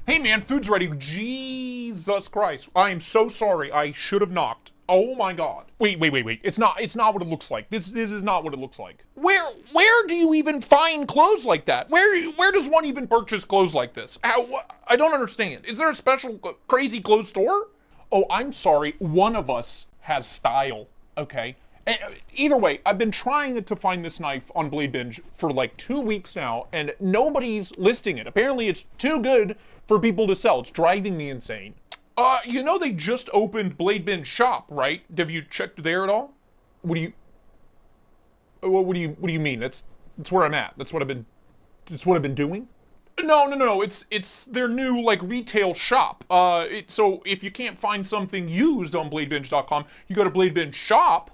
Hey man, food's ready. Jesus Christ. I am so sorry. I should have knocked. Oh my god. Wait. It's not what it looks like. This is not what it looks like. Where do you even find clothes like that? Where does one even purchase clothes like this? I don't understand. Is there a special crazy clothes store? Oh, I'm sorry. One of us has style, okay? Either way, I've been trying to find this knife on BladeBinge for like 2 weeks now, and nobody's listing it. Apparently it's too good for people to sell. It's driving me insane. You know they just opened BladeBinge shop, right? Have you checked there at all? What do you mean? That's where I'm at. That's what I've been doing. No. It's their new like retail shop. So if you can't find something used on BladeBinge.com, you go to BladeBinge shop,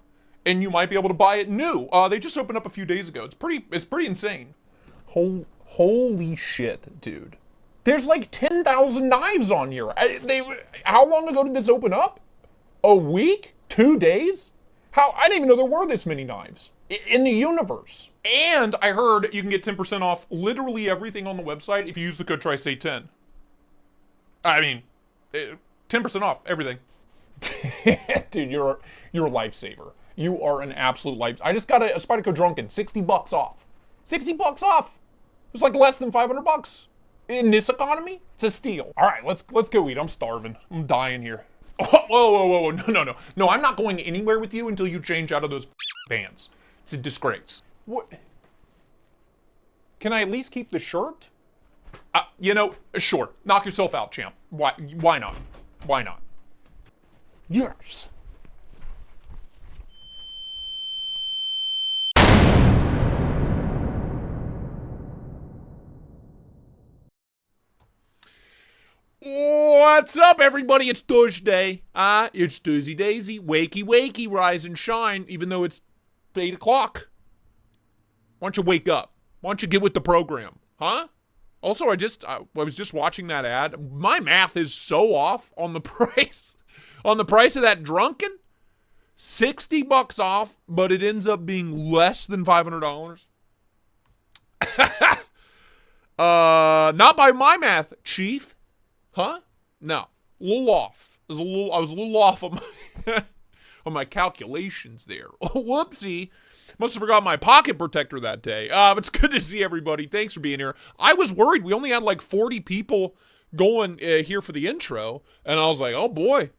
and you might be able to buy it new. They just opened up a few days ago. It's pretty insane. Holy shit, dude. There's like 10,000 knives on here. How long ago did this open up? A week? 2 days? I didn't even know there were this many knives in the universe. And I heard you can get 10% off literally everything on the website if you use the code Tristate10. I mean, 10% off everything. Dude, you're a lifesaver. You are an absolute life. I just got a Spyderco Drunken, $60 off. $60 off. It's like less than 500 bucks. In this economy, it's a steal. All right, let's go eat. I'm starving. I'm dying here. Oh, whoa. No, I'm not going anywhere with you until you change out of those pants. It's a disgrace. What? Can I at least keep the shirt? Sure. Knock yourself out, champ. Why not? Why not? Yes. What's up, everybody? It's Thursday. It's Thursday Daisy. Wakey, rise and shine, even though it's 8 o'clock. Why don't you wake up? Why don't you get with the program? Huh? Also, I was just watching that ad. My math is so off on the price. On the price of that Drunken. $60 off, but it ends up being less than $500. Not by my math, Chief. Huh? No. A little off. I was a little off on my calculations there. Oh, whoopsie. Must have forgot my pocket protector that day. But it's good to see everybody. Thanks for being here. I was worried. We only had like 40 people going here for the intro. And I was like, oh boy,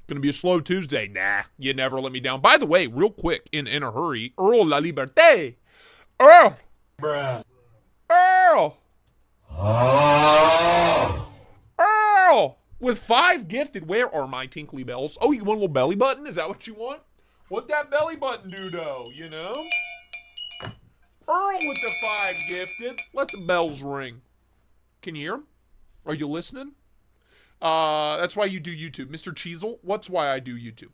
gonna be a slow Tuesday. Nah, you never let me down. By the way, real quick, in a hurry, Earl La Liberté. Earl. Bruh. Earl. Oh. Earl! With 5 gifted. Where are my tinkly bells? Oh, you want a little belly button? Is that what you want? What that belly button do, though? You know? Earl with the 5 gifted. Let the bells ring. Can you hear them? Are you listening? That's why you do YouTube. Mr. Cheezel, what's why I do YouTube?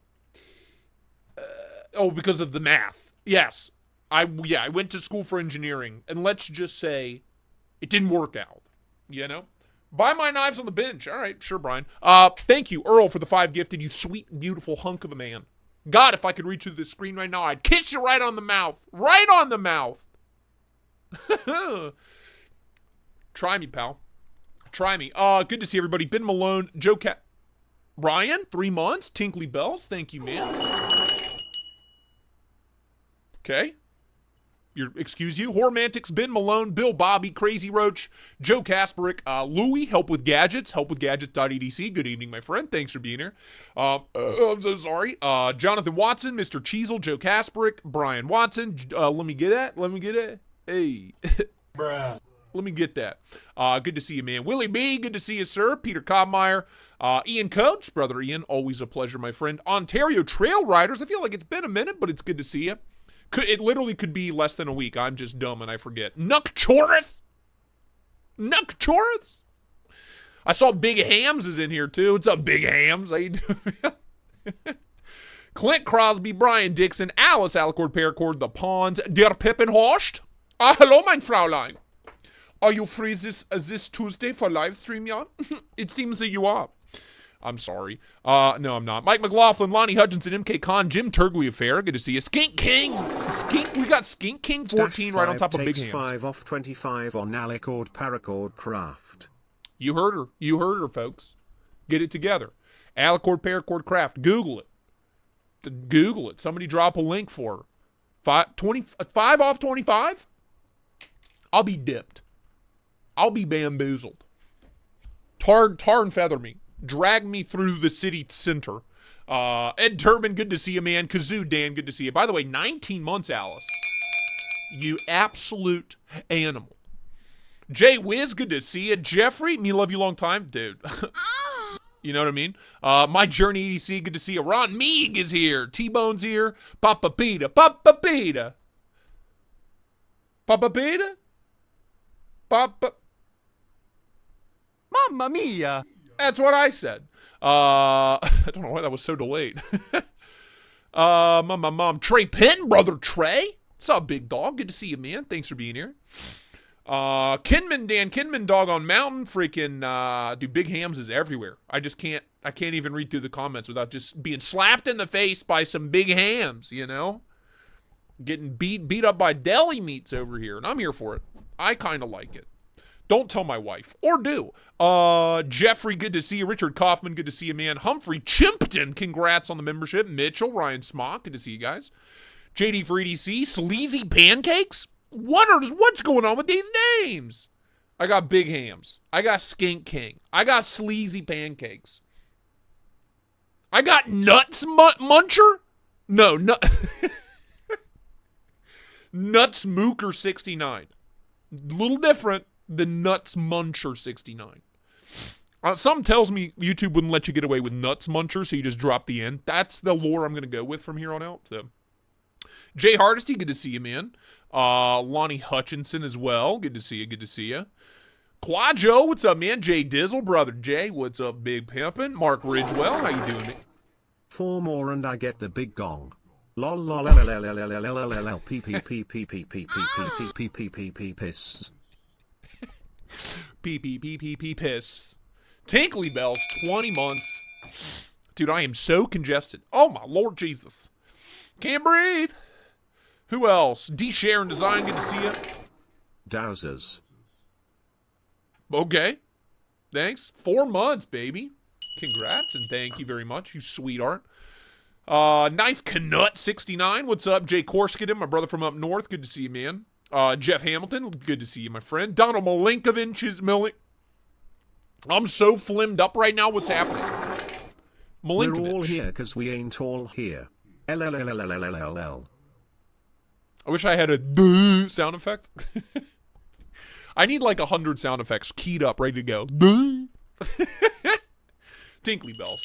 Because of the math. Yes. I went to school for engineering. And let's just say it didn't work out. You know? Buy my knives on the bench. All right, sure, Brian. Thank you, Earl, for the 5 gifted. You sweet, beautiful hunk of a man. God, if I could reach through the screen right now, I'd kiss you right on the mouth. Right on the mouth. Try me, pal. Try me. Good to see everybody. Ben Malone, Joe Cat. Ryan, 3 months. Tinkly Bells. Thank you, man. Okay. Excuse you. Hormantics, Ben Malone, Bill Bobby, Crazy Roach, Joe Kasperick, Louie, Help with Gadgets, helpwithgadgets.edc. Good evening, my friend. Thanks for being here. I'm so sorry. Jonathan Watson, Mr. Cheezel, Joe Kasperick, Brian Watson. Let me get that. Hey. Bruh. Let me get that. Good to see you, man. Willie B, good to see you, sir. Peter Cobmeyer, Ian Coates, brother Ian, always a pleasure, my friend. Ontario Trail Riders, I feel like it's been a minute, but it's good to see you. It literally could be less than a week. I'm just dumb and I forget. Nuckchorus! I saw Big Hams is in here too. What's up, Big Hams? How you doing? Clint Crosby, Brian Dixon, Alice Alicord Paracord, The Pawns, Der Pippenhorst. Hello, mein Fraulein. Are you free this Tuesday for live stream, yeah? It seems that you are. I'm sorry. No, I'm not. Mike McLaughlin, Lonnie Hutchinson, MK Khan, Jim Turgley Affair. Good to see you. Skink King. We got Skink King 14 right on top of Big Hands. 5 off 25 on Alicord Paracord Craft. You heard her. You heard her, folks. Get it together. Alicord, paracord, craft. Google it. Google it. Somebody drop a link for her. 5 off 25? I'll be dipped. I'll be bamboozled. Tar and feather me. Drag me through the city center. Ed Turbin, good to see you, man. Kazoo Dan, good to see you. By the way, 19 months, Alice. You absolute animal. Jay Wiz, good to see you. Jeffrey, me love you long time. Dude. You know what I mean? My Journey EDC, good to see you. Ron Meeg is here. T-Bone's here. Papa Pita. Papa Pita. Papa Pita? Papa. Mamma mia. That's what I said. I don't know why that was so delayed. My mom. Trey Penn, brother Trey. What's up, big dog? Good to see you, man. Thanks for being here. Kinman Dan, Kinman Dog on Mountain, freaking, dude, Big Hams is everywhere. I can't even read through the comments without just being slapped in the face by some big hams, you know? Getting beat up by deli meats over here, and I'm here for it. I kind of like it. Don't tell my wife, or do. Jeffrey, good to see you. Richard Kaufman, good to see you, man. Humphrey Chimpton, congrats on the membership. Mitchell, Ryan Smock, good to see you guys. JD for EDC, Sleazy Pancakes? What's going on with these names? I got Big Hams. I got Skink King. I got Sleazy Pancakes. I got Nuts Muncher? No, Nuts Mooker 69. Little different than Nuts Muncher 69. Something tells me YouTube wouldn't let you get away with Nuts Muncher, so you just drop the N. That's the lore I'm going to go with from here on out. So. Jay Hardesty, good to see you, man. Lonnie Hutchinson as well. Good to see you. Good to see you. Quadjo, what's up, man? Jay Dizzle, brother Jay, what's up, big pimpin'? Mark Ridgewell, how you doing, man? 4 more and I get the big gong. Lol lol lol p p p p p p p p p p p p piss. P p p p p piss. Tinkly Bells, 20 months. Dude, I am so congested. Oh my Lord Jesus. Can't breathe. Who else? D Sharon Design, good to see you. Dowsers. Okay. Thanks. 4 months, baby. Congrats and thank you very much, you sweetheart. Knife Canut 69. What's up? Jay Korskidin, my brother from up north. Good to see you, man. Jeff Hamilton, good to see you, my friend. Donald Malinkovich is I'm so flimmed up right now. What's happening? Malinkovich. We're all here because we ain't all here. LLLLLLLL. I wish I had a duh sound effect. I need like 100 sound effects keyed up, ready to go. Duh. Tinkly Bells.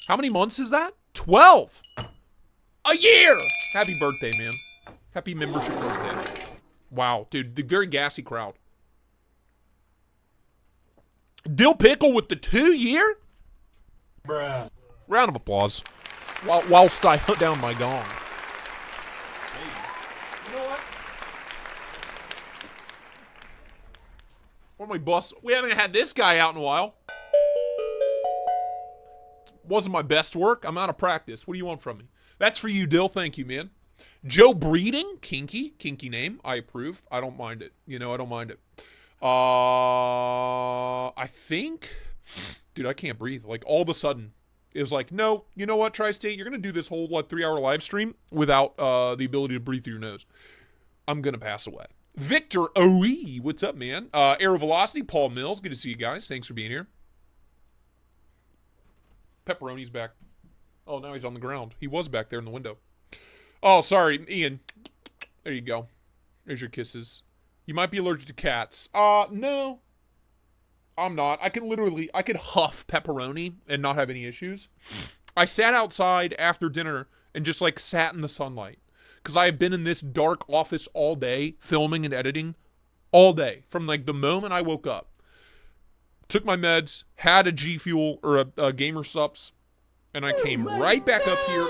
How many months is that? 12. A year. Happy birthday, man. Happy membership birthday. Wow, dude, the very gassy crowd. Dill Pickle with the 2-year? Bruh. Round of applause. Whilst I put down my gong. You know what? One of my boss. We haven't had this guy out in a while. Wasn't my best work. I'm out of practice. What do you want from me? That's for you, Dill. Thank you, man. Joe Breeding, kinky name. I approve. I don't mind it. You know, I don't mind it. I think, dude, I can't breathe. Like all of a sudden, it was like, no, you know what, Tristate, you're gonna do this whole 3-hour live stream without the ability to breathe through your nose. I'm gonna pass away. Victor OE, what's up, man? Aero Velocity, Paul Mills, good to see you guys. Thanks for being here. Pepperoni's back. Oh, now he's on the ground. He was back there in the window. Oh, sorry, Ian. There you go. There's your kisses. You might be allergic to cats. No. I'm not. I could huff pepperoni and not have any issues. I sat outside after dinner and just sat in the sunlight. Because I have been in this dark office all day, filming and editing all day. From the moment I woke up. Took my meds, had a G Fuel or a Gamer Sups, and I came right back up here.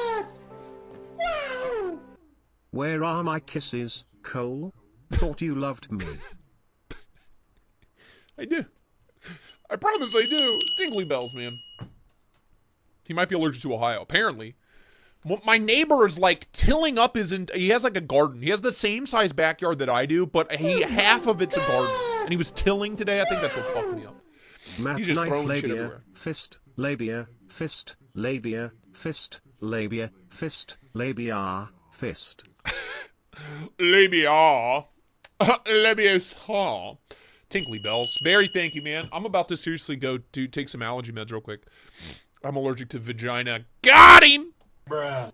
Where are my kisses, Cole? Thought you loved me. I do. I promise I do. Tingly bells, man. He might be allergic to Ohio, apparently. My neighbor is tilling up he has a garden. He has the same size backyard that I do, but half of it's a garden. And he was tilling today. I think that's what fucked me up. Math He's just knife throwing shit labia, everywhere. fist, labia, fist, labia, fist, labia, fist, labia, fist. Labia. Leviosa. Tinkly bells. Barry, thank you, man. I'm about to seriously go take some allergy meds real quick. I'm allergic to vagina. Got him! Bruh.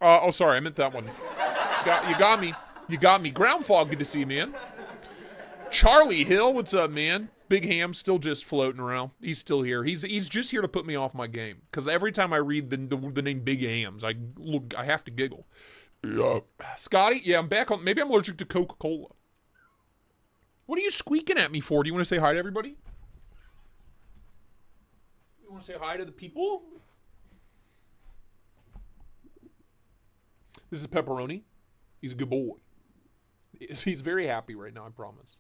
Oh, sorry. I meant that one. You got me. You got me. Ground fog, good to see you, man. Charlie Hill, what's up, man? Big Ham still just floating around. He's still here. He's just here to put me off my game. Because every time I read the name Big Hams, I have to giggle. Yeah. Scotty, yeah, I'm back on. Maybe I'm allergic to Coca-Cola. What are you squeaking at me for? Do you want to say hi to everybody? You want to say hi to the people? This is Pepperoni. He's a good boy. He's very happy right now, I promise.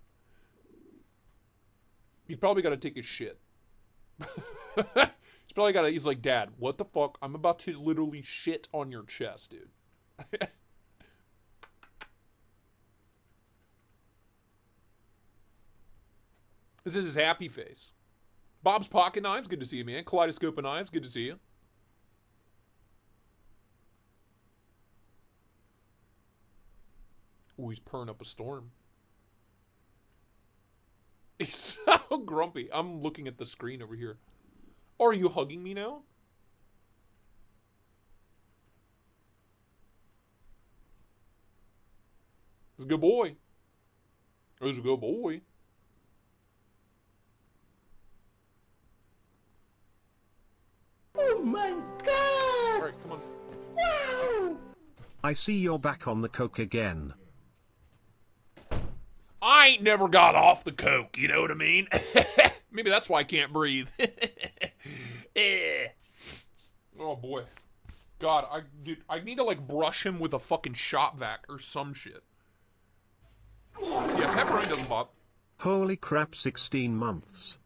He's probably got to take his shit. He's like, Dad, what the fuck? I'm about to literally shit on your chest, dude. This is his happy face. Bob's Pocket Knives, good to see you, man. Kaleidoscope of Knives, good to see you. Ooh, he's purring up a storm. He's so grumpy. I'm looking at the screen over here. Are you hugging me now? He's a good boy. He's a good boy. Oh my god! Alright, come on. Wow! I see you're back on the coke again. I ain't never got off the coke, you know what I mean? Maybe that's why I can't breathe. Oh boy. God, I need to like brush him with a fucking shop vac or some shit. Yeah, pepperoni doesn't bother. Holy crap, 16 months.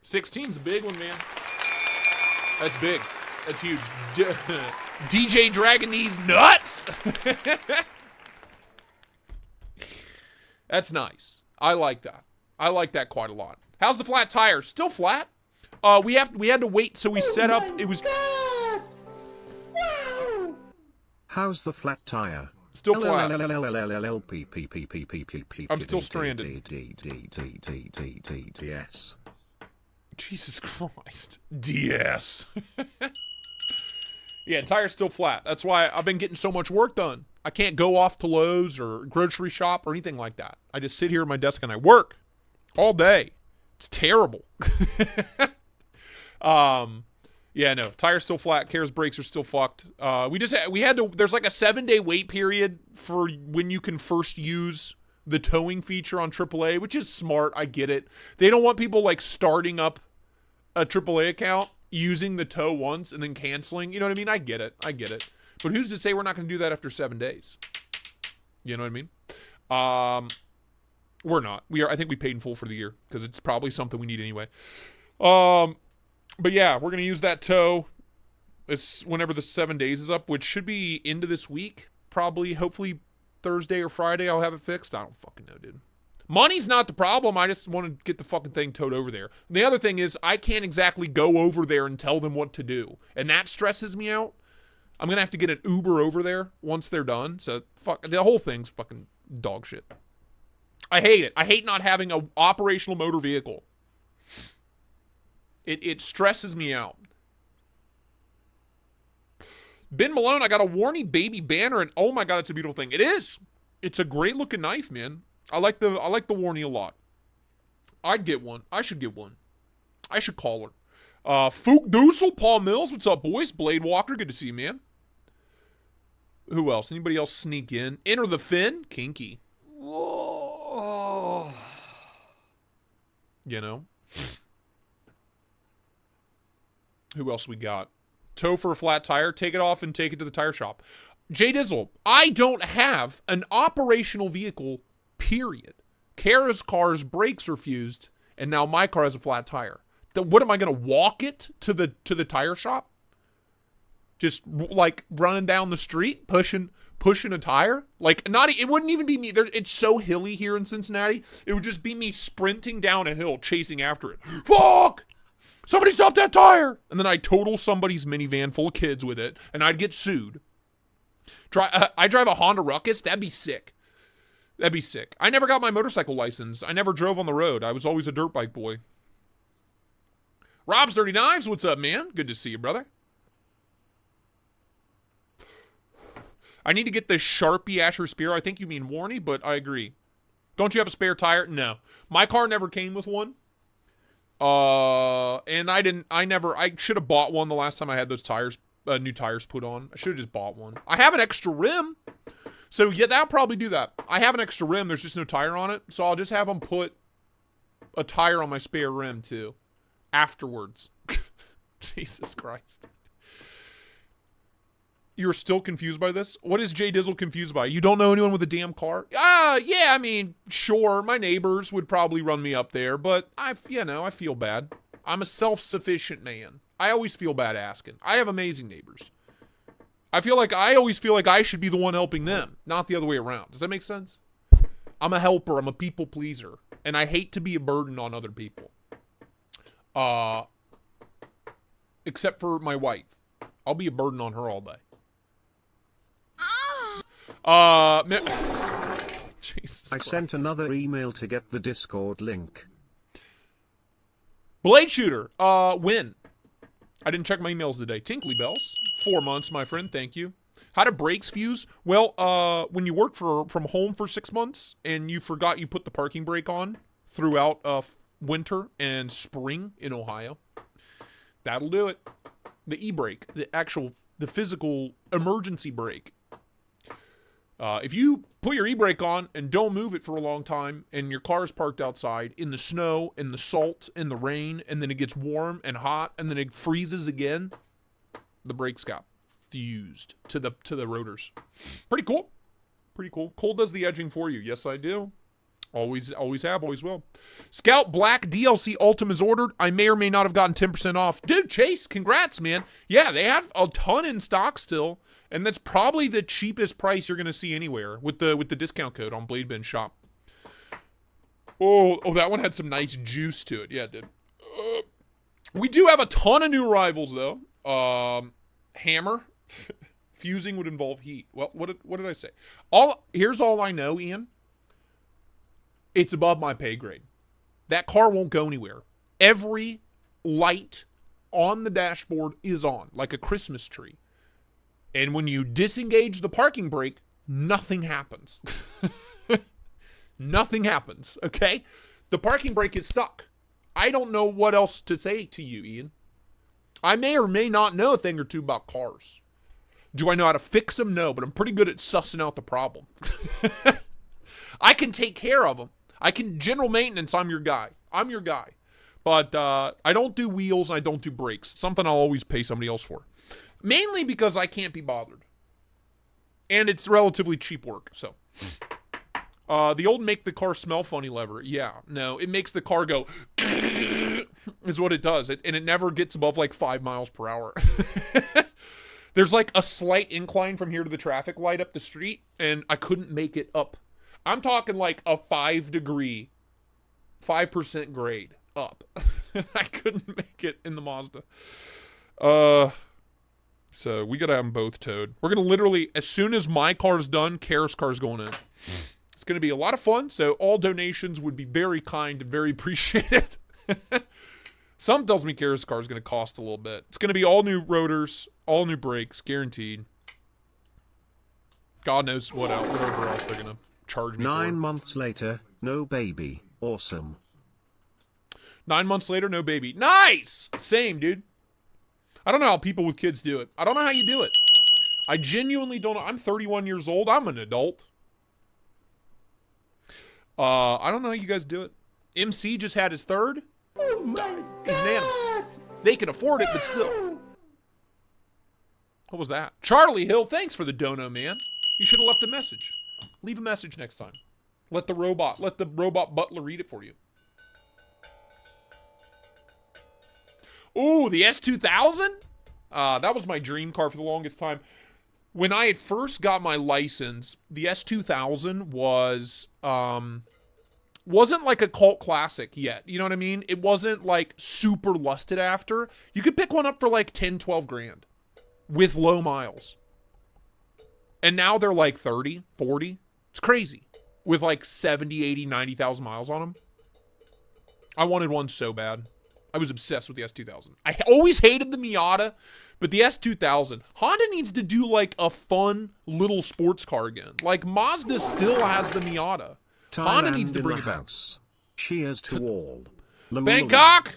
16's a big one, man. That's big. That's huge. DJ Dragon these nuts. That's nice. I like that. I like that quite a lot. How's the flat tire? Still flat? We had to wait, so we set up. It was God! Wow! How's the flat tire? still flat. I'm still stranded. Yes. Jesus Christ. DS. Yeah, tire's still flat. That's why I've been getting so much work done. I can't go off to Lowe's or grocery shop or anything like that. I just sit here at my desk and I work all day. It's terrible. Yeah, no, tire's still flat. Kara's brakes are still fucked. There's like a 7-day wait period for when you can first use the towing feature on AAA, which is smart. I get it. They don't want people like starting up a AAA account, using the tow once and then canceling. You know what I mean? I get it. But who's to say we're not going to do that after 7 days? You know what I mean? We're not. We are. I think we paid in full for the year because it's probably something we need anyway. But yeah, we're going to use that tow whenever the 7 days is up, which should be into this week. Probably, hopefully Thursday or Friday I'll have it fixed. I don't fucking know, dude. Money's not the problem. I just want to get the fucking thing towed over there. And the other thing is I can't exactly go over there and tell them what to do. And that stresses me out. I'm going to have to get an Uber over there once they're done. So fuck, the whole thing's fucking dog shit. I hate it. I hate not having an operational motor vehicle. It stresses me out. Ben Malone, I got a Warney baby banner, and oh my god, it's a beautiful thing. It is. It's a great looking knife, man. I like the Warney a lot. I'd get one. I should get one. I should call her. Fook Doosel, Paul Mills, what's up, boys? Blade Walker, good to see you, man. Who else? Anybody else sneak in? Enter the Finn, kinky. Whoa. You know. Who else we got? Tow for a flat tire. Take it off and take it to the tire shop. Jay Dizzle, I don't have an operational vehicle, period. Kara's car's brakes are fused, and now my car has a flat tire. What am I going to walk it to the tire shop? Just like running down the street, pushing pushing a tire. Like, it wouldn't even be me. It's so hilly here in Cincinnati. It would just be me sprinting down a hill, chasing after it. Fuck! Somebody stop that tire! And then I'd total somebody's minivan full of kids with it, and I'd get sued. I drive a Honda Ruckus. That'd be sick. That'd be sick. I never got my motorcycle license. I never drove on the road. I was always a dirt bike boy. Rob's Dirty Knives, what's up, man? Good to see you, brother. I need to get this Sharpie Asher Spear. I think you mean Warney, but I agree. Don't you have a spare tire? No. My car never came with one. And I should have bought one the last time I had those tires, new tires put on. I should have just bought one. I have an extra rim. So, yeah, that'll probably do that. I have an extra rim. There's just no tire on it. So, I'll just have them put a tire on my spare rim, too. Afterwards. Jesus Christ. You're still confused by this? What is Jay Dizzle confused by? You don't know anyone with a damn car? Yeah, I mean, sure, my neighbors would probably run me up there, but I feel bad. I'm a self-sufficient man. I always feel bad asking. I have amazing neighbors. I always feel like I should be the one helping them, not the other way around. Does that make sense? I'm a helper. I'm a people pleaser, and I hate to be a burden on other people. Except for my wife. I'll be a burden on her all day. Jesus I Christ. sent another email to get the Discord link. Blade Shooter, when? I didn't check my emails today. Tinkly Bells, 4 months, my friend, thank you. How do brakes fuse? Well, when you work from home for 6 months and you forgot you put the parking brake on throughout winter and spring in Ohio, that'll do it. The e-brake, the physical emergency brake. If you put your e-brake on and don't move it for a long time and your car is parked outside in the snow, in the salt, in the rain, and then it gets warm and hot and then it freezes again, the brakes got fused to the rotors. Pretty cool. Pretty cool. Cole does the edging for you. Yes, I do. Always have, always will. Scout Black DLC Ultim is ordered. I may or may not have gotten 10% off. Dude, Chase, congrats, man. Yeah, they have a ton in stock still. And that's probably the cheapest price you're going to see anywhere with the discount code on BLADEBINGE shop. Oh, that one had some nice juice to it. Yeah, it did. We do have a ton of new arrivals, though. Hammer. Fusing would involve heat. Well, what did I say? Here's all I know, Ian. It's above my pay grade. That car won't go anywhere. Every light on the dashboard is on, like a Christmas tree. And when you disengage the parking brake, nothing happens. Nothing happens, okay? The parking brake is stuck. I don't know what else to say to you, Ian. I may or may not know a thing or two about cars. Do I know how to fix them? No, but I'm pretty good at sussing out the problem. I can take care of them. I can general maintenance. I'm your guy. But I don't do wheels and I don't do brakes. Something I'll always pay somebody else for. Mainly because I can't be bothered. And it's relatively cheap work, so. The old make the car smell funny lever. Yeah, no, it makes the car go is what it does. And it never gets above like 5 miles per hour. There's like a slight incline from here to the traffic light up the street, and I couldn't make it up. I'm talking like a 5% grade up. I couldn't make it in the Mazda. So we gotta have them both towed. We're gonna literally, as soon as my car's done, Kara's car's going in. It's gonna be a lot of fun, so all donations would be very kind and very appreciated. Some tells me Kara's car is gonna cost a little bit. It's gonna be all new rotors, all new brakes, guaranteed. God knows whatever else they're gonna charge me 9 for. months later, no baby. Awesome. 9 months later, no baby. Nice! Same, dude. I don't know how people with kids do it. I don't know how you do it. I genuinely don't know. I'm 31 years old. I'm an adult. I don't know how you guys do it. MC just had his third. Oh my He's unanimous. God! They can afford it, but still. What was that? Charlie Hill, thanks for the dono, man. You should have left a message. Leave a message next time. Let the robot butler read it for you. Ooh, the S2000? That was my dream car for the longest time. when I had first got my license, the S2000 was, wasn't like a cult classic yet. You know what I mean? It wasn't like super lusted after. You could pick one up for like 10, 12 grand with low miles. And now they're like 30, 40. It's crazy. With like 70, 80, 90,000 miles on them. I wanted one so bad. I was obsessed with the S2000. I always hated the Miata, but the S2000. Honda needs to do like a fun little sports car again. Like Mazda still has the Miata. Honda needs to bring it back. Cheers to all. Bangkok!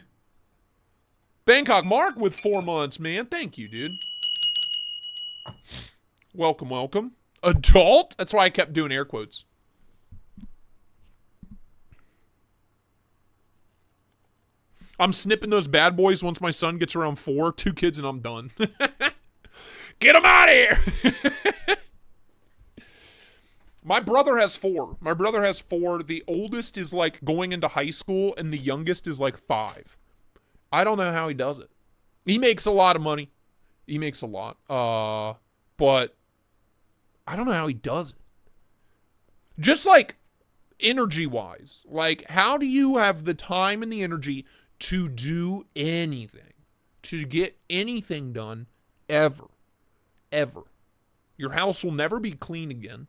Bangkok Mark with 4 months, man. Thank you, dude. Welcome, welcome. Adult? That's why I kept doing air quotes. I'm snipping those bad boys once my son gets around 4. 2 kids and I'm done. Get him out of here! My brother has 4. My brother has 4. The oldest is like going into high school and the youngest is like 5. I don't know how he does it. He makes a lot of money. He makes a lot. But I don't know how he does it. Just like energy-wise. Like, how do you have the time and the energy to do anything? To get anything done ever. Ever. Your house will never be clean again.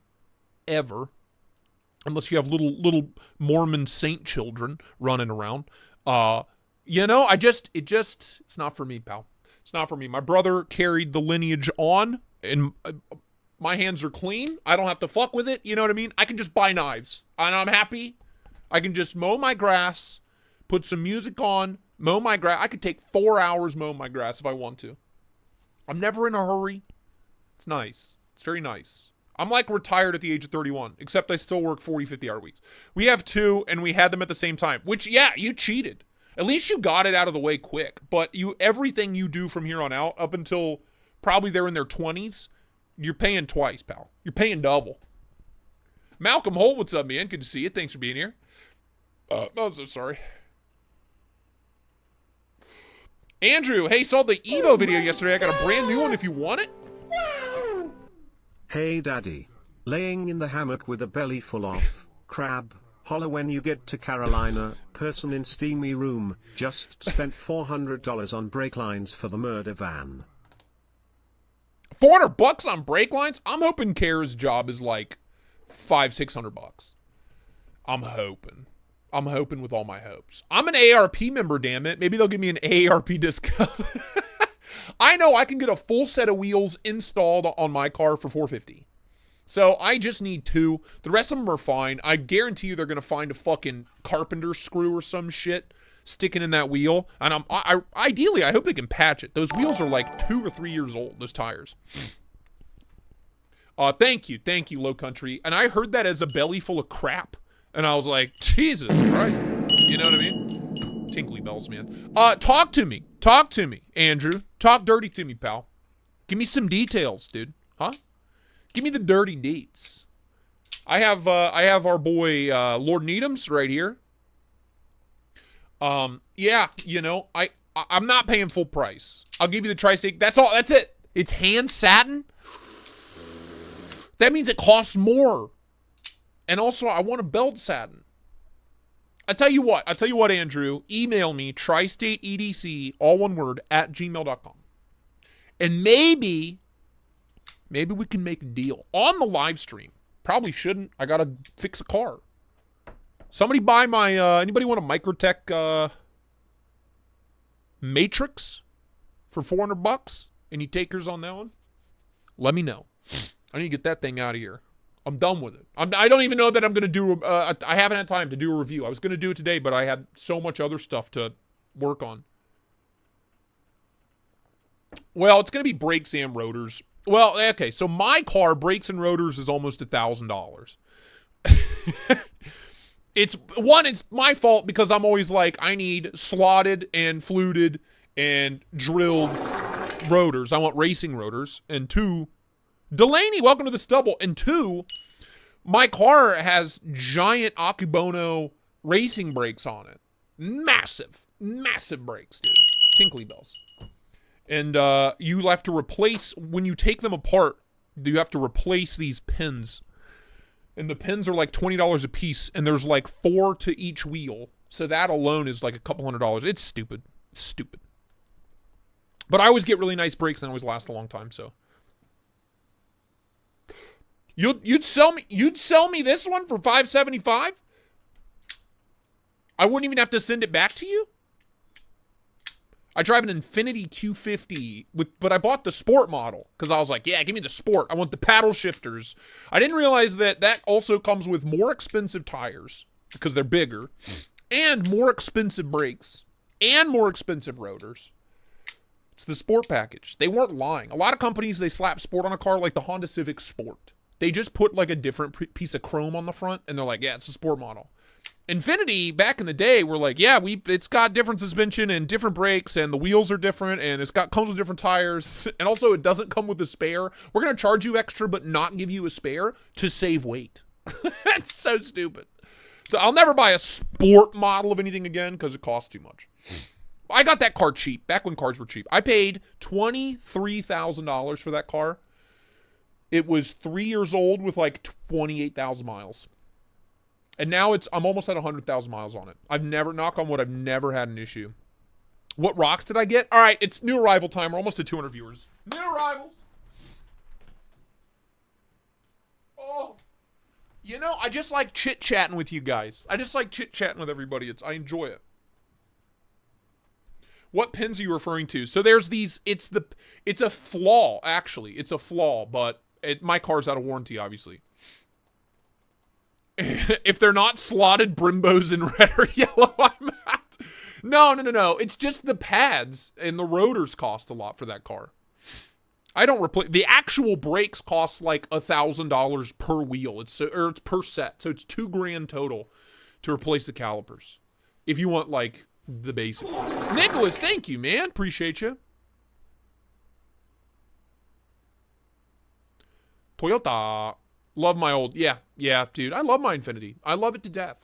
Ever. Unless you have little Mormon saint children running around. You know, it's not for me, pal. It's not for me. My brother carried the lineage on, and my hands are clean. I don't have to fuck with it. You know what I mean? I can just buy knives, and I'm happy. I can just mow my grass, put some music on, mow my grass. I could take 4 hours mowing my grass if I want to. I'm never in a hurry. It's nice. It's very nice. I'm like retired at the age of 31, except I still work 40, 50-hour weeks. We have 2, and we had them at the same time, which, yeah, you cheated. At least you got it out of the way quick. But everything you do from here on out, up until probably they're in their 20s, you're paying twice, pal. You're paying double. Malcolm Holt, what's up, man? Good to see you. Thanks for being here. I'm so sorry. Andrew, hey, saw the Evo video yesterday. I got a brand new one if you want it. Hey daddy. Laying in the hammock with a belly full of crab. Holla when you get to Carolina. Person in steamy room. Just spent $400 on brake lines for the murder van. $400 on brake lines? I'm hoping Kara's job is like $500-600. I'm hoping with all my hopes. I'm an AARP member, damn it. Maybe they'll give me an AARP discount. I know I can get a full set of wheels installed on my car for $450. So I just need 2. The rest of them are fine. I guarantee you they're going to find a fucking carpenter screw or some shit sticking in that wheel. And ideally, I hope they can patch it. Those wheels are like 2 or 3 years old, those tires. Thank you, Low Country. And I heard that as a belly full of crap. And I was like, Jesus Christ. You know what I mean? Tinkly bells, man. Talk to me, Andrew. Talk dirty to me, pal. Give me some details, dude. Huh? Give me the dirty deets. I have our boy Lord Needham's right here. Yeah, you know, I'm not paying full price. I'll give you the Tristate. That's all. That's it. It's hand satin. That means it costs more. And also, I want a belt satin. I tell you what, Andrew. Email me, tristateedc, all one word, @gmail.com. And maybe we can make a deal on the live stream. Probably shouldn't. I got to fix a car. Somebody buy my, anybody want a Microtech Matrix for $400? Any takers on that one? Let me know. I need to get that thing out of here. I'm done with it. I don't even know that I'm going to do, I haven't had time to do a review. I was going to do it today, but I had so much other stuff to work on. Well, it's going to be brakes and rotors. Well, okay, so my car, brakes and rotors, is almost $1,000. It's my fault because I'm always like, I need slotted and fluted and drilled rotors. I want racing rotors. And 2, Delaney, welcome to the stubble. And 2, my car has giant Akebono racing brakes on it. Massive brakes, dude. Tinkly bells. And you have to replace, when you take them apart, You have to replace these pins. And the pins are like $20 a piece, and there's like 4 to each wheel. So that alone is like a couple $100. It's stupid. It's stupid. But I always get really nice brakes and always last a long time, so. You'd sell me this one for $575? I wouldn't even have to send it back to you? I drive an Infiniti Q50, but I bought the sport model because I was like, yeah, give me the sport. I want the paddle shifters. I didn't realize that that also comes with more expensive tires because they're bigger and more expensive brakes and more expensive rotors. It's the sport package. They weren't lying. A lot of companies, they slap sport on a car like the Honda Civic Sport. They just put like a different piece of chrome on the front and they're like, yeah, it's a sport model. Infiniti back in the day were like, yeah, it's got different suspension and different brakes and the wheels are different and comes with different tires and also it doesn't come with a spare. We're gonna charge you extra but not give you a spare to save weight. That's so stupid. So I'll never buy a sport model of anything again because it costs too much. I got that car cheap back when cars were cheap. I paid $23,000 for that car. It was 3 years old with like 28,000 miles. And now I'm almost at 100,000 miles on it. I've never, knock on wood, I've never had an issue. What rocks did I get? All right, it's new arrival time. We're almost at 200 viewers. New arrivals. Oh. You know, I just like chit-chatting with you guys. I just like chit-chatting with everybody. I enjoy it. What pins are you referring to? So there's these, it's a flaw, actually. It's a flaw, but my car's out of warranty, obviously. If they're not slotted Brimbos in red or yellow, I'm out. No. It's just the pads and the rotors cost a lot for that car. I don't replace the actual brakes cost like $1,000 per wheel. It's per set, so it's $2,000 total to replace the calipers. If you want like the basic ones. Nicholas, thank you, man. Appreciate you. Toyota. Love my old, yeah, dude. I love my Infiniti. I love it to death.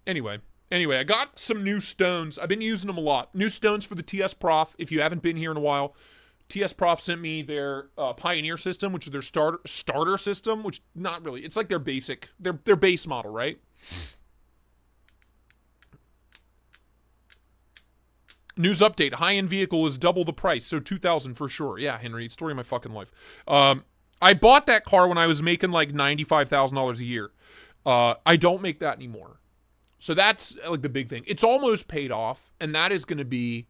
Anyway, I got some new stones. I've been using them a lot. New stones for the TS Prof. If you haven't been here in a while, TS Prof sent me their Pioneer system, which is their starter system, which not really. It's like their basic, their base model, right? News update, high-end vehicle is double the price, so $2,000 for sure. Yeah, Henry, story of my fucking life. I bought that car when I was making like $95,000 a year. I don't make that anymore. So that's like the big thing. It's almost paid off, and that is going to be,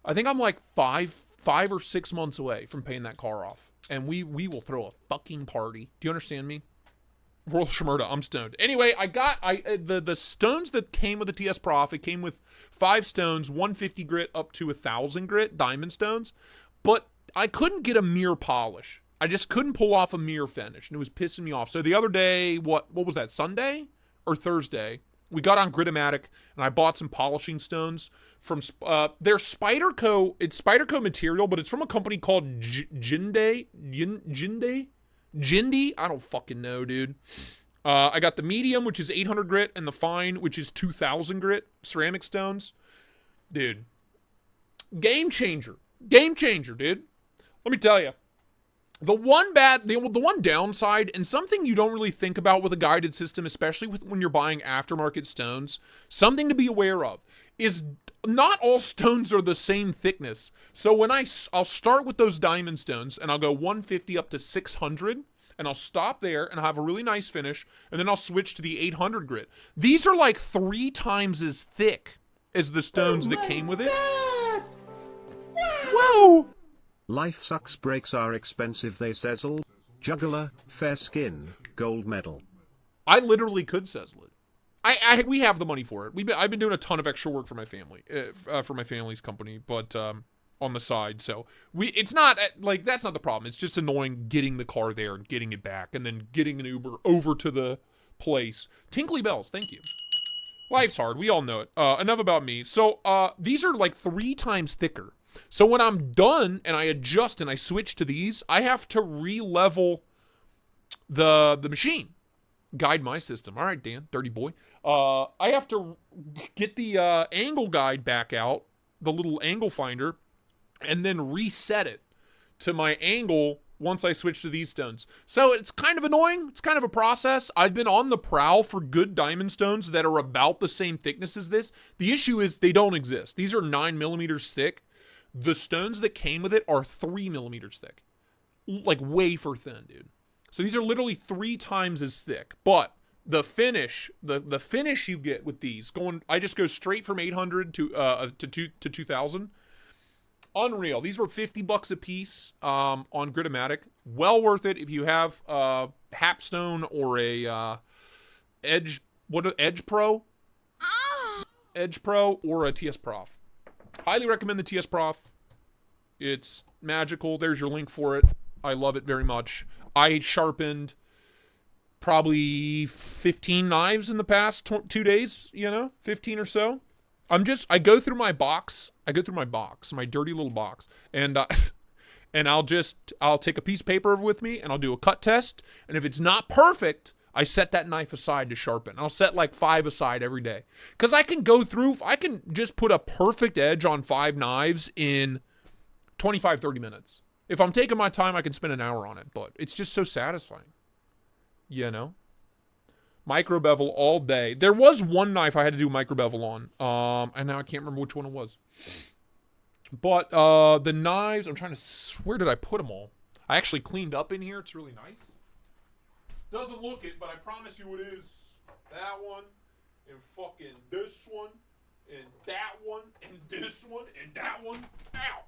I think I'm like five or 6 months away from paying that car off. And we will throw a fucking party. Do you understand me? World Shmurda, I'm stoned. Anyway, I got the stones that came with the TS Prof. It came with 5 stones, 150 grit up to 1,000 grit diamond stones, but I couldn't get a mirror polish. I just couldn't pull off a mirror finish, and it was pissing me off. So the other day, what was that? Sunday or Thursday? We got on Gritomatic, and I bought some polishing stones from their Spyderco. It's Spyderco material, but it's from a company called Jindy. I don't fucking know, dude. I got the medium, which is 800 grit, and the fine, which is 2,000 grit ceramic stones. Dude. Game changer, dude. Let me tell you. The one downside, and something you don't really think about with a guided system, especially when you're buying aftermarket stones, something to be aware of, is not all stones are the same thickness. So when I'll start with those diamond stones, and I'll go 150 up to 600, and I'll stop there, and I'll have a really nice finish, and then I'll switch to the 800 grit. These are like 3 times as thick as the stones that came with it. Whoa! Life sucks, brakes are expensive, they sizzle. Juggler, fair skin, gold medal. I literally could sizzle it. We have the money for it. I've been doing a ton of extra work for my family, for my family's company, but on the side. So it's not like that's not the problem. It's just annoying getting the car there and getting it back, and then getting an Uber over to the place. Tinkly bells, thank you. Life's hard. We all know it. Enough about me. So these are like 3 times thicker. So when I'm done and I adjust and I switch to these, I have to re-level the machine. Guide my system. All right, Dan, dirty boy. I have to get the angle guide back out, the little angle finder, and then reset it to my angle once I switch to these stones. So it's kind of annoying. It's kind of a process. I've been on the prowl for good diamond stones that are about the same thickness as this. The issue is they don't exist. These are 9 millimeters thick. The stones that came with it are 3 millimeters thick. Like wafer thin, dude. So these are literally 3 times as thick. But the finish, the finish you get with these, I just go straight from 800 to 2000. Unreal. These were $50 a piece on Gritomatic. Well worth it if you have Hapstone or a Edge Pro? Edge Pro or a TS Prof. Highly recommend the TS Prof. It's magical. There's your link for it. I love it very much. I sharpened probably 15 knives in the past 2 days, 15 or so. I go through my box. My dirty little box. And I'll take a piece of paper with me and I'll do a cut test. And if it's not perfect, I set that knife aside to sharpen. I'll set like 5 aside every day. Because I can just put a perfect edge on 5 knives in 25, 30 minutes. If I'm taking my time, I can spend an hour on it. But it's just so satisfying. Micro bevel all day. There was one knife I had to do micro bevel on. And now I can't remember which one it was. But the knives, where did I put them all? I actually cleaned up in here. It's really nice. Doesn't look it, but I promise you it is. That one, and fucking this one, and that one, and this one, and that one. Ow!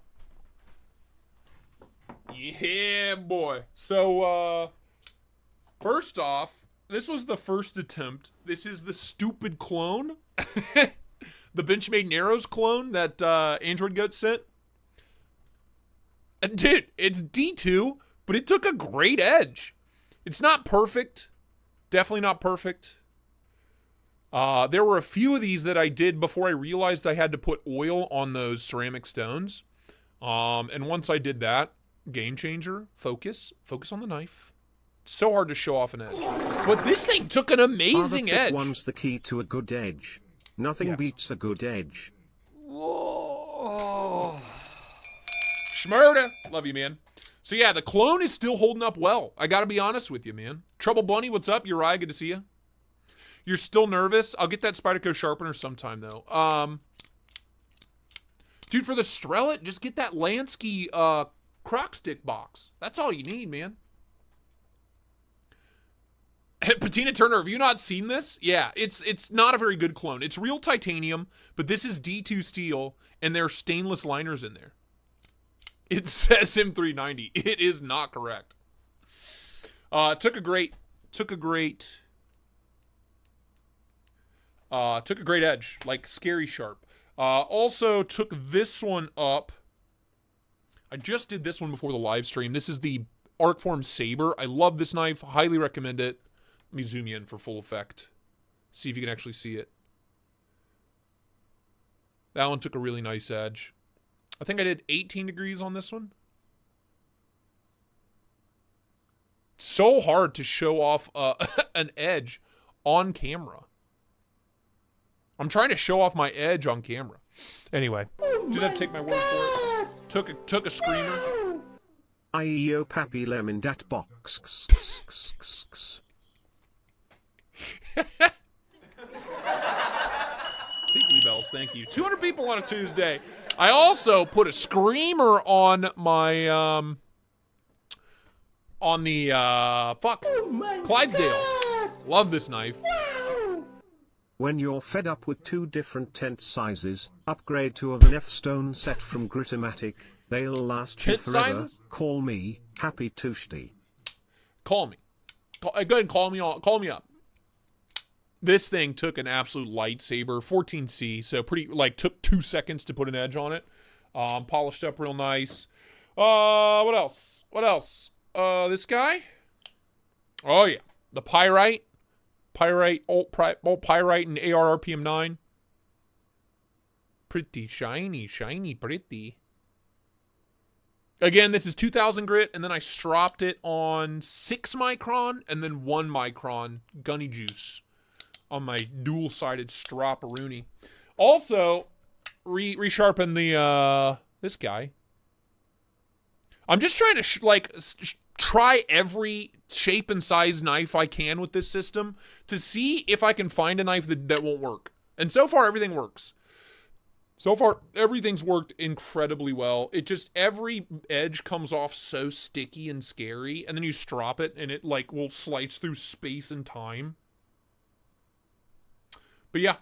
Yeah, boy. So, first off, this was the first attempt. This is the stupid clone. The Benchmade Narrows clone that Android Goat sent. And dude, it's D2, but it took a great edge. It's not perfect. Definitely not perfect. There were a few of these that I did before I realized I had to put oil on those ceramic stones. And once I did that, game changer, focus on the knife. So hard to show off an edge. But this thing took an amazing edge. One's the key to a good edge. Nothing beats a good edge. Whoa. Schmurda. Love you, man. So yeah, the clone is still holding up well. I gotta be honest with you, man. Trouble Bunny, what's up? Uriah, good to see you. You're still nervous? I'll get that Spyderco sharpener sometime, though. Dude, for the Strellet, just get that Lansky crock stick box. That's all you need, man. Patina Turner, have you not seen this? Yeah, it's not a very good clone. It's real titanium, but this is D2 steel, and there are stainless liners in there. It says M390. It is not correct. Took a great edge, like scary sharp. Also took this one up. I just did this one before the live stream. This is the Arcform Saber. I love this knife. Highly recommend it. Let me zoom you in for full effect. See if you can actually see it. That one took a really nice edge. I think I did 18 degrees on this one. It's so hard to show off an edge on camera. I'm trying to show off my edge on camera. Anyway, did have to take my word for it. Took a screamer. IEO Pappy Lemon Dat Box. Tinkly bells, thank you. 200 people on a Tuesday. I also put a screamer on my Clydesdale. Love this knife. When you're fed up with 2 different tent sizes, upgrade to a KNAFS stone set from Gritomatic. They'll last you forever. Sizes? Call me, Happy Tuesday. Call me. Go ahead and call me up. This thing took an absolute lightsaber, 14C, so took 2 seconds to put an edge on it. Polished up real nice. What else? This guy? Oh yeah, the Pyrite, Alt Pyrite and AR RPM 9. Pretty shiny, pretty. Again, this is 2000 grit, and then I stropped it on 6 micron and then 1 micron gunny juice on my dual-sided Stropperoonie. Also, resharpen the this guy. I'm just trying to try every shape and size knife I can with this system to see if I can find a knife that won't work. And so far, everything works. So far, everything's worked incredibly well. It just, every edge comes off so sticky and scary, and then you strop it, and it, like, will slice through space and time. But yeah,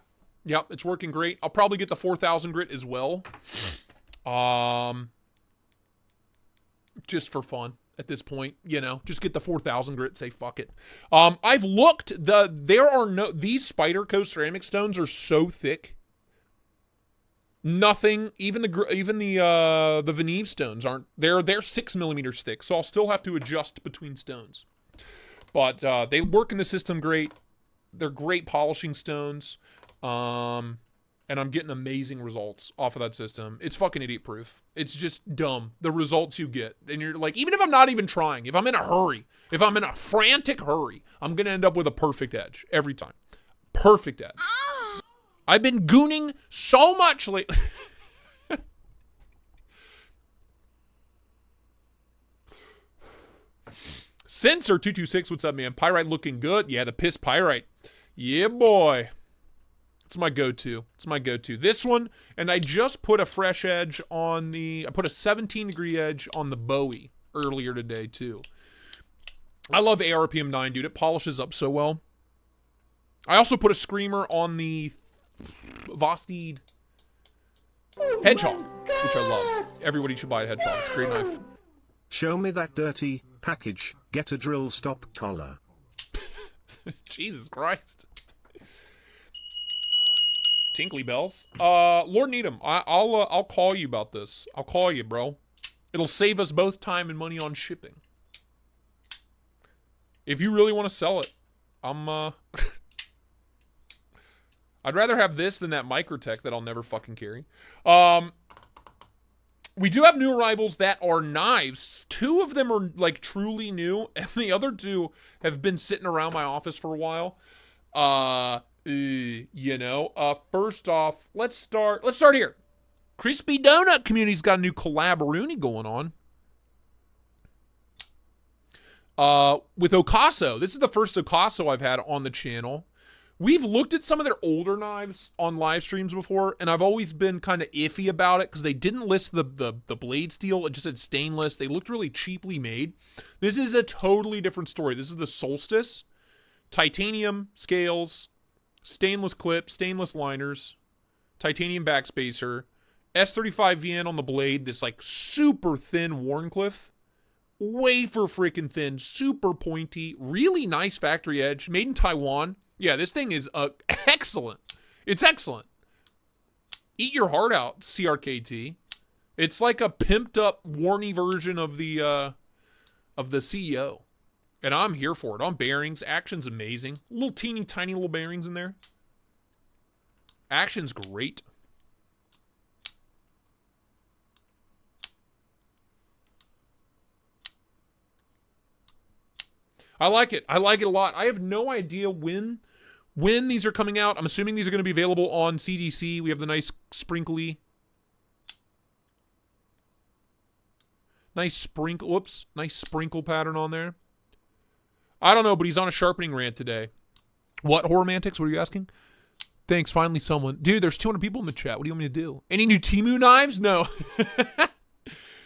it's working great. I'll probably get the 4000 grit as well. Just for fun at this point, you know, just get the 4000 grit, say fuck it. I've looked, these Spyderco ceramic stones are so thick. Nothing, even the Veneve stones aren't, they're 6mm thick, so I'll still have to adjust between stones. But they work in the system great. They're great polishing stones. And I'm getting amazing results off of that system. It's fucking idiot proof. It's just dumb, the results you get. And you're like, even if I'm not even trying, if I'm in a hurry, if I'm in a frantic hurry, I'm going to end up with a perfect edge every time. Perfect edge. I've been gooning so much lately. Sensor226, what's up, man? Pyrite looking good. Yeah, the piss pyrite. Yeah, boy. It's my go-to. It's my go-to. This one, and I just put a fresh edge on I put a 17-degree edge on the Bowie earlier today, too. I love ARPM9, dude. It polishes up so well. I also put a screamer on the Vosteed Hedgehog, which I love. Everybody should buy a Hedgehog. It's a great knife. Show me that dirty package. Get a drill stop collar. Jesus Christ. Tinkly bells. Lord Needham, I'll call you about this. I'll call you, bro. It'll save us both time and money on shipping. If you really want to sell it, I'd rather have this than that Microtech that I'll never fucking carry. We do have new arrivals that are knives. 2 of them are like truly new, and the other 2 have been sitting around my office for a while. You know, first off, let's start here. Crispy Donut Community's got a new collab Rooney going on. With Okaso. This is the first Okaso I've had on the channel. We've looked at some of their older knives on live streams before, and I've always been kind of iffy about it because they didn't list the blade steel. It just said stainless. They looked really cheaply made. This is a totally different story. This is the Solstice. Titanium scales, stainless clip, stainless liners, titanium backspacer, S35VN on the blade, this like super thin Warncliffe, wafer freaking thin, super pointy, really nice factory edge, made in Taiwan. Yeah, this thing is excellent. It's excellent. Eat your heart out, CRKT. It's like a pimped up, warny version of the CEO. And I'm here for it. On bearings, action's amazing. Little teeny tiny little bearings in there. Action's great. I like it. I like it a lot. I have no idea when these are coming out. I'm assuming these are going to be available on CDC. We have the nice sprinkly. Nice sprinkle pattern on there. I don't know, but he's on a sharpening rant today. What, Horromantics? What are you asking? Thanks, finally someone. Dude, there's 200 people in the chat. What do you want me to do? Any new Temu knives? No.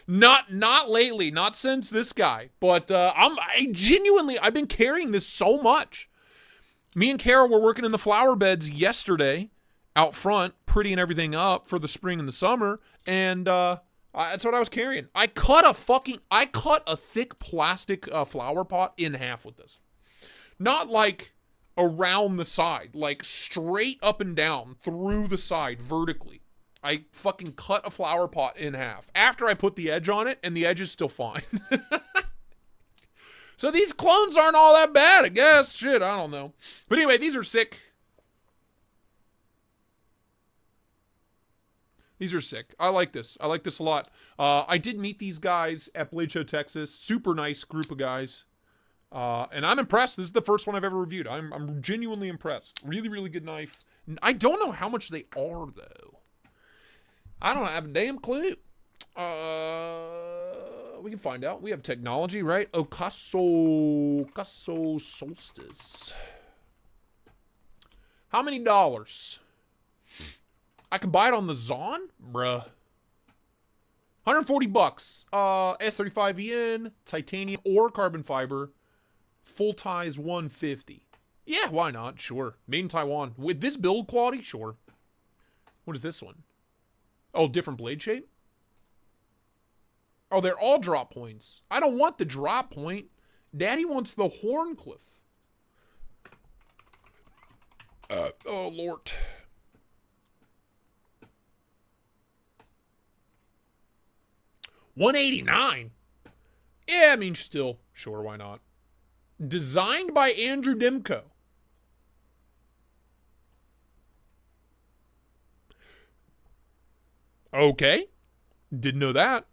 Not lately. Not since this guy. But I've been carrying this so much. Me and Kara were working in the flower beds yesterday out front, prettying everything up for the spring and the summer. And that's what I was carrying. I cut a thick plastic flower pot in half with this. Not like around the side, like straight up and down through the side vertically. I fucking cut a flower pot in half after I put the edge on it, and the edge is still fine. So these clones aren't all that bad, I guess. Shit, I don't know. But anyway, these are sick. These are sick. I like this. I like this a lot. I did meet these guys at Blade Show, Texas. Super nice group of guys. And I'm impressed. This is the first one I've ever reviewed. I'm genuinely impressed. Really, really good knife. I don't know how much they are, though. I don't have a damn clue. We can find out. We have technology, right? Oh, Casio Solstice. How many dollars? I can buy it on the Zon? Bruh. 140 bucks. S35VN, titanium or carbon fiber. Full ties 150. Yeah, why not? Sure. Made in Taiwan. With this build quality? Sure. What is this one? Oh, different blade shape? Oh, they're all drop points. I don't want the drop point. Daddy wants the Horncliffe. Oh, Lord. $189. Yeah, I mean, still, sure, why not? Designed by Andrew Dimko. Okay. Didn't know that.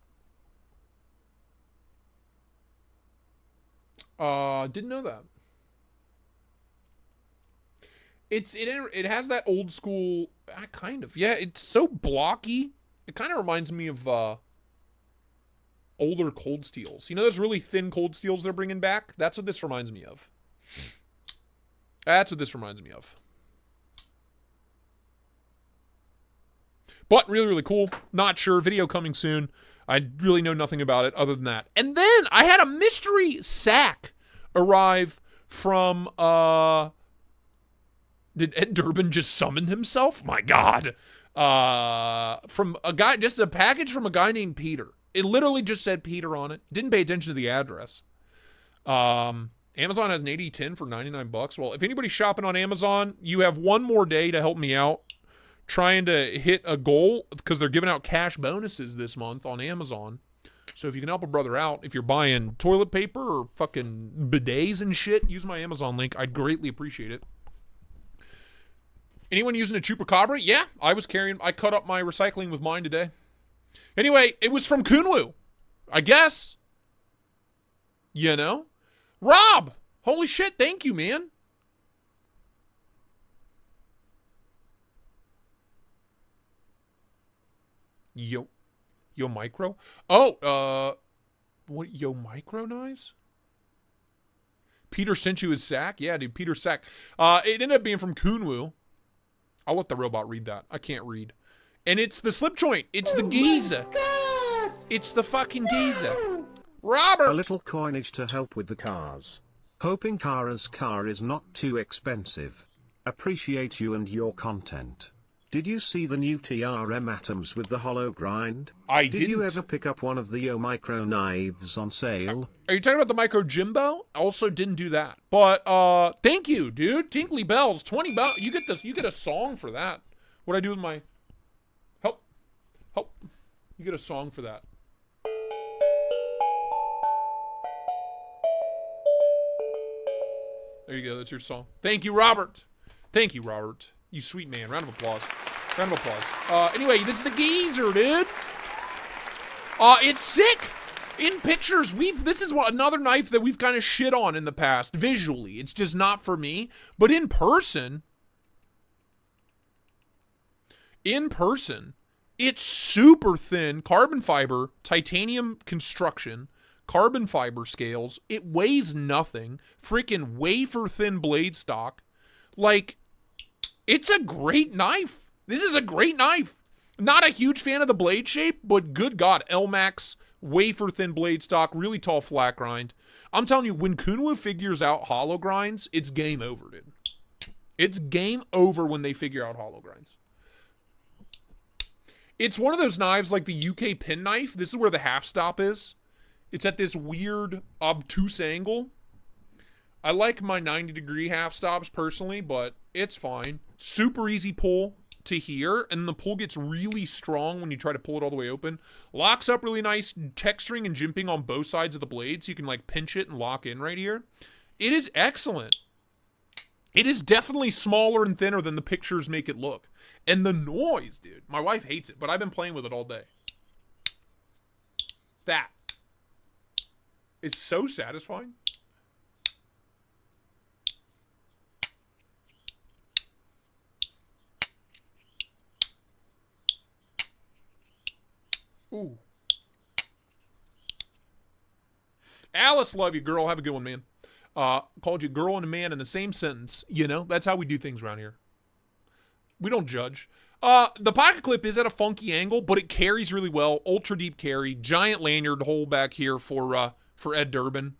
Didn't know that. It has that old school, kind of. Yeah, it's so blocky. It kind of reminds me of older Cold Steels. You know those really thin Cold Steels they're bringing back? That's what this reminds me of. That's what this reminds me of. But really, really cool. Not sure. Video coming soon. I really know nothing about it other than that. And then I had a mystery sack arrive from, did Ed Durbin just summon himself? My God. From a guy, just a package from a guy named Peter. It literally just said Peter on it. Didn't pay attention to the address. Amazon has an 80/10 for 99 bucks. Well, if anybody's shopping on Amazon, you have one more day to help me out trying to hit a goal because they're giving out cash bonuses this month on Amazon. So if you can help a brother out, if you're buying toilet paper or fucking bidets and shit, use my Amazon link. I'd greatly appreciate it. Anyone using a Chupacabra? Yeah, I cut up my recycling with mine today. Anyway, it was from Kunu, I guess. You know? Rob! Holy shit, thank you, man. Yo Micro? Oh, what, Yo Micro knives? Peter sent you his sack? Yeah, dude, Peter's sack. It ended up being from Kunu. I'll let the robot read that. I can't read. And it's the slip joint. It's the Giza. It's the fucking Giza. Robert! A little coinage to help with the cars. Hoping Kara's car is not too expensive. Appreciate you and your content. Did you see the new TRM atoms with the hollow grind? I didn't. Did you ever pick up one of the Yo Micro knives on sale? Are you talking about the Micro Jimbo? Also didn't do that. But thank you, dude. Tinkly Bells, 20 bucks. You get this. You get a song for that. What I do with my help. You get a song for that. There you go. That's your song. Thank you, Robert. Thank you, Robert. You sweet man. Round of applause. Round of applause. Anyway, this is the geezer, dude. It's sick. In pictures, this is another knife that we've kind of shit on in the past. Visually, it's just not for me. But in person, it's super thin, carbon fiber, titanium construction, carbon fiber scales. It weighs nothing. Freaking wafer thin blade stock. Like, it's a great knife. This is a great knife. Not a huge fan of the blade shape, but good God, Elmax, wafer thin blade stock, really tall flat grind. I'm telling you, when Kunu figures out hollow grinds, it's game over, dude. It's game over when they figure out hollow grinds. It's one of those knives like the UK pin knife. This is where the half stop is. It's at this weird, obtuse angle. I like my 90-degree half stops personally, but it's fine. Super easy pull to here, and the pull gets really strong when you try to pull it all the way open. Locks up really nice, texturing and jimping on both sides of the blade, so you can like pinch it and lock in right here. It is excellent. It is definitely smaller and thinner than the pictures make it look. And the noise, dude. My wife hates it, but I've been playing with it all day. That is so satisfying. Ooh. Alice, love you, girl. Have a good one, man. Called you girl and a man in the same sentence. You know, that's how we do things around here. We don't judge. The pocket clip is at a funky angle, but it carries really well. Ultra deep carry. Giant lanyard hole back here for Ed Durbin.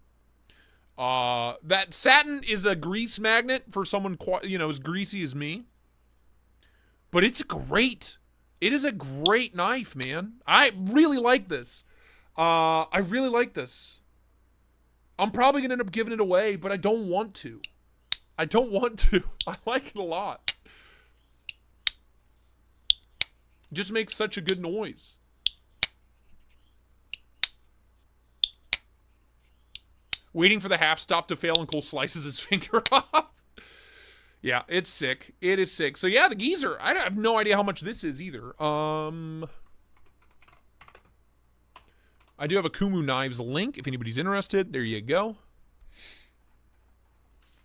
That satin is a grease magnet for someone, as greasy as me. But it's great. It is a great knife, man. I really like this. I really like this. I'm probably going to end up giving it away, but I don't want to. I like it a lot. It just makes such a good noise. Waiting for the half stop to fail and Cole slices his finger off. Yeah, it's sick. It is sick. So yeah, the geezer. I have no idea how much this is either. I do have a Kunu Knives link if anybody's interested. There you go.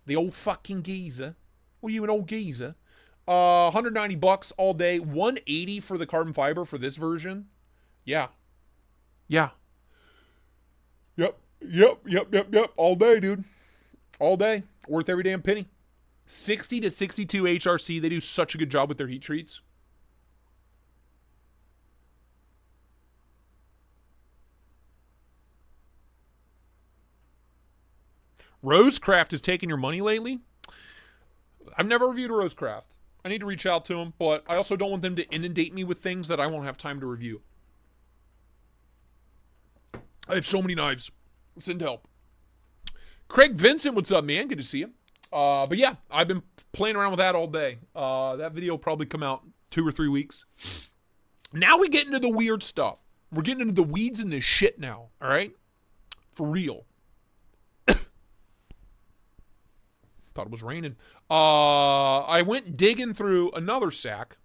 The old fucking geezer. What are you, an old geezer? $190 all day. $180 for the carbon fiber for this version. Yeah. Yeah. Yep. All day, dude. All day. Worth every damn penny. 60 to 62 HRC. They do such a good job with their heat treats. Rosecraft has taken your money lately. I've never reviewed Rosecraft. I need to reach out to them, but I also don't want them to inundate me with things that I won't have time to review. I have so many knives. Send help. Craig Vincent, what's up, man? Good to see you. But yeah, I've been playing around with that all day. That video will probably come out 2 or 3 weeks. Now we get into the weird stuff. We're getting into the weeds and this shit now, all right? For real. Thought it was raining. I went digging through another sack,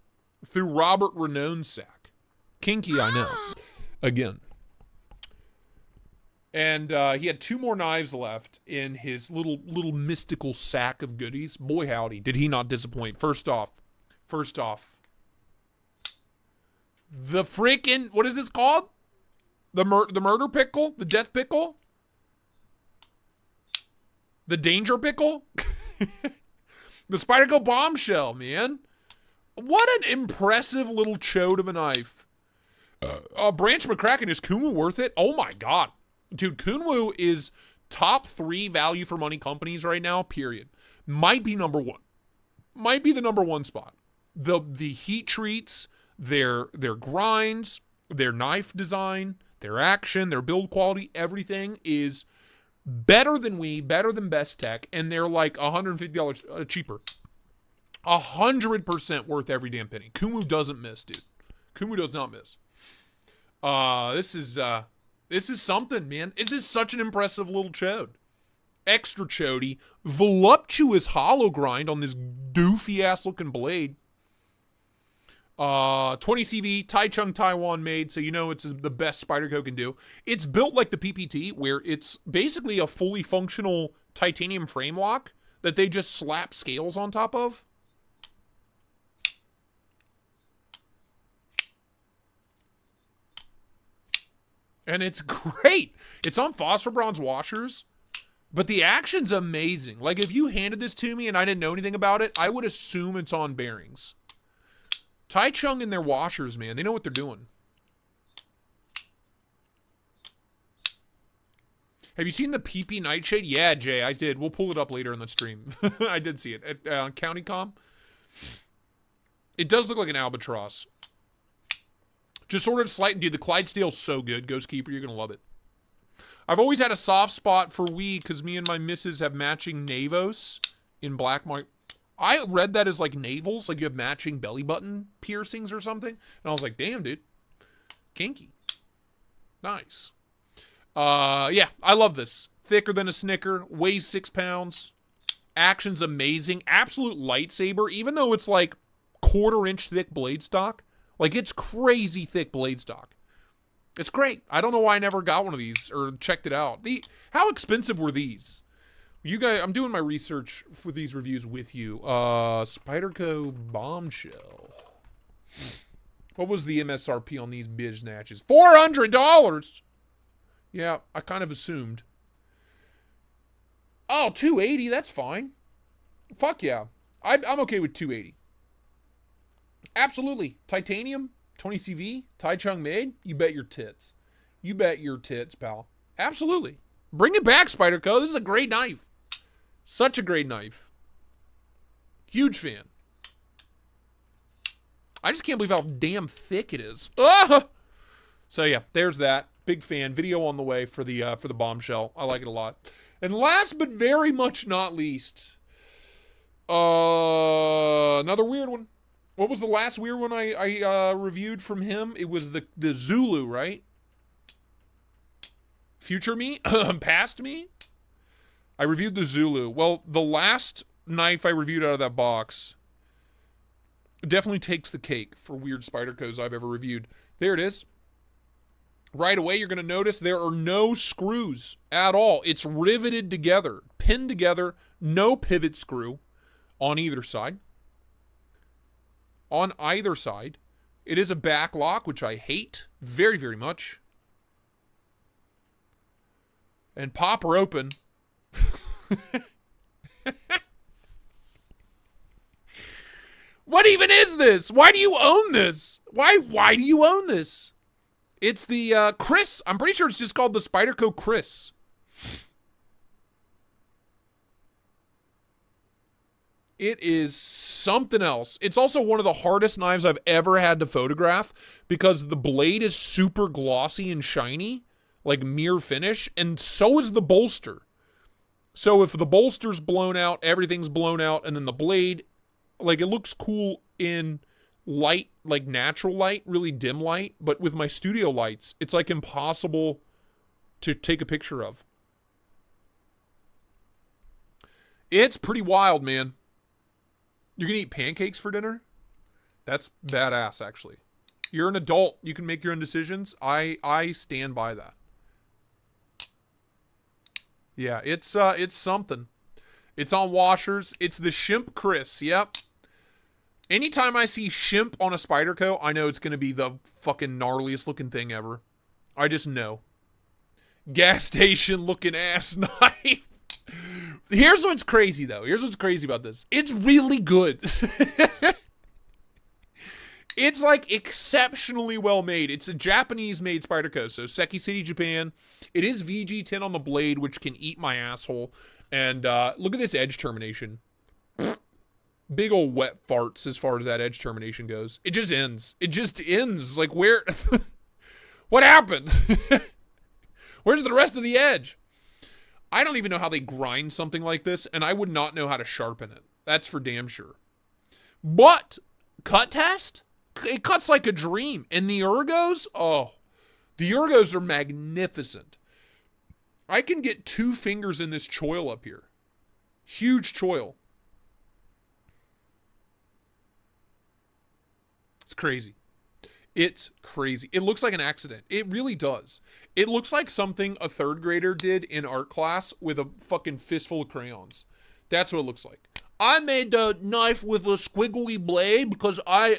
through Robert Renown's sack. Kinky, I know. Again. And he had 2 more knives left in his little mystical sack of goodies. Boy, howdy, did he not disappoint. First off, the freaking, what is this called? The murder pickle? The death pickle? The danger pickle? The Spyderco bombshell, man. What an impressive little chode of a knife. Branch McCracken, is Kunu worth it? Oh my god. Dude, Kunu is top 3 value for money companies right now, period. Might be number 1. Might be the number 1 spot. The heat treats, their grinds, their knife design, their action, their build quality, everything is better than better than Best Tech, and they're like $150 cheaper. 100% worth every damn penny. Kunu doesn't miss, dude. Kunu does not miss. This is something, man. This is such an impressive little chode. Extra chody, voluptuous hollow grind on this doofy ass looking blade. 20 CV, Taichung Taiwan made, so you know it's the best Spyderco can do. It's built like the PPT, where it's basically a fully functional titanium frame lock that they just slap scales on top of. And it's great. It's on phosphor bronze washers, but the action's amazing. Like, if you handed this to me and I didn't know anything about it, I would assume it's on bearings. Taichung and their washers, man. They know what they're doing. Have you seen the PP Nightshade? Yeah, Jay, I did. We'll pull it up later in the stream. I did see it at County Com. It does look like an albatross. Just sort of slight, dude, the Clydesdale's so good. Ghost Keeper, you're going to love it. I've always had a soft spot for Wii because me and my missus have matching Navos in black mark. I read that as like navels, like you have matching belly button piercings or something. And I was like, damn, dude. Kinky. Nice. Yeah, I love this. Thicker than a Snicker. Weighs 6 pounds. Action's amazing. Absolute lightsaber, even though it's like 1/4 inch thick blade stock. Like, it's crazy thick blade stock. It's great. I don't know why I never got one of these or checked it out. How expensive were these? You guys, I'm doing my research for these reviews with you. Spyderco bombshell. What was the MSRP on these bitch snatches? $400! Yeah, I kind of assumed. Oh, 280, that's fine. Fuck yeah. I'm okay with 280. Absolutely. Titanium, 20 CV, Tai Chung made. You bet your tits. You bet your tits, pal. Absolutely. Bring it back, Spyderco. This is a great knife. Such a great knife. Huge fan. I just can't believe how damn thick it is. Ah! So yeah, there's that. Big fan. Video on the way for the bombshell. I like it a lot. And last but very much not least, another weird one. What was the last weird one I reviewed from him? It was the Zulu, right? Future me? Past me? I reviewed the Zulu. Well, the last knife I reviewed out of that box definitely takes the cake for weird Spydercos I've ever reviewed. There it is. Right away, you're going to notice there are no screws at all. It's riveted together, pinned together, no pivot screw on either side. On either side. It is a back lock, which I hate very, very much. And pop her open. What even is this? Why do you own this? Why do you own this? It's the Chris. I'm pretty sure it's just called the Spyderco Chris. It is something else. It's also one of the hardest knives I've ever had to photograph because the blade is super glossy and shiny, like mirror finish, and so is the bolster. So if the bolster's blown out, everything's blown out, and then the blade, like, it looks cool in light, like natural light, really dim light, but with my studio lights, it's like impossible to take a picture of. It's pretty wild, man. You're gonna eat pancakes for dinner? That's badass, actually. You're an adult. You can make your own decisions. I stand by that. Yeah, it's something. It's on washers. It's the Shimp Chris. Yep. Anytime I see Shimp on a Spyderco, I know it's going to be the fucking gnarliest looking thing ever. I just know. Gas station looking ass knife. Here's what's crazy, though. Here's what's crazy about this. It's really good. It's like exceptionally well made. It's a Japanese made Spyderco. So Seki City, Japan. It is VG10 on the blade, which can eat my asshole. And look at this edge termination. Big old wet farts as far as that edge termination goes. It just ends. It just ends. Like, where? What happened? Where's the rest of the edge? I don't even know how they grind something like this, and I would not know how to sharpen it. That's for damn sure. But, cut test? It cuts like a dream. And the ergos? Oh, the ergos are magnificent. I can get 2 fingers in this choil up here. Huge choil. It's crazy. It's crazy. It looks like an accident. It really does. It looks like something a 3rd grader did in art class with a fucking fistful of crayons. That's what it looks like. I made the knife with a squiggly blade because I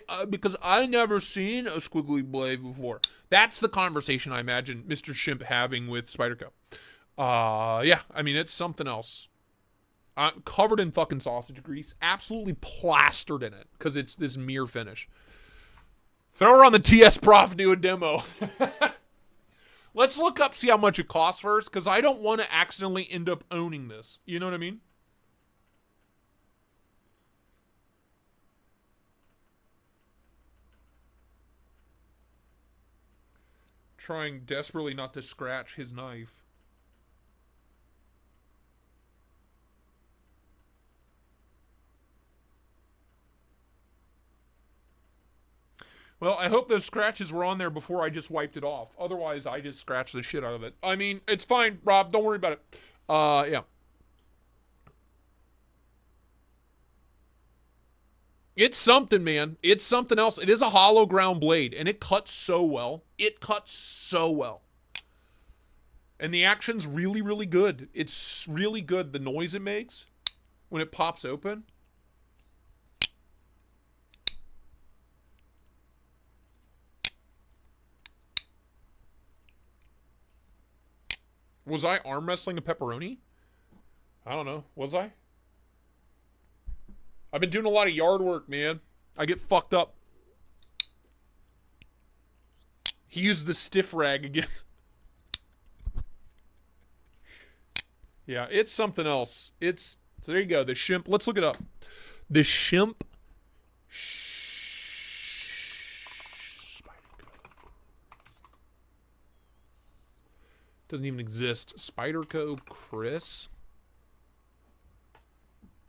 never seen a squiggly blade before. That's the conversation I imagine Mr. Shimp having with Spyderco. Yeah, I mean, it's something else. Covered in fucking sausage grease. Absolutely plastered in it because it's this mirror finish. Throw her on the TS Prof, do a demo. Let's look up, see how much it costs first, because I don't want to accidentally end up owning this. You know what I mean? Trying desperately not to scratch his knife. Well, I hope those scratches were on there before I just wiped it off. Otherwise, I just scratched the shit out of it. I mean, it's fine, Rob. Don't worry about it. Yeah. It's something, man. It's something else. It is a hollow ground blade, and it cuts so well. It cuts so well. And the action's really, really good. It's really good. The noise it makes when it pops open. Was I arm wrestling a pepperoni? I don't know. Was I? I've been doing a lot of yard work, man. I get fucked up. He used the stiff rag again. Yeah, it's something else. It's, so there you go. The shimp. Let's look it up. The shimp. Doesn't even exist. Spyderco Chris.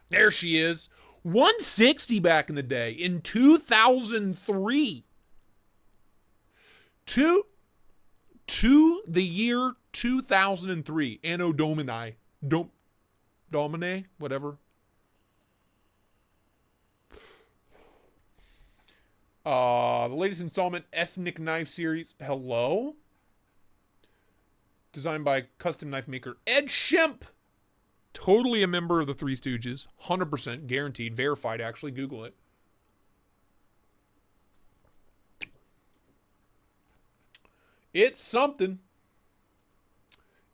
There she is. 160 back in the day. In 2003. To the year 2003. Anno Domini. Domine? Whatever. The latest installment, Ethnic Knife Series. Hello? Designed by custom knife maker Ed Shemp. Totally a member of the Three Stooges. 100% guaranteed. Verified, actually. Google it. It's something.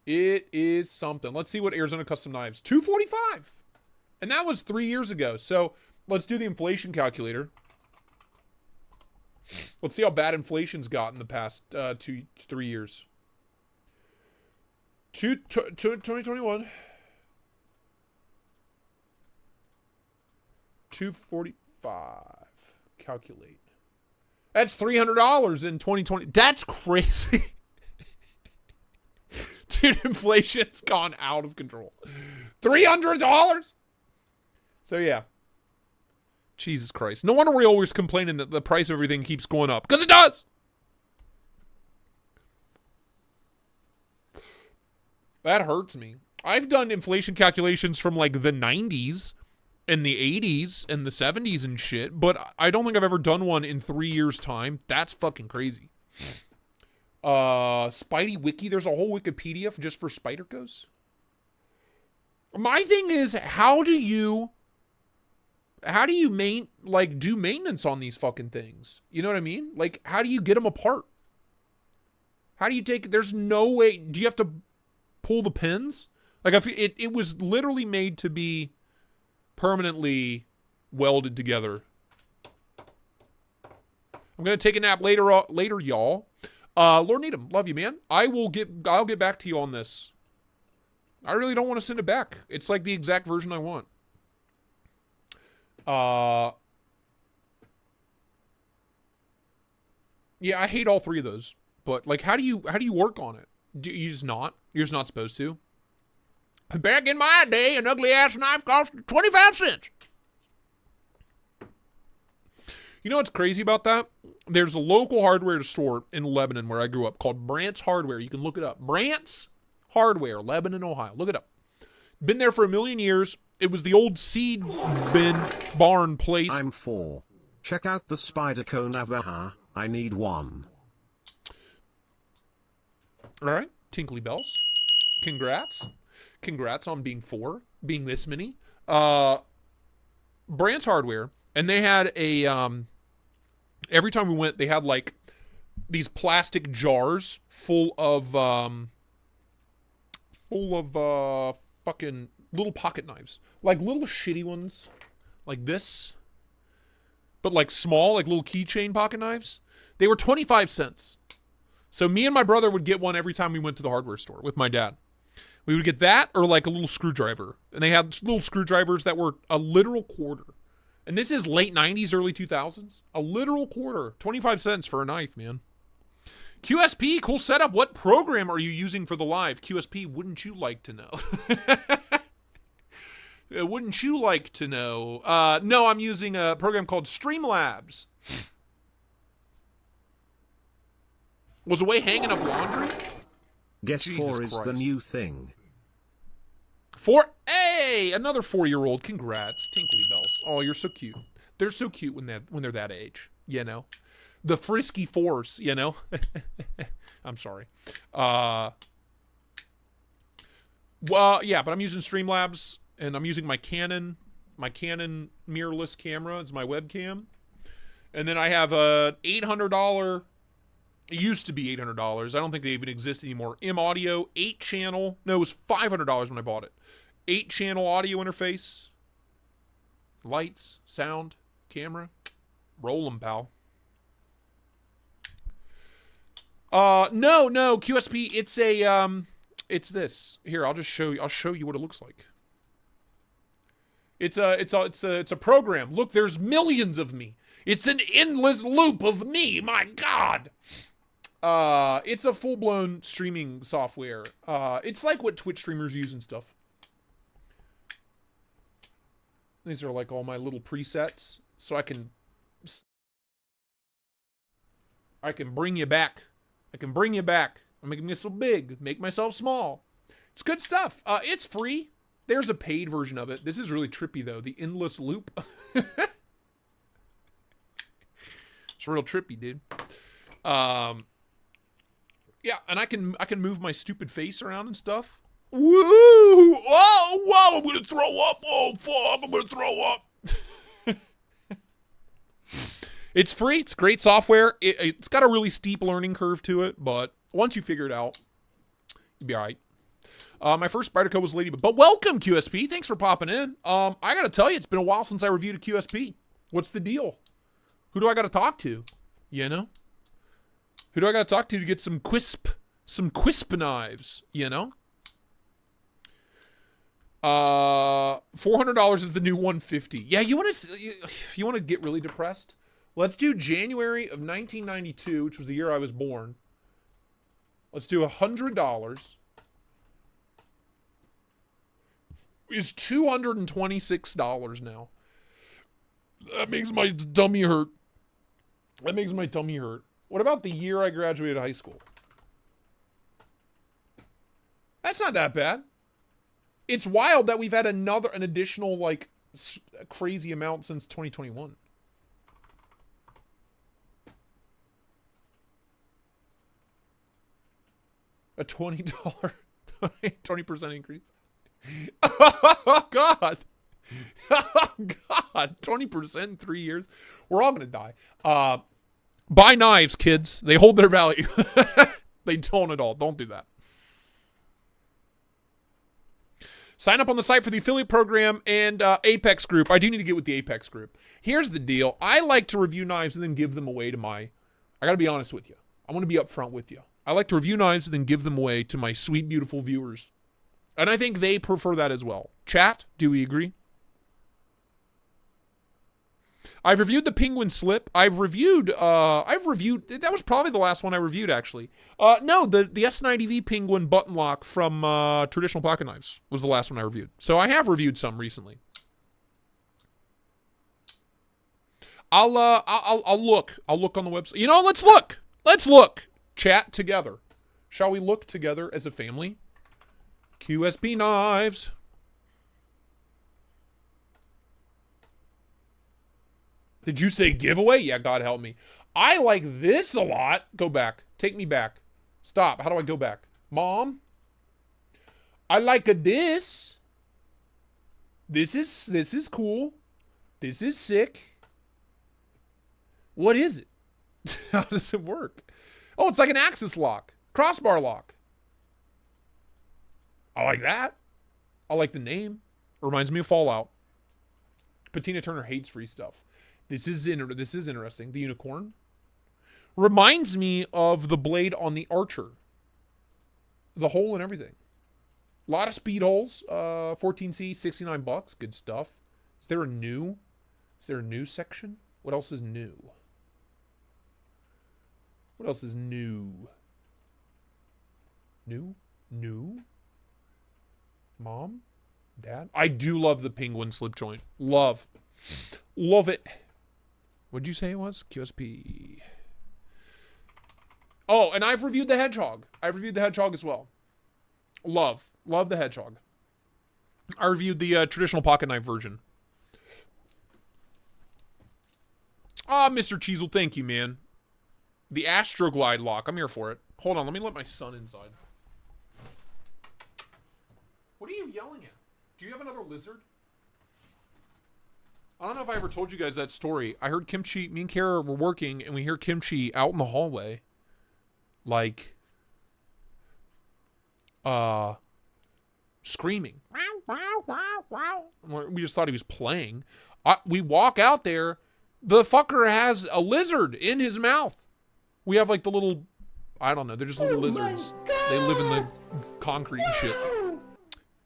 It is something. Let's see what Arizona Custom Knives. $245. And that was 3 years ago. So let's do the inflation calculator. Let's see how bad inflation's got in the past 3 years. 2021. 245. Calculate. That's $300 in 2020. That's crazy. Dude, inflation's gone out of control. $300? So yeah. Jesus Christ. No wonder we're always complaining that the price of everything keeps going up. Because it does! That hurts me. I've done inflation calculations from like the 90s and the 80s and the 70s and shit, but I don't think I've ever done one in 3 years' time. That's fucking crazy. Spidey Wiki. There's a whole Wikipedia just for Spydercos. My thing is, how do you do maintenance on these fucking things? You know what I mean? Like, how do you get them apart? How do you take, there's no way, do you have to pull the pins? Like, if it was literally made to be permanently welded together. I'm gonna take a nap later, y'all. Lord Needham, love you, man. I'll get back to you on this. I really don't want to send it back. It's like the exact version I want. Yeah, I hate all three of those. But like, how do you work on it? Do you just not? You're just not supposed to. Back in my day, an ugly ass knife cost 25 cents. You know what's crazy about that? There's a local hardware store in Lebanon where I grew up called Brant's Hardware. You can look it up. Brant's Hardware, Lebanon, Ohio. Look it up. Been there for a million years. It was the old seed bin barn place. I'm 4. Check out the Spyderco Navaja. I need one. All right. Tinkly bells. Congrats. Congrats on being 4. Being this many. Brant's Hardware. And they had a, every time we went, they had like these plastic jars full of fucking little pocket knives. Like little shitty ones. Like this. But like small, like little keychain pocket knives. They were 25 cents. So me and my brother would get one every time we went to the hardware store with my dad. We would get that or like a little screwdriver. And they had little screwdrivers that were a literal quarter. And this is late 90s, early 2000s. A literal quarter. 25 cents for a knife, man. QSP, cool setup. What program are you using for the live? QSP, wouldn't you like to know? Wouldn't you like to know? No, I'm using a program called Streamlabs. Was away hanging up laundry? Guess Jesus 4 is Christ. the new thing. 4, hey, another 4-year-old. Congrats, tinkly bells. Oh, you're so cute. They're so cute when they're that age, you know. The frisky 4s, you know. I'm sorry. Well, yeah, but I'm using Streamlabs and I'm using my Canon mirrorless camera. It's my webcam, and then I have a $800. It used to be $800. I don't think they even exist anymore. M Audio 8-channel. No, it was $500 when I bought it. 8-channel audio interface. Lights, sound, camera. Roll 'em, pal. No, QSP, it's a, it's this. Here, I'll show you what it looks like. It's a program. Look, there's millions of me. It's an endless loop of me. My God. It's a full-blown streaming software. It's like what Twitch streamers use and stuff. These are like all my little presets, so I can bring you back. I can bring you back. I'm making this so big, make myself small. It's good stuff. It's free. There's a paid version of it. This is really trippy though. The endless loop. It's real trippy, dude. Yeah, and I can move my stupid face around and stuff. Woo! Oh, whoa! I'm gonna throw up. Oh, fuck! I'm gonna throw up. It's free. It's great software. It's got a really steep learning curve to it, but once you figure it out, you'll be all right. My first spider code was Ladybug. But welcome, QSP. Thanks for popping in. I gotta tell you, it's been a while since I reviewed a QSP. What's the deal? Who do I gotta talk to? You know? Who do I gotta talk to get some quisp knives? You know? $400 is the new $150. Yeah, you want to get really depressed? Let's do January of 1992, which was the year I was born. Let's do $100. Is $226 now. That makes my tummy hurt. That makes my tummy hurt. What about the year I graduated high school? That's not that bad. It's wild that we've had an additional, like, crazy amount since 2021. A $20, 20% increase. Oh, God. Oh, God. 20% in 3 years. We're all going to die. Buy knives, kids. They hold their value. They don't at all. Don't do that. Sign up on the site for the affiliate program and Apex group. I do need to get with the Apex group. Here's the deal. I like to review knives and then give them away to I got to be honest with you. I want to be upfront with you. I like to review knives and then give them away to my sweet, beautiful viewers. And I think they prefer that as well. Chat, do we agree? I've reviewed the Penguin Slip. I've reviewed, that was probably the last one I reviewed, actually. No, the S90V Penguin button lock from Traditional Pocket Knives was the last one I reviewed. So I have reviewed some recently. I'll look on the website. You know, let's look. Let's look. Chat together. Shall we look together as a family? QSP knives. Did you say giveaway? Yeah, God help me. I like this a lot. Go back. Take me back. Stop. How do I go back? Mom? I like this. This is cool. This is sick. What is it? How does it work? Oh, it's like an axis lock. Crossbar lock. I like that. I like the name. Reminds me of Fallout. Patina Turner hates free stuff. This is interesting. The unicorn reminds me of the blade on the Archer. The hole and everything. A lot of speed holes. 14C, $69. Good stuff. Is there a new section? What else is new? What else is new? New? Mom? Dad? I do love the Penguin slip joint. Love it. What'd you say it was? QSP. Oh, and I've reviewed the Hedgehog. I've reviewed the Hedgehog as well. Love the Hedgehog. I reviewed the traditional pocket knife version. Ah, Mr. Cheezel, thank you, man. The Astroglide lock. I'm here for it. Hold on, let me let my son inside. What are you yelling at? Do you have another lizard? I don't know if I ever told you guys that story. I heard Kimchi, me and Kara were working, and we hear Kimchi out in the hallway. Like, screaming. Meow. We just thought he was playing. We walk out there. The fucker has a lizard in his mouth. We have like the little, I don't know, they're just little lizards. They live in the concrete and shit.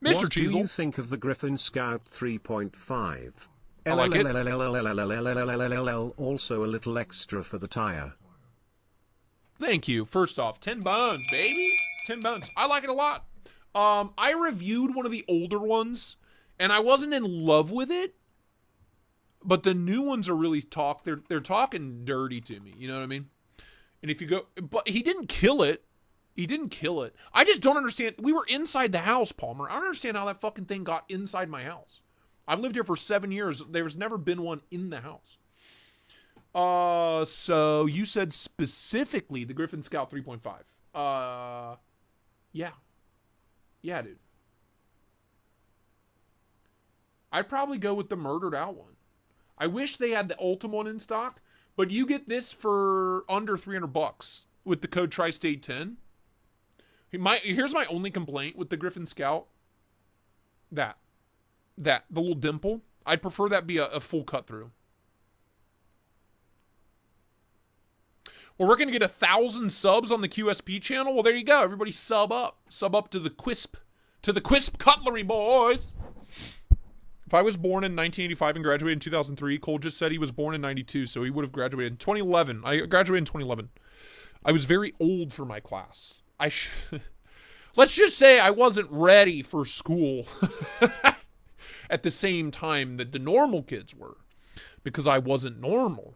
Mr. What do you Cheezel. think of the Griffin Scout 3.5? I like it. Also a little extra for the tire. Thank you. First off, 10 bones, baby. 10 bones. I like it a lot. I reviewed one of the older ones, and I wasn't in love with it. But the new ones are really they're talking dirty to me. You know what I mean? And if you go, but he didn't kill it. He didn't kill it. I just don't understand. We were inside the house, Palmer. I don't understand how that fucking thing got inside my house. I've lived here for 7 years. There's never been one in the house. So you said specifically the Griffin Scout 3.5. Yeah. Yeah, dude. I'd probably go with the murdered out one. I wish they had the Ultimate one in stock, but you get this for under $300 with the code Tristate 10. Here's my only complaint with the Griffin Scout. The little dimple. I'd prefer that be a full cut through. Well, we're going to get 1,000 subs on the QSP channel. Well, there you go. Everybody sub up. Sub up to the Quisp. To the Quisp Cutlery, boys. If I was born in 1985 and graduated in 2003, Cole just said he was born in 92, so he would have graduated in 2011. I graduated in 2011. I was very old for my class. Let's just say I wasn't ready for school at the same time that the normal kids were, because I wasn't normal.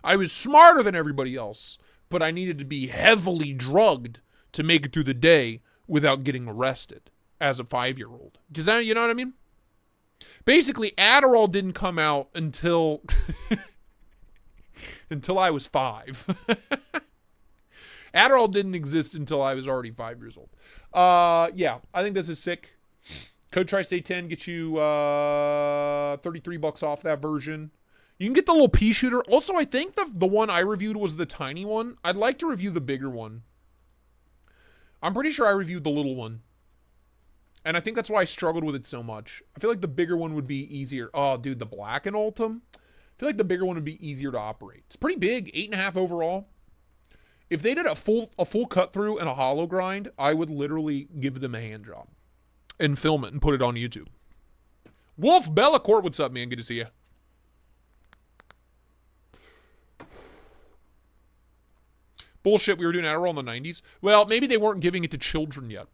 I was smarter than everybody else, but I needed to be heavily drugged to make it through the day without getting arrested as a 5-year-old. Does that, you know what I mean? Basically, Adderall didn't come out until I was 5. Adderall didn't exist until I was already 5 years old. Yeah, I think this is sick. Code Tristate 10 gets you $33 off that version. You can get the little pea shooter. Also, I think the one I reviewed was the tiny one. I'd like to review the bigger one. I'm pretty sure I reviewed the little one. And I think that's why I struggled with it so much. I feel like the bigger one would be easier. Oh, dude, the black and Ultim. I feel like the bigger one would be easier to operate. It's pretty big, 8.5 overall. If they did a full cut through and a hollow grind, I would literally give them a hand job and film it and put it on YouTube. Wolf Bellacourt, what's up, man? Good to see you. Bullshit, we were doing Adderall in the 90s. Well, maybe they weren't giving it to children yet.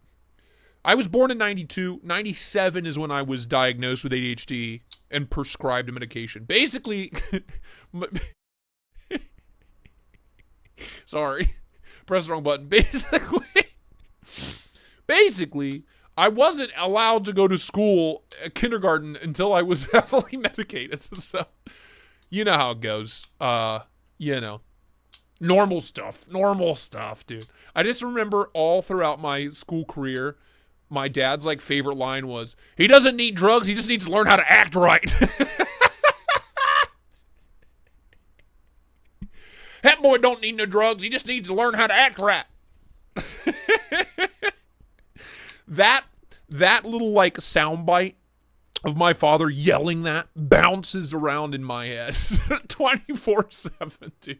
I was born in 92. 97 is when I was diagnosed with ADHD and prescribed a medication. Basically, sorry, press the wrong button. Basically, I wasn't allowed to go to school at kindergarten until I was heavily medicated. So, you know how it goes. You know. Normal stuff, dude. I just remember all throughout my school career, my dad's like favorite line was, he doesn't need drugs, he just needs to learn how to act right. That boy don't need no drugs, he just needs to learn how to act right. That little like soundbite of my father yelling that bounces around in my head 24/7, dude.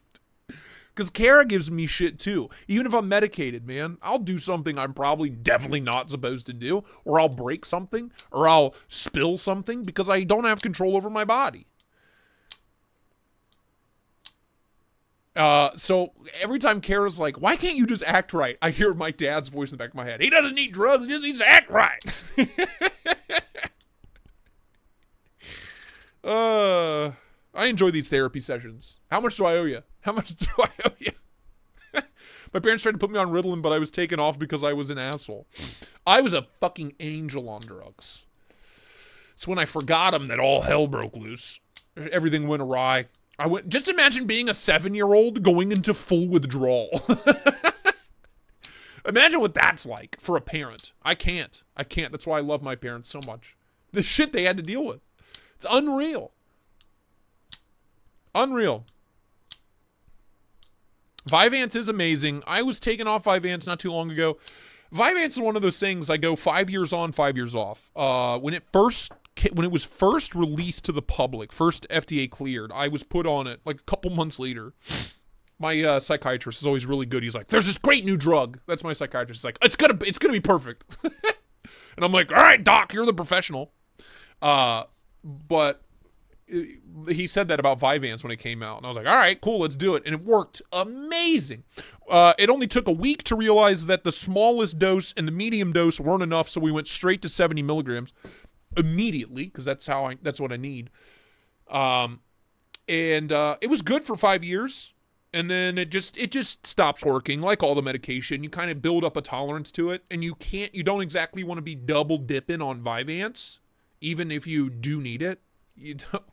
Because Kara gives me shit too. Even if I'm medicated, man, I'll do something I'm probably definitely not supposed to do, or I'll break something, or I'll spill something because I don't have control over my body. So every time Kara's like, why can't you just act right? I hear my dad's voice in the back of my head. He doesn't need drugs, he just needs to act right. I enjoy these therapy sessions. How much do I owe you? How much do I owe you? My parents tried to put me on Ritalin, but I was taken off because I was an asshole. I was a fucking angel on drugs. It's when I forgot them that all hell broke loose. Everything went awry. Just imagine being a 7-year-old going into full withdrawal. Imagine what that's like for a parent. I can't. That's why I love my parents so much. The shit they had to deal with. It's unreal. Unreal. Vyvanse is amazing. I was taken off Vyvanse not too long ago. Vyvanse is one of those things I go 5 years on, 5 years off. When it was first released to the public, first FDA cleared, I was put on it like a couple months later. My psychiatrist is always really good. He's like, "There's this great new drug." That's my psychiatrist. He's like, "It's gonna be perfect." And I'm like, "All right, doc, you're the professional." But he said that about Vyvanse when it came out, and I was like, "All right, cool, let's do it." And it worked amazing. It only took a week to realize that the smallest dose and the medium dose weren't enough, so we went straight to 70 milligrams immediately, because that's what I need. And it was good for 5 years. And then it just stops working, like all the medication. You kind of build up a tolerance to it, and you don't exactly want to be double dipping on Vyvanse, even if you do need it. You don't.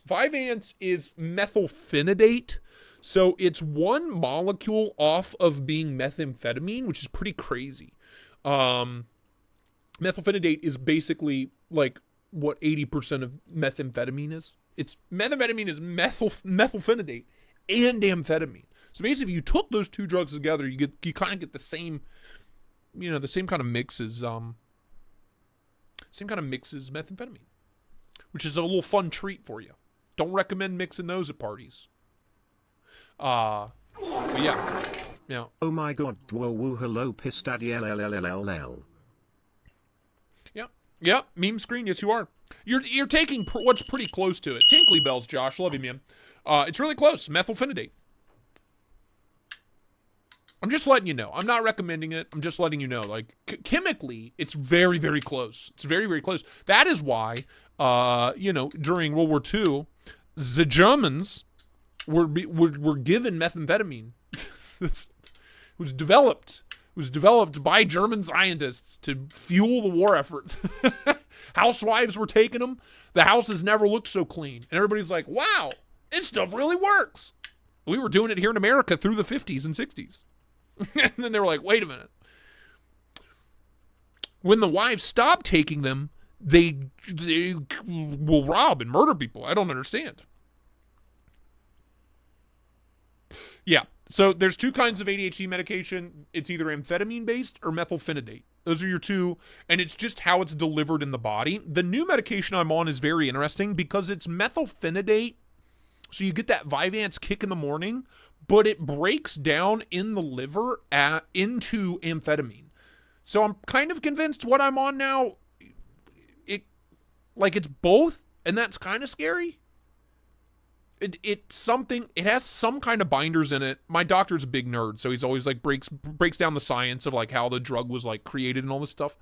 Vyvanse is methylphenidate, so it's one molecule off of being methamphetamine, which is pretty crazy. Methylphenidate is basically like what 80% of methamphetamine is. Methamphetamine is methylphenidate and amphetamine. So basically, if you took those two drugs together, you kind of get the same, the same kind of mixes, methamphetamine, which is a little fun treat for you. Don't recommend mixing those at parties. But yeah. Oh my god, whoa woo hello piss daddy LLLLL. Yeah, meme screen, yes you are. You're taking what's pretty close to it. Tinkly bells, Josh, love you, man. It's really close, methylphenidate. I'm just letting you know. I'm not recommending it. I'm just letting you know. Like, chemically, it's very, very close. It's very, very close. That is why, during World War II, the Germans were given methamphetamine. It was developed by German scientists to fuel the war effort. Housewives were taking them. The houses never looked so clean. And everybody's like, wow, this stuff really works. We were doing it here in America through the 50s and 60s. And then they were like, wait a minute. When the wives stopped taking them, they will rob and murder people. I don't understand. Yeah. So there's two kinds of ADHD medication. It's either amphetamine-based or methylphenidate. Those are your two, and it's just how it's delivered in the body. The new medication I'm on is very interesting because it's methylphenidate, so you get that Vyvanse kick in the morning, but it breaks down in the liver into amphetamine. So I'm kind of convinced what I'm on now, it's both, and that's kind of scary. It has some kind of binders in it. My doctor's a big nerd, so he's always like breaks down the science of like how the drug was like created and all this stuff.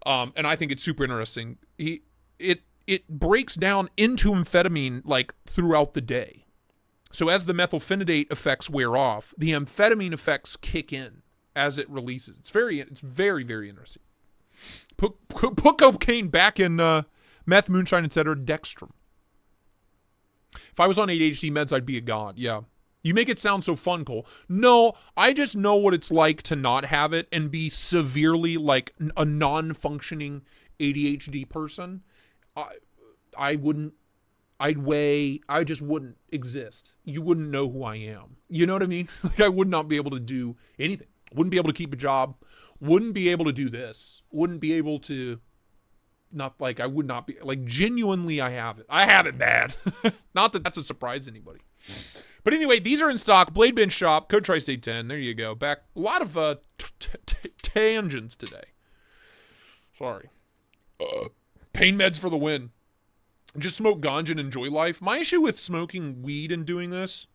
And I think it's super interesting. It breaks down into amphetamine like throughout the day. So as the methylphenidate effects wear off, the amphetamine effects kick in as it releases. It's very, very interesting. Put cocaine back in meth, moonshine, etc. Dextrum. If I was on ADHD meds, I'd be a god. Yeah. You make it sound so fun, Cole. No, I just know what it's like to not have it and be severely like a non-functioning ADHD person. I just wouldn't exist. You wouldn't know who I am. You know what I mean? Like I would not be able to do anything. Wouldn't be able to keep a job. Wouldn't be able to do this. Wouldn't be able to I would not be, like, genuinely I have it. I have it bad. Not that that's a surprise to anybody. But anyway, these are in stock. Blade Binge Shop, code Tristate 10. There you go. Back. A lot of tangents today. Sorry. Pain meds for the win. Just smoke ganja and enjoy life. My issue with smoking weed and doing this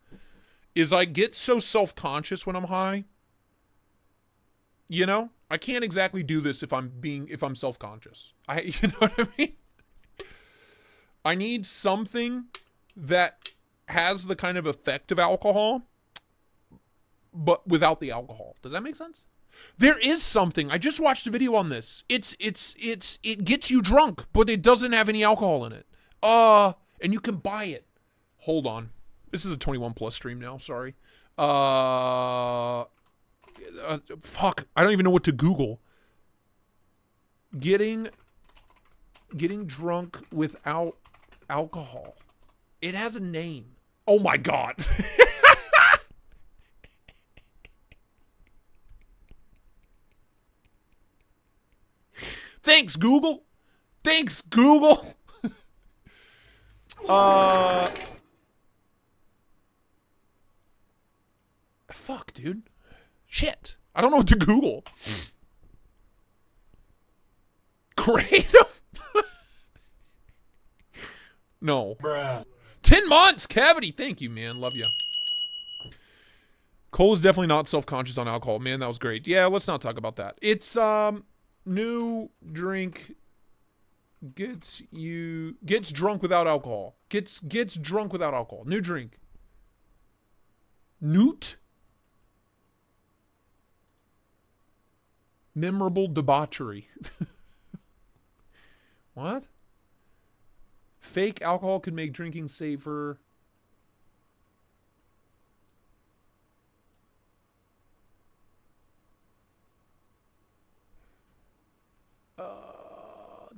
is I get so self-conscious when I'm high. You know? I can't exactly do this if I'm self-conscious. You know what I mean? I need something that has the kind of effect of alcohol, but without the alcohol. Does that make sense? There is something. I just watched a video on this. It gets you drunk, but it doesn't have any alcohol in it. And you can buy it. Hold on. This is a 21 plus stream now. Sorry. Fuck, I don't even know what to Google. Getting drunk without alcohol. It has a name. Oh my god. Thanks, Google. Thanks, Google. Fuck, dude. Shit. I don't know what to Google. Kratom? No. Bruh. 10 months, Cavity. Thank you, man. Love you. Cole is definitely not self-conscious on alcohol. Man, that was great. Yeah, let's not talk about that. It's new drink gets drunk without alcohol. Gets drunk without alcohol. New drink. Newt? Memorable debauchery. What? Fake alcohol could make drinking safer.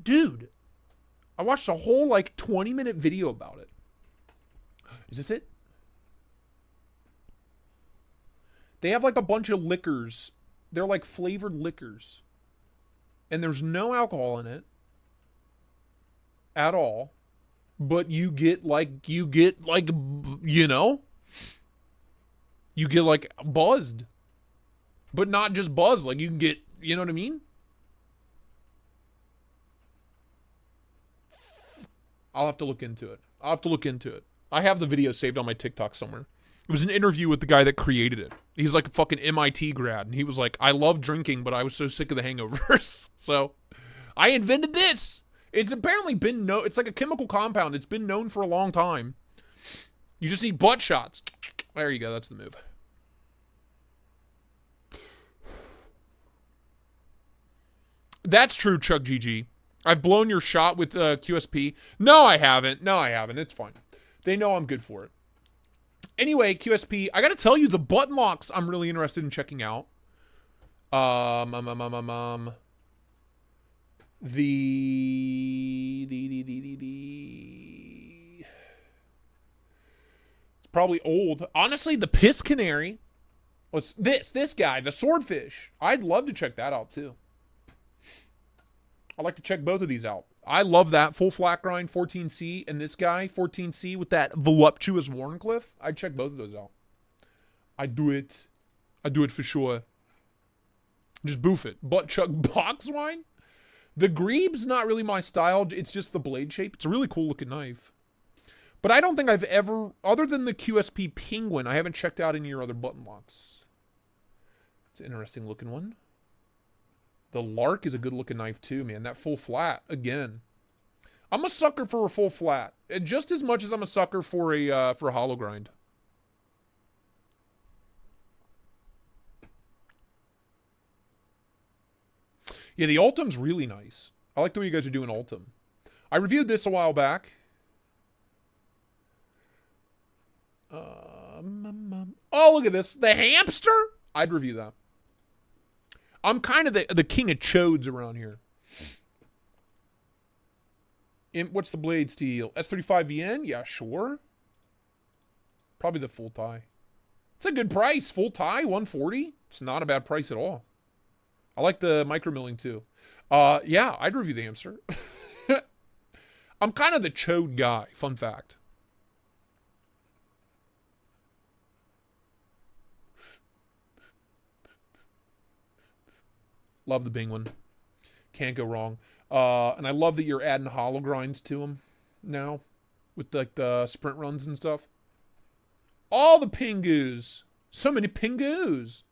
Dude, I watched a whole like 20-minute video about it. Is this it? They have like a bunch of liquors. They're like flavored liquors. And there's no alcohol in it at all. But you get like, you get like buzzed. But not just buzzed. Like you can get, you know what I mean? I'll have to look into it. I have the video saved on my TikTok somewhere. It was an interview with the guy that created it. He's like a fucking MIT grad. And he was like, I love drinking, but I was so sick of the hangovers. So I invented this. It's apparently been it's like a chemical compound. It's been known for a long time. You just need butt shots. There you go. That's the move. That's true, Chuck GG. I've blown your shot with QSP. No, I haven't. It's fine. They know I'm good for it. Anyway, QSP, I gotta tell you, the button locks I'm really interested in checking out. It's probably old. Honestly, the Piss Canary. What's this guy, the Swordfish. I'd love to check that out too. I'd like to check both of these out. I love that full flat grind 14C and this guy 14C with that voluptuous Warncliffe. I'd check both of those out. I'd do it for sure. Just boof it. Butt chuck box wine. The Greeb's not really my style. It's just the blade shape. It's a really cool looking knife. But I don't think I've ever, other than the QSP Penguin, I haven't checked out any of your other button locks. It's an interesting looking one. The Lark is a good looking knife too, man. That full flat, again. I'm a sucker for a full flat. Just as much as I'm a sucker for a hollow grind. Yeah, the Ultim's really nice. I like the way you guys are doing Ultim. I reviewed this a while back. Oh, look at this. The hamster? I'd review that. I'm kind of the king of chodes around here. What's the blade steel? S35VN? Yeah, sure. Probably the full tie. It's a good price. Full tie, 140. It's not a bad price at all. I like the micromilling too. Yeah, I'd review the hamster. I'm kind of the chode guy. Fun fact. Love the Penguin. Can't go wrong. And I love that you're adding hollow grinds to them now. With like the sprint runs and stuff. All the Pingus. So many Pingus.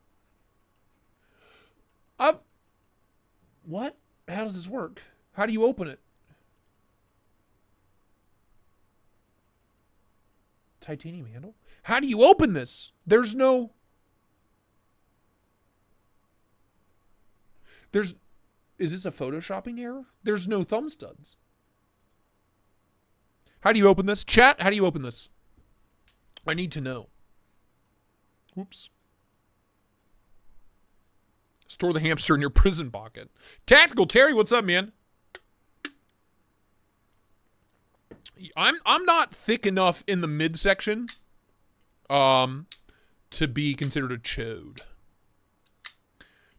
What? How does this work? How do you open it? Titanium handle? How do you open this? There's no... Is this a photoshopping error? There's no thumb studs. How do you open this? Chat, how do you open this? I need to know. Whoops. Store the hamster in your prison pocket. Tactical Terry, what's up, man? I'm not thick enough in the midsection to be considered a chode.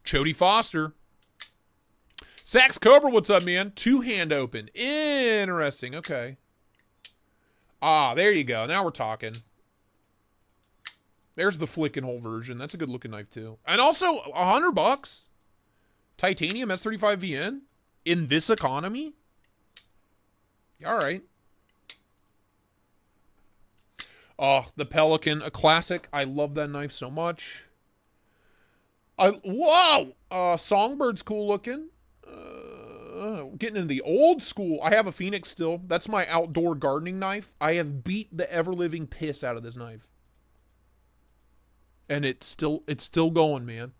Chody Foster. Sax Cobra, what's up, man? Two-hand open. Interesting. Okay. Ah, there you go. Now we're talking. There's the flick and hole version. That's a good looking knife too. And also $100. Titanium S35VN in this economy. All right. Oh, the Pelican, a classic. I love that knife so much. Whoa! Songbird's cool looking. Getting into the old school. I have a Phoenix still. That's my outdoor gardening knife. I have beat the ever-living piss out of this knife. And it's still going, man.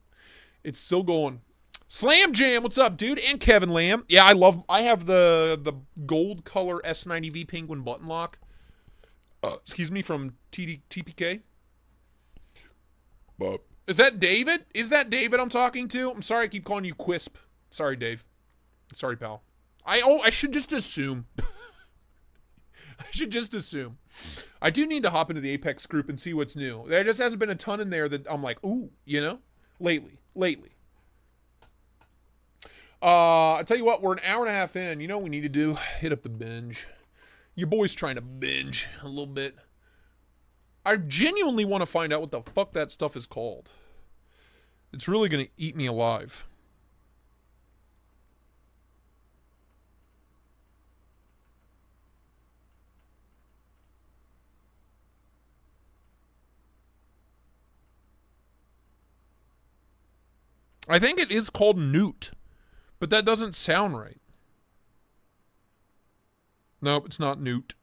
It's still going. Slam Jam, what's up, dude? And Kevin Lamb. Yeah, I have the gold color S90V Penguin button lock. Excuse me, from TPK. Is that David? Is that David I'm talking to? I'm sorry I keep calling you Quisp. Sorry, Dave. Sorry, pal. I should just assume. I should just assume. I do need to hop into the Apex group and see what's new. There just hasn't been a ton in there that I'm like, ooh, you know? Lately. I tell you what, we're an hour and a half in. You know what we need to do? Hit up the binge. Your boy's trying to binge a little bit. I genuinely want to find out what the fuck that stuff is called. It's really going to eat me alive. I think it is called Newt, but that doesn't sound right. Nope, it's not Newt.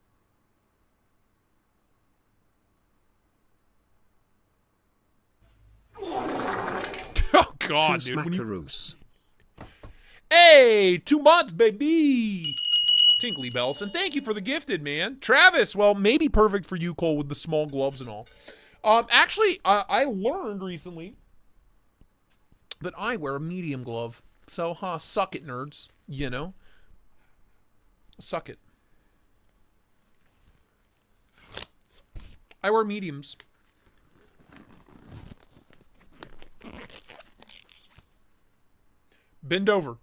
Oh, God, dude. Hey, 2 months, baby. Tinkly bells. And thank you for the gifted, man. Travis, well, maybe perfect for you, Cole, with the small gloves and all. Actually, I learned recently that I wear a medium glove. So, suck it, nerds. You know? Suck it. I wear mediums. Bend over.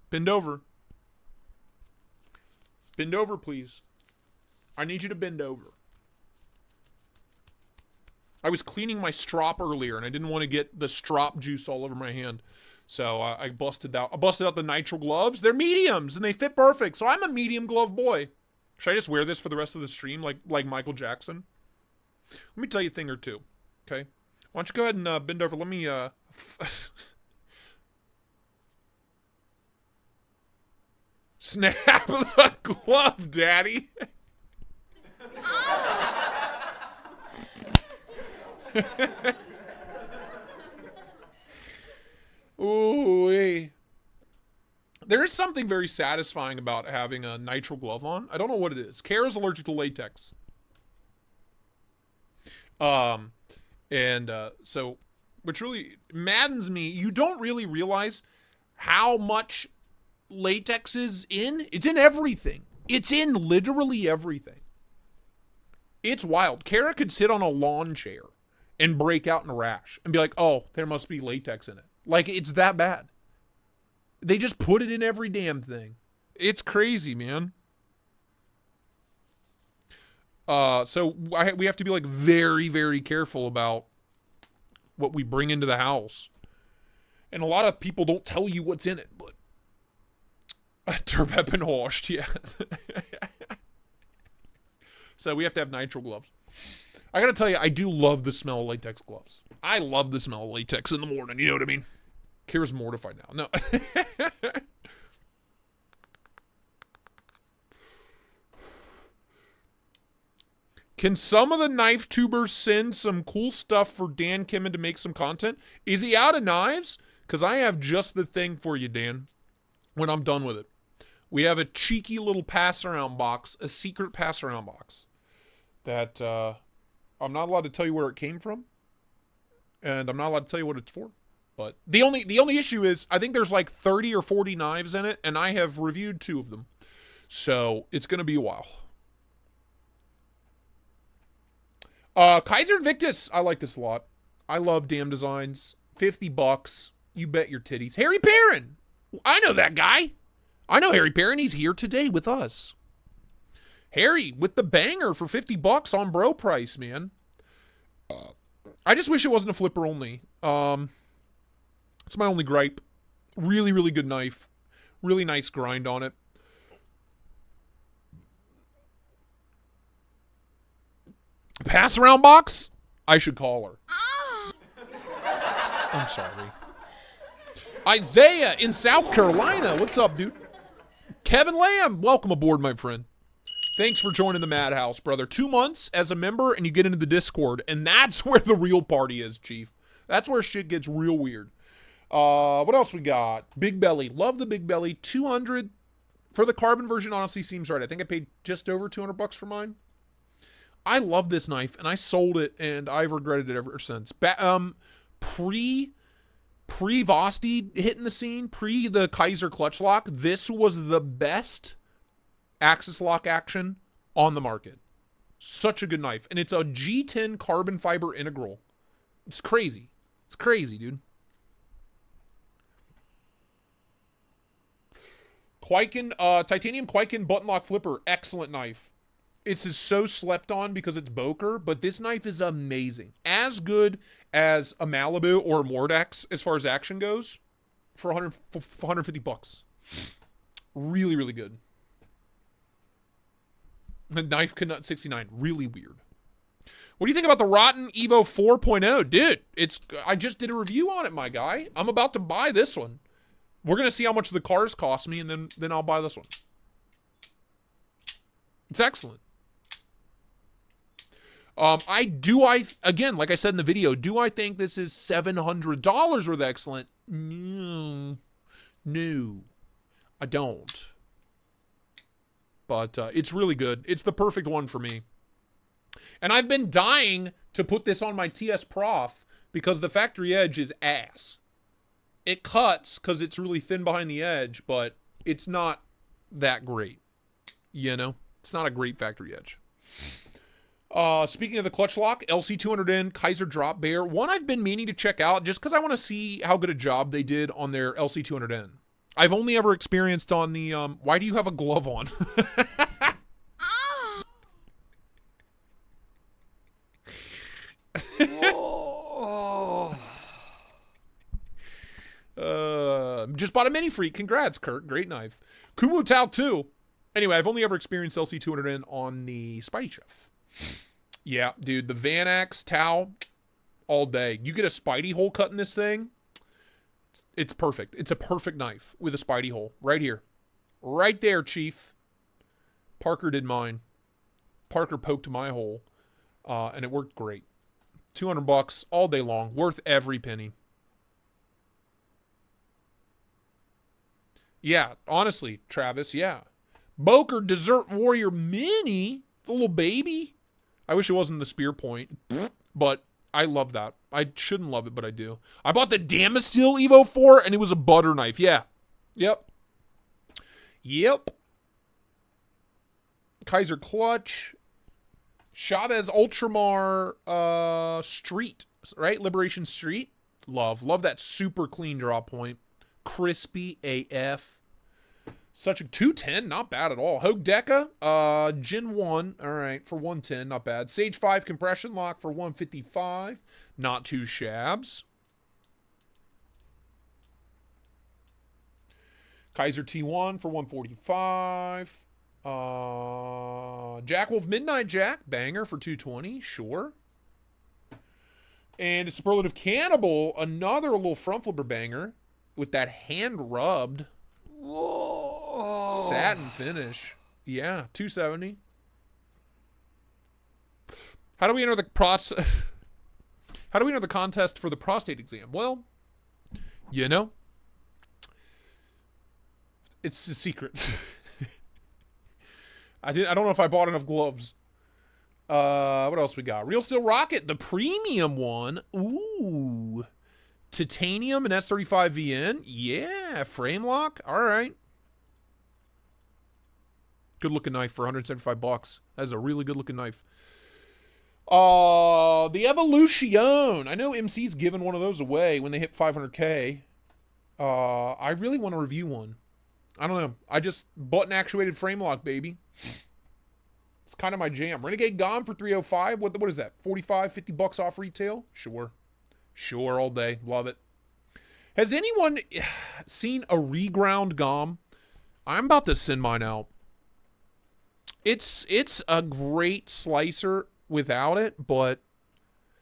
Bend over. Bend over, please. I need you to bend over. I was cleaning my strop earlier, and I didn't want to get the strop juice all over my hand. So I busted out the nitro gloves. They're mediums, and they fit perfect. So I'm a medium glove boy. Should I just wear this for the rest of the stream like Michael Jackson? Let me tell you a thing or two, okay? Why don't you go ahead and bend over. Let me... Snap the glove, daddy. Ooh-wee. There is something very satisfying about having a nitrile glove on. I don't know what it is. Kara's allergic to latex. So, which really maddens me, you don't really realize how much latex is in. It's in everything. It's in literally everything. It's wild. Kara could sit on a lawn chair and break out in a rash and be like, oh, there must be latex in it. Like, it's that bad. They just put it in every damn thing. It's crazy, man. So we have to be like very, very careful about what we bring into the house. And a lot of people don't tell you what's in it, but Terpepenhorst, yeah. So we have to have nitrile gloves. I gotta tell you, I do love the smell of latex gloves. I love the smell of latex in the morning, you know what I mean? Kira's mortified now. No. Can some of the knife tubers send some cool stuff for Dan Kimmin to make some content? Is he out of knives? Because I have just the thing for you, Dan, when I'm done with it. We have a cheeky little pass-around box, a secret pass-around box that I'm not allowed to tell you where it came from, and I'm not allowed to tell you what it's for. But the only issue is I think there's like 30 or 40 knives in it, and I have reviewed 2 of them. So it's going to be a while. Kaiser Invictus, I like this a lot. I love Damn Designs. $50. You bet your titties. Harry Perrin. I know that guy. I know Harry Perrin. He's here today with us. Harry with the banger for $50 on bro price, man. I just wish it wasn't a flipper only. It's my only gripe. Really, really good knife. Really nice grind on it. Pass around box? I should call her. I'm sorry. Isaiah in South Carolina. What's up, dude? Kevin Lamb, welcome aboard, my friend. Thanks for joining the Madhouse, brother. 2 months as a member and you get into the Discord, and that's where the real party is, Chief. That's where shit gets real weird. What else we got? Big Belly. Love the Big Belly. 200 for the carbon version honestly seems right. I think I paid just over $200 for mine. I love this knife, and I sold it, and I've regretted it ever since. Pre-Vosti hitting the scene, pre the Kaiser clutch lock, this was the best axis lock action on the market. Such a good knife. And it's a G10 carbon fiber integral. It's crazy. It's crazy, dude. Kwaiken, titanium Kwaiken button lock flipper. Excellent knife. It's just so slept on because it's Boker, but this knife is amazing. As good as a Malibu or a Mordex as far as action goes for $150. Really, really good. The knife Knut 69. Really weird. What do you think about the Rotten Evo 4.0? Dude, I just did a review on it, my guy. I'm about to buy this one. We're going to see how much the cars cost me, and then I'll buy this one. It's excellent. Again, like I said in the video, do I think this is $700 worth excellent? No, I don't. But it's really good. It's the perfect one for me. And I've been dying to put this on my TS Prof because the factory edge is ass. It cuts because it's really thin behind the edge, but it's not that great. You know? It's not a great factory edge. Speaking of the clutch lock, LC200N, Kaiser Drop Bear. One I've been meaning to check out just because I want to see how good a job they did on their LC200N. I've only ever experienced on the, why do you have a glove on? Just bought a mini freak. Congrats, Kurt. Great knife. Kumu Tao 2. Anyway, I've only ever experienced LC200N on the Spidey Chef. Yeah, dude, the Vanax Tau all day. You get a Spidey hole cut in this thing, it's perfect. It's a perfect knife with a Spidey hole right here. Right there, Chief. Parker did mine. Parker poked my hole, and it worked great. $200 all day long. Worth every penny. Yeah, honestly, Travis, yeah. Boker Desert Warrior Mini, the little baby. I wish it wasn't the spear point, but I love that. I shouldn't love it, but I do. I bought the Damasteel Evo 4, and it was a butter knife. Yeah. Yep. Kaiser Clutch. Chavez Ultramar Street, right? Liberation Street. Love that super clean draw point. Crispy AF. Such a 210, not bad at all. Hogue Deca, Gen 1, all right, for 110, not bad. Sage 5 compression lock for 155, not too shabs. Kaiser T1 for 145. Jack Wolf Midnight Jack, banger for 220, sure. And a Superlative Cannibal, another little front flipper banger with that hand rubbed. Whoa. Satin finish. Yeah, 270. How do we enter the How do we enter the contest for the prostate exam? Well, you know, it's a secret. I don't know if I bought enough gloves. What else we got? Real Steel Rocket, the premium one. Ooh. Titanium and S35VN. Yeah, frame lock. All right. Good looking knife for $175. That is a really good looking knife. The Evolution. I know MC's given one of those away when they hit 500K. I really want to review one. I don't know. I just button actuated frame lock, baby. It's kind of my jam. Renegade gone for 305. What is that? 45, 50 bucks off retail? Sure. Sure, all day. Love it. Has anyone seen a reground GOM? I'm about to send mine out. It's a great slicer without it, but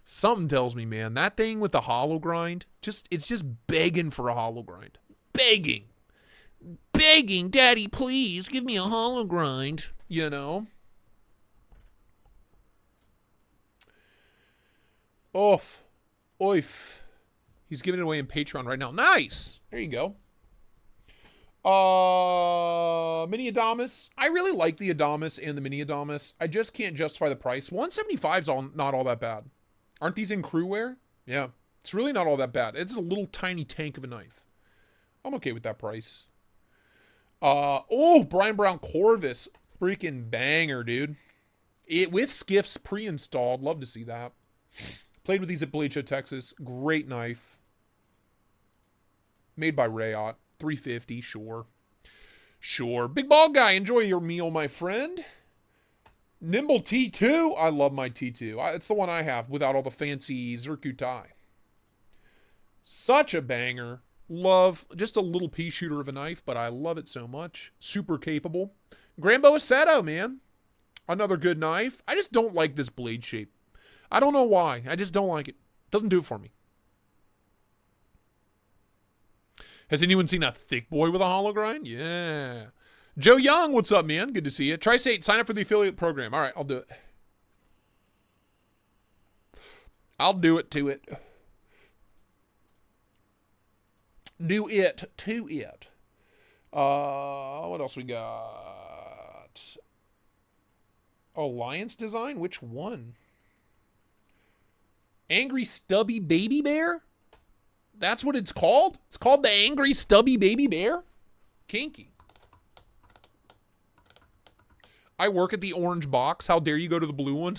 something tells me, man, that thing with the hollow grind, it's just begging for a hollow grind. Begging. Begging, Daddy, please, give me a hollow grind, you know? Oof. Oif. He's giving it away in Patreon right now. Nice! There you go. Mini Adamas. I really like the Adamas and the Mini Adamas. I just can't justify the price. 175's not all that bad. Aren't these in crew wear? Yeah. It's really not all that bad. It's a little tiny tank of a knife. I'm okay with that price. Oh, Brian Brown Corvus. Freaking banger, dude. With skiffs pre-installed. Love to see that. Played with these at Blade Show, Texas. Great knife. Made by Rayot. 350, sure. Sure. Big Bald Guy, enjoy your meal, my friend. Nimble T2. I love my T2. It's the one I have without all the fancy Zircuti. Such a banger. Love. Just a little pea shooter of a knife, but I love it so much. Super capable. Grambo Assetto, man. Another good knife. I just don't like this blade shape. I don't know why. I just don't like it. Doesn't do it for me. Has anyone seen a thick boy with a hollow grind? Yeah. Joe Young, what's up, man? Good to see you. Tristate, sign up for the affiliate program. All right, I'll do it. I'll do it to it. Do it to it. What else we got? Alliance design? Which one? Angry Stubby Baby Bear? That's what it's called? It's called the Angry Stubby Baby Bear? Kinky. I work at the orange box. How dare you go to the blue one?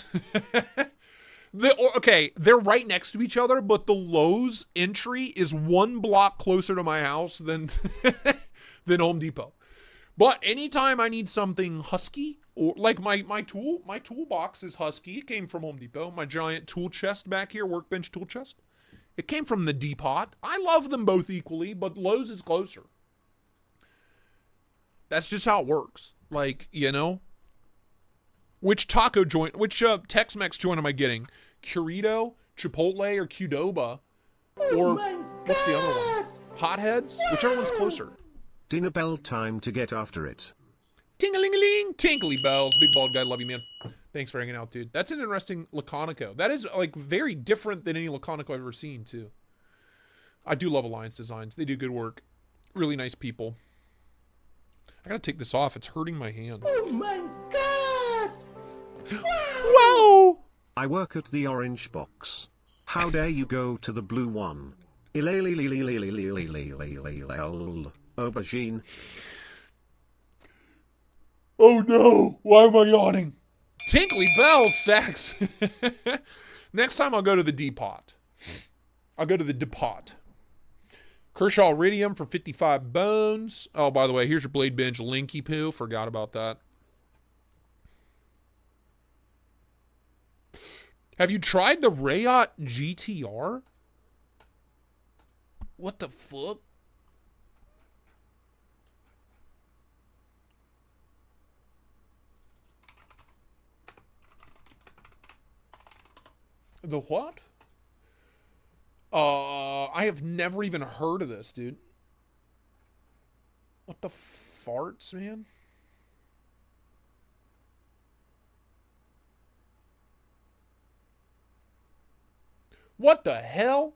Okay, they're right next to each other, but the Lowe's entry is 1 block closer to my house than, than Home Depot. But anytime I need something husky, or like my toolbox is husky. It came from Home Depot. My giant tool chest back here, workbench tool chest. It came from the Depot. I love them both equally, but Lowe's is closer. That's just how it works. Like, you know. Which taco joint, which Tex-Mex joint am I getting? Curito, Chipotle, or Qdoba? Or what's the other one? Hotheads? Whichever one's closer. Dinner bell time to get after it. Ting-a-ling-a-ling, tinkly bells. Big Bald Guy, love you, man. Thanks for hanging out, dude. That's an interesting Laconico. That is, like, very different than any Laconico I've ever seen, too. I do love Alliance Designs. They do good work. Really nice people. I gotta take this off. It's hurting my hand. Oh my god! Whoa! I work at the orange box. How dare you go to the blue one? Aubergine. Oh no! Why am I yawning? Tinkly bells, sex. Next time I'll go to the Depot. I'll go to the Depot. Kershaw Iridium for 55 bones. Oh, by the way, here's your Blade Binge Linky Poo. Forgot about that. Have you tried the Rayot GTR? What the fuck? The what? I have never even heard of this, dude. What the farts, man? What the hell?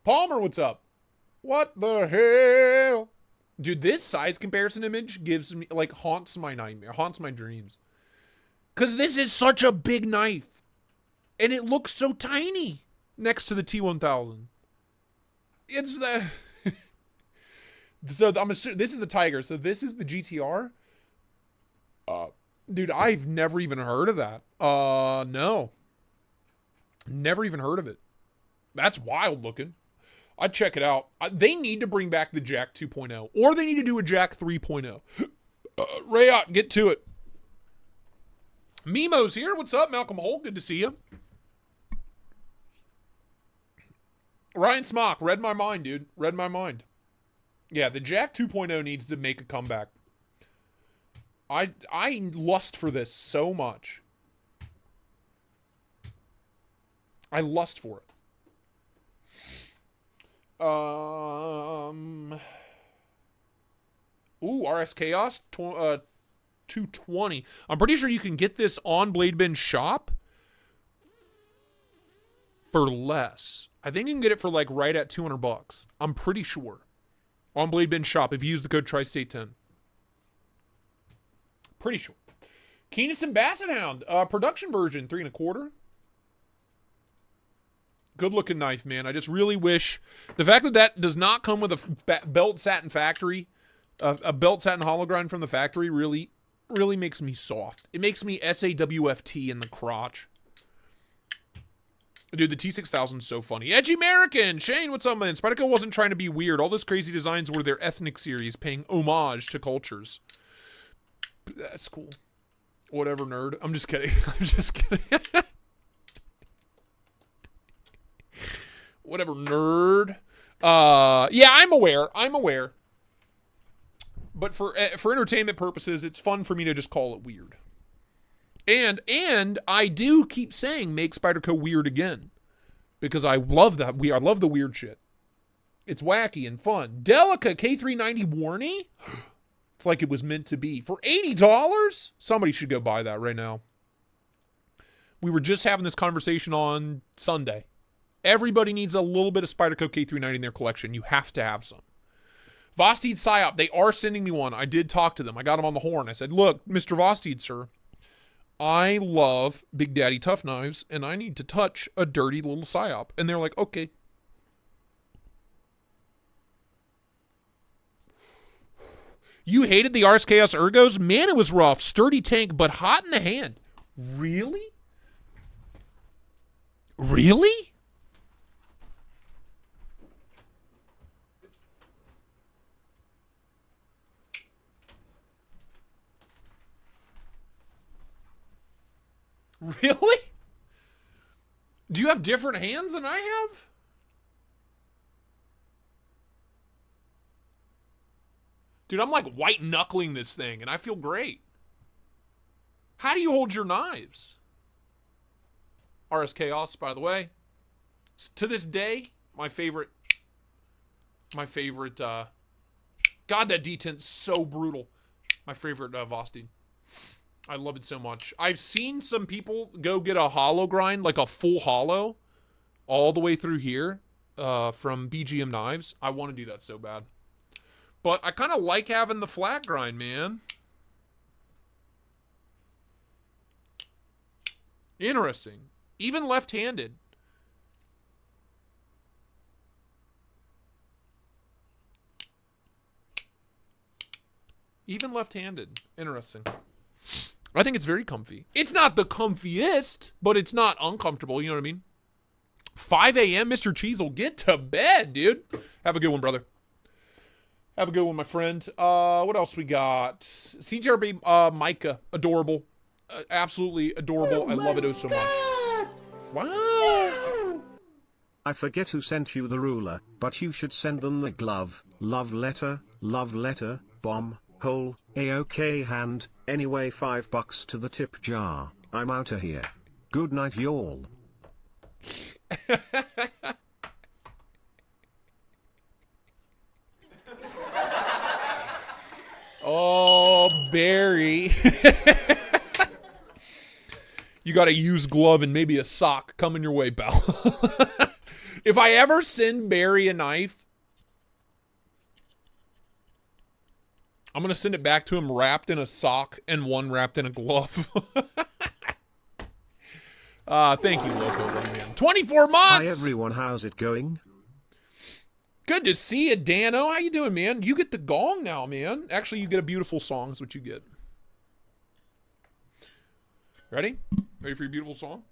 Palmer, what's up? What the hell? Dude, this size comparison image gives me, like, haunts my nightmare, haunts my dreams. Because this is such a big knife. And it looks so tiny next to the T1000. It's the... So, I'm assuming, this is the Tiger. So, this is the GTR. Dude, I've never even heard of that. No. Never even heard of it. That's wild looking. I'd check it out. They need to bring back the Jack 2.0, or they need to do a Jack 3.0. Rayot, get to it. Mimo's here. What's up, Malcolm Holt? Good to see you. Ryan Smock, read my mind, dude. Read my mind. Yeah, the Jack 2.0 needs to make a comeback. I lust for this so much. I lust for it. Ooh, RS Chaos 220. I'm pretty sure you can get this on BladeBinge shop for less. I think you can get it for like right at $200. I'm pretty sure. On BladeBinge shop if you use the code Tristate10. Pretty sure. Keenus and Basset Hound, production version, 3 1/4. Good looking knife, man. I just really wish the fact that that does not come with a belt satin factory, a belt satin hollow grind from the factory really makes me soft. It makes me SAWFT in the crotch. Dude, the T6000 is so funny. Edgy American! Shane, what's up, man? Spyderco wasn't trying to be weird. All those crazy designs were their ethnic series, paying homage to cultures. That's cool. Whatever, nerd. I'm just kidding. I'm just kidding. Whatever, nerd. Yeah, I'm aware. I'm aware. But for entertainment purposes, it's fun for me to just call it weird. And I do keep saying make Spyderco weird again. Because I love that. I love the weird shit. It's wacky and fun. Delica K390 Warney? It's like it was meant to be. For $80? Somebody should go buy that right now. We were just having this conversation on Sunday. Everybody needs a little bit of Spyderco K390 in their collection. You have to have some. Vosteed Psyop, they are sending me one. I did talk to them. I got them on the horn. I said, look, Mr. Vosteed, sir, I love Big Daddy Tough Knives, and I need to touch a dirty little Psyop. And they're like, okay. You hated the Ars Chaos Ergos? Man, it was rough. Sturdy tank, but hot in the hand. Really? Really? Really? Do you have different hands than I have? Dude, I'm like white knuckling this thing and I feel great. How do you hold your knives? RS Chaos, by the way. To this day, my favorite, God, that detent's so brutal. My favorite Vosteed. I love it so much. I've seen some people go get a hollow grind, like a full hollow, all the way through here from BGM Knives. I want to do that so bad. But I kind of like having the flat grind, man. Interesting. Even left-handed. Even left-handed. Interesting. I think it's very comfy. It's not the comfiest, but it's not uncomfortable. You know what I mean? 5 a.m., Mr. Cheezel, get to bed, dude. Have a good one, brother. Have a good one, my friend. What else we got? CJRB Micah, adorable. Absolutely adorable. Oh, I love it oh so much. Wow. I forget who sent you the ruler, but you should send them the glove, love letter, bomb, hole, AOK hand, anyway $5 to the tip jar. I'm outta here. Good night y'all. Oh, Barry. You got a used glove and maybe a sock coming your way, pal. If I ever send Barry a knife, I'm going to send it back to him wrapped in a sock and one wrapped in a glove. Thank you, Loco, man. 24 months! Hi everyone, how's it going? Good to see you, Dano. How you doing, man? You get the gong now, man. Actually, you get a beautiful song is what you get. Ready? Ready for your beautiful song?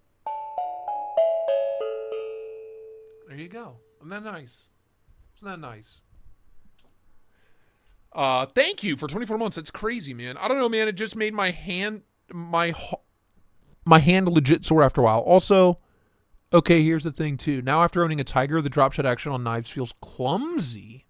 There you go. Isn't that nice? Isn't that nice? Thank you for 24 months. That's crazy, man. I don't know, man. It just made my hand legit sore after a while. Also, okay, here's the thing, too. Now, after owning a Tiger, the drop shot action on knives feels clumsy.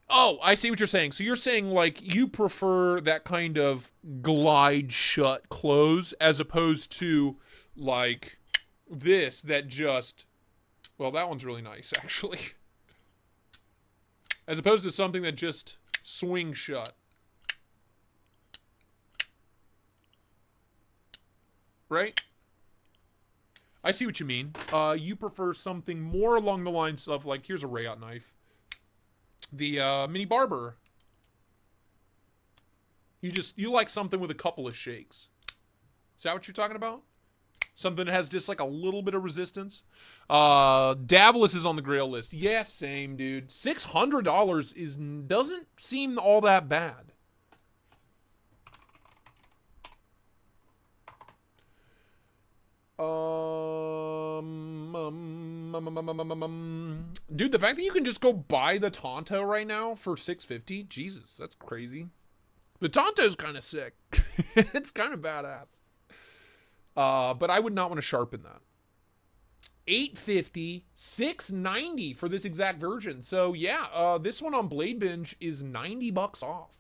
Oh, I see what you're saying. So you're saying, like, you prefer that kind of glide shut close as opposed to, like, this that just... Well, that one's really nice, actually. As opposed to something that just swings shut. Right? I see what you mean. You prefer something more along the lines of, like, here's a Rayot knife. The Mini Barber. You like something with a couple of shakes. Is that what you're talking about? Something that has just like a little bit of resistance. Davlis is on the Grail list. Yeah, same, dude. $600 doesn't seem all that bad. Dude, the fact that you can just go buy the Tonto right now for $650, Jesus, that's crazy. The Tonto's kind of sick. It's kind of badass. But I would not want to sharpen that. $850, $690 for this exact version. So yeah, this one on Blade Binge is $90 off.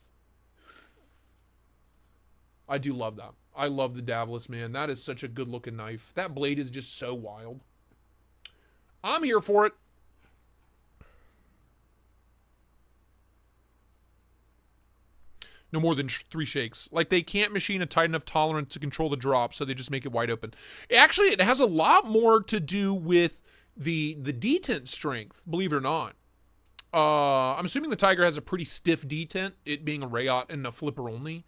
I do love that. I love the Davlis, man. That is such a good looking knife. That blade is just so wild. I'm here for it. No more than 3 shakes. Like, they can't machine a tight enough tolerance to control the drop, so they just make it wide open. Actually, it has a lot more to do with the detent strength, believe it or not. I'm assuming the Tiger has a pretty stiff detent, it being a Rayot and a flipper only.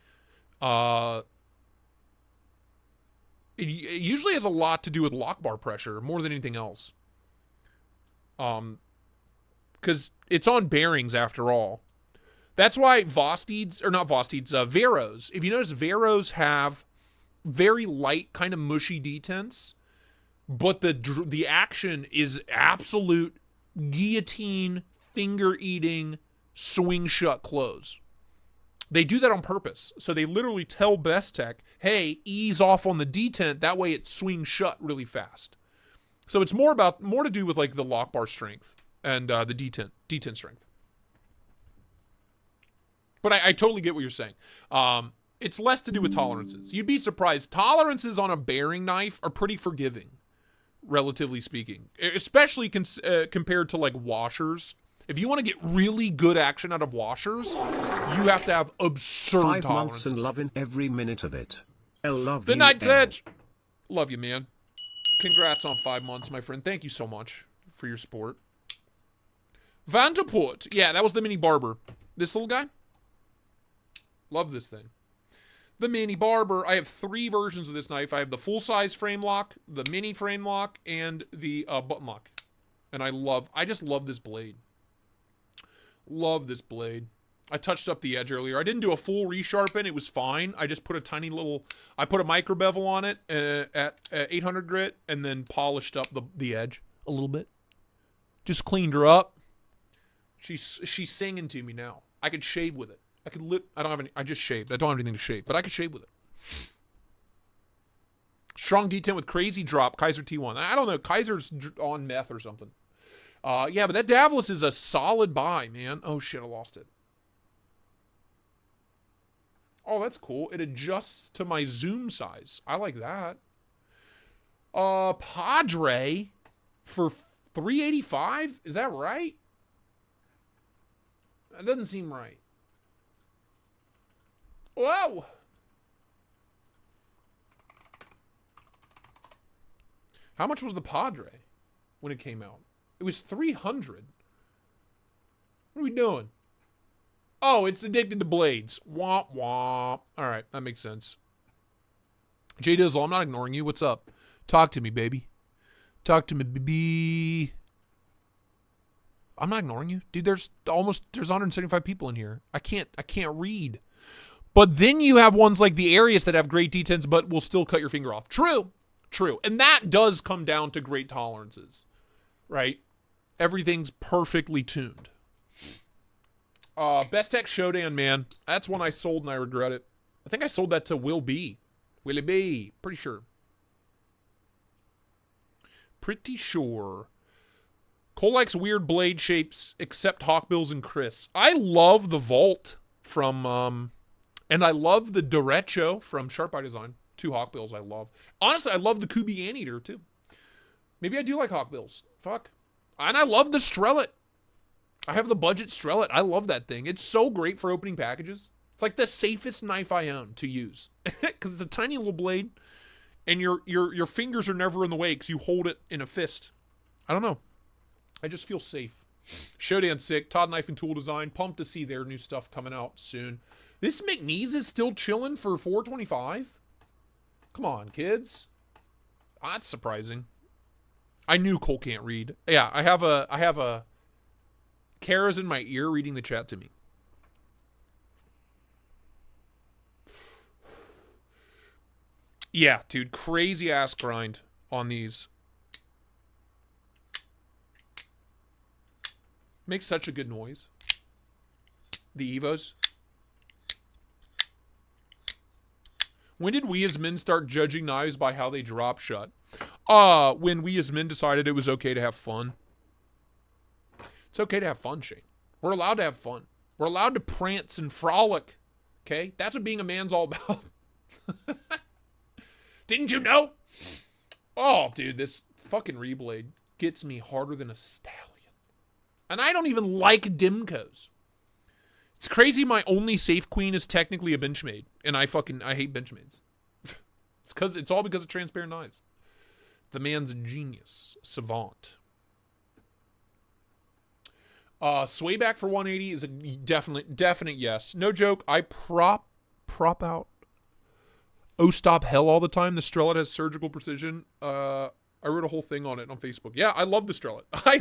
It usually has a lot to do with lock bar pressure, more than anything else. Because it's on bearings after all. That's why Vostids, or not Vostids, Veros. If you notice, Veros have very light, kind of mushy detents, but the action is absolute guillotine, finger-eating, swing shut close. They do that on purpose. So they literally tell Bestech, hey, ease off on the detent, that way it swings shut really fast. So it's more to do with like the lock bar strength and the detent strength. But I totally get what you're saying. It's less to do with tolerances. You'd be surprised. Tolerances on a bearing knife are pretty forgiving, relatively speaking. Especially compared to like washers. If you want to get really good action out of washers, you have to have absurd 5 tolerances. months and loving every minute of it. I love The you. Night's Edge. Love you, man. Congrats on 5 months, my friend. Thank you so much for your support. Vanderpoort. Yeah, that was the Mini Barber. This little guy. Love this thing. The Mini Barber. I have 3 versions of this knife. I have the full-size frame lock, the mini frame lock, and the button lock. And I just love this blade. Love this blade. I touched up the edge earlier. I didn't do a full resharpen. It was fine. I just put I put a micro bevel on it at 800 grit and then polished up the edge a little bit. Just cleaned her up. She's singing to me now. I could shave with it. I just shaved. I don't have anything to shave, but I could shave with it. Strong detent with crazy drop. Kaiser T1. I don't know. Kaiser's on meth or something. Yeah, but that Davlis is a solid buy, man. Oh shit, I lost it. Oh, that's cool. It adjusts to my zoom size. I like that. Padre for $385? Is that right? That doesn't seem right. Whoa! How much was the Padre when it came out? It was $300. What are we doing? Oh, it's addicted to blades. Womp womp. All right, that makes sense. J Dizzle, I'm not ignoring you. What's up? Talk to me, baby. Talk to me, baby. I'm not ignoring you, dude. There's 175 people in here. I can't read. But then you have ones like the Arius that have great detents, but will still cut your finger off. True. True. And that does come down to great tolerances, right? Everything's perfectly tuned. Best Tech Showdown, man. That's one I sold and I regret it. I think I sold that to Will B. Willie B. Pretty sure. Pretty sure. Cole likes weird blade shapes except Hawkbills and Chris. I love the Vault from, and I love the Derecho from Sharp by Design. 2 Hawkbills I love. Honestly, I love the Kubi Anteater too. Maybe I do like Hawkbills. Fuck. And I love the Strellet. I have the budget Strellet. I love that thing. It's so great for opening packages. It's like the safest knife I own to use. Because it's a tiny little blade. And your fingers are never in the way because you hold it in a fist. I don't know. I just feel safe. Showdown sick. Todd Knife and Tool Design. Pumped to see their new stuff coming out soon. This McNeese is still chilling for $425? Come on, kids. That's surprising. I knew Cole can't read. Yeah, I have a Kara's in my ear reading the chat to me. Yeah, dude, crazy ass grind on these. Makes such a good noise. The Evos. When did we as men start judging knives by how they drop shut? When we as men decided it was okay to have fun. It's okay to have fun, Shane. We're allowed to have fun. We're allowed to prance and frolic. Okay? That's what being a man's all about. Didn't you know? Oh, dude, this fucking Reblade gets me harder than a stallion. And I don't even like Dimcos. It's crazy my only safe queen is technically a Benchmade. And I hate Benchmades. It's all because of transparent knives. The man's a genius. Savant. Swayback for 180 is a definite yes. No joke, I prop out O-stop hell all the time. The Strellet has surgical precision. I wrote a whole thing on it on Facebook. Yeah, I love the Strellet. I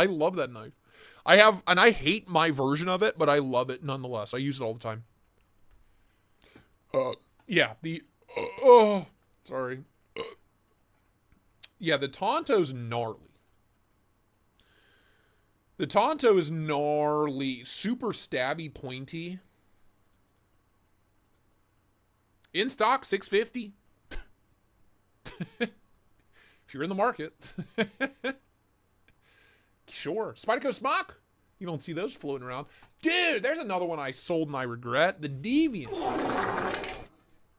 love that knife. I hate my version of it, but I love it nonetheless. I use it all the time. Yeah, sorry. Yeah, the Tonto's gnarly. The Tonto is gnarly, super stabby, pointy. In stock, $650. If you're in the market. Sure. Spyderco Smock. You don't see those floating around. Dude, there's another one I sold and I regret. The Deviant.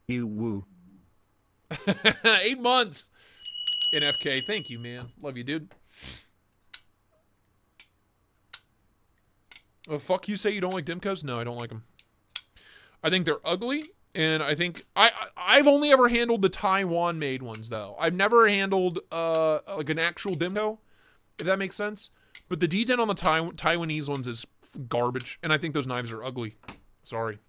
You woo. 8 months. NFK. Thank you, man. Love you, dude. Oh, fuck you say you don't like Dimcos? No, I don't like them. I think they're ugly. And I think I've only ever handled the Taiwan made ones though. I've never handled like an actual Dimco, if that makes sense. But the D10 on the Taiwanese ones is garbage, and I think those knives are ugly. Sorry.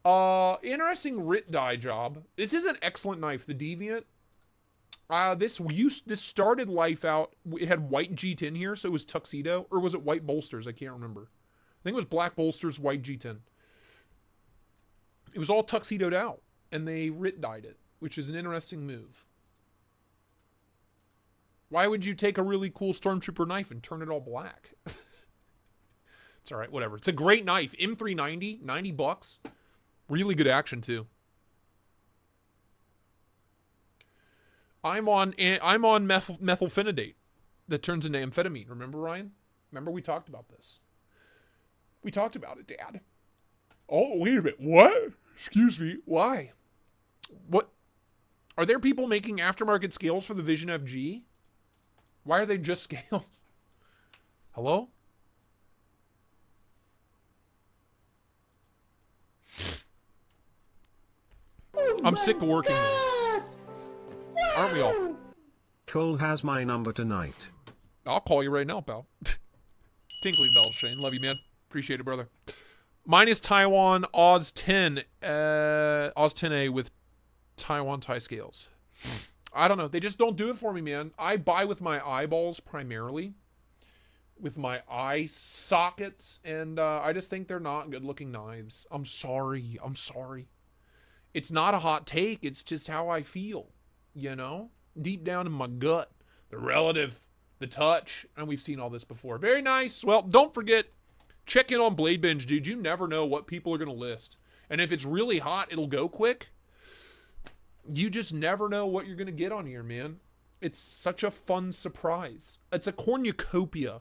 Interesting Rit die job. This is an excellent knife. The Deviant. This started life out. It had white G10 here, so it was tuxedo, or was it white bolsters? I can't remember. I think it was black bolsters, white G10. It was all tuxedoed out, and they Rit dyed it, which is an interesting move. Why would you take a really cool Stormtrooper knife and turn it all black? It's all right, whatever. It's a great knife. M390, $90. Really good action too. I'm on methylphenidate that turns into amphetamine. Remember, Ryan? Remember we talked about this. We talked about it, Dad. Oh, wait a minute. What? Excuse me. Why? What? Are there people making aftermarket scales for the Vision FG? Why are they just scales? Hello? I'm sick of working there. Aren't we all? Cole has my number tonight. I'll call you right now, pal. Tinkly bells, Shane. Love you, man. Appreciate it, brother. Mine is Taiwan Oz 10. Oz 10A with Taiwan Thai scales. I don't know. They just don't do it for me, man. I buy with my eyeballs primarily. With my eye sockets. And I just think they're not good-looking knives. I'm sorry. It's not a hot take. It's just how I feel. you know? Deep down in my gut. The relative, the touch, and we've seen all this before. Very nice. Well, don't forget, check in on Blade Binge, dude. You never know what people are going to list. And if it's really hot, it'll go quick. You just never know what you're going to get on here, man. It's such a fun surprise. It's a cornucopia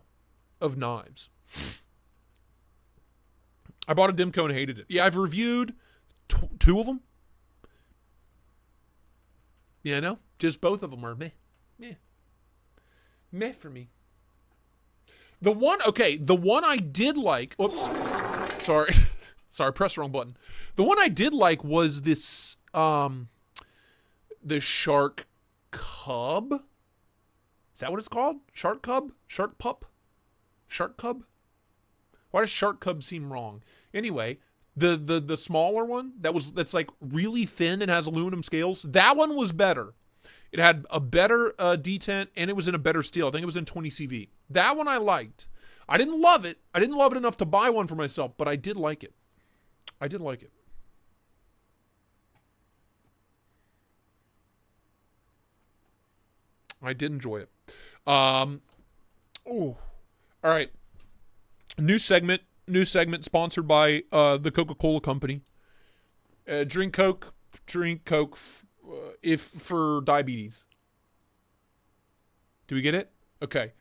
of knives. I bought a Dimco and hated it. Yeah, I've reviewed two of them. You know, just both of them are meh. Meh. Meh for me. The one I did like, oops, sorry, pressed the wrong button. The one I did like was this, the Shark Cub. Is that what it's called? Shark Cub? Shark Pup? Shark Cub? Why does Shark Cub seem wrong? Anyway, the smaller one that's like really thin and has aluminum scales, that one was better. It had a better detent and it was in a better steel. I think it was in 20 CV. That one I liked. I didn't love it. I didn't love it enough to buy one for myself, but I did like it. I did like it. I did enjoy it. Oh, all right. New segment sponsored by the Coca-Cola Company. Drink Coke if for diabetes. Do we get it? Okay.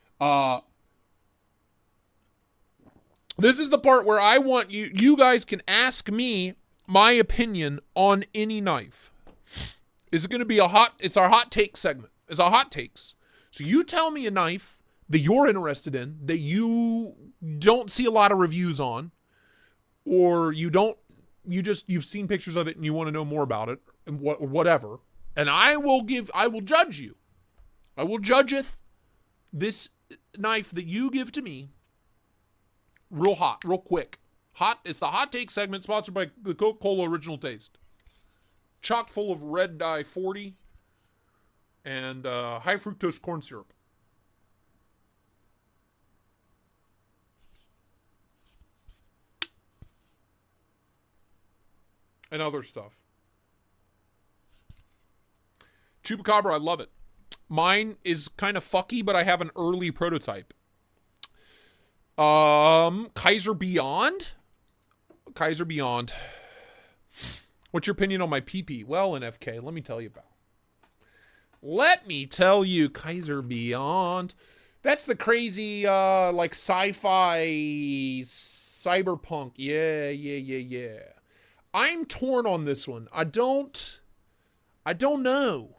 This is the part where I want you guys can ask me my opinion on any knife. Is it going to be it's our hot take segment. It's our hot takes. So you tell me a knife that you're interested in, that you don't see a lot of reviews on, or you've seen pictures of it and you want to know more about it, and whatever. And I will judge you. I will judgeth this knife that you give to me real hot, real quick. Hot. It's the hot take segment sponsored by the Coca-Cola Original Taste. Chock full of red dye 40 and high fructose corn syrup. And other stuff. Chupacabra, I love it. Mine is kind of fucky, but I have an early prototype. Kaiser Beyond? Kaiser Beyond. What's your opinion on my PP? Well, NFK, let me tell you about. Let me tell you, Kaiser Beyond. That's the crazy, like sci-fi, cyberpunk. Yeah. I'm torn on this one. I don't know.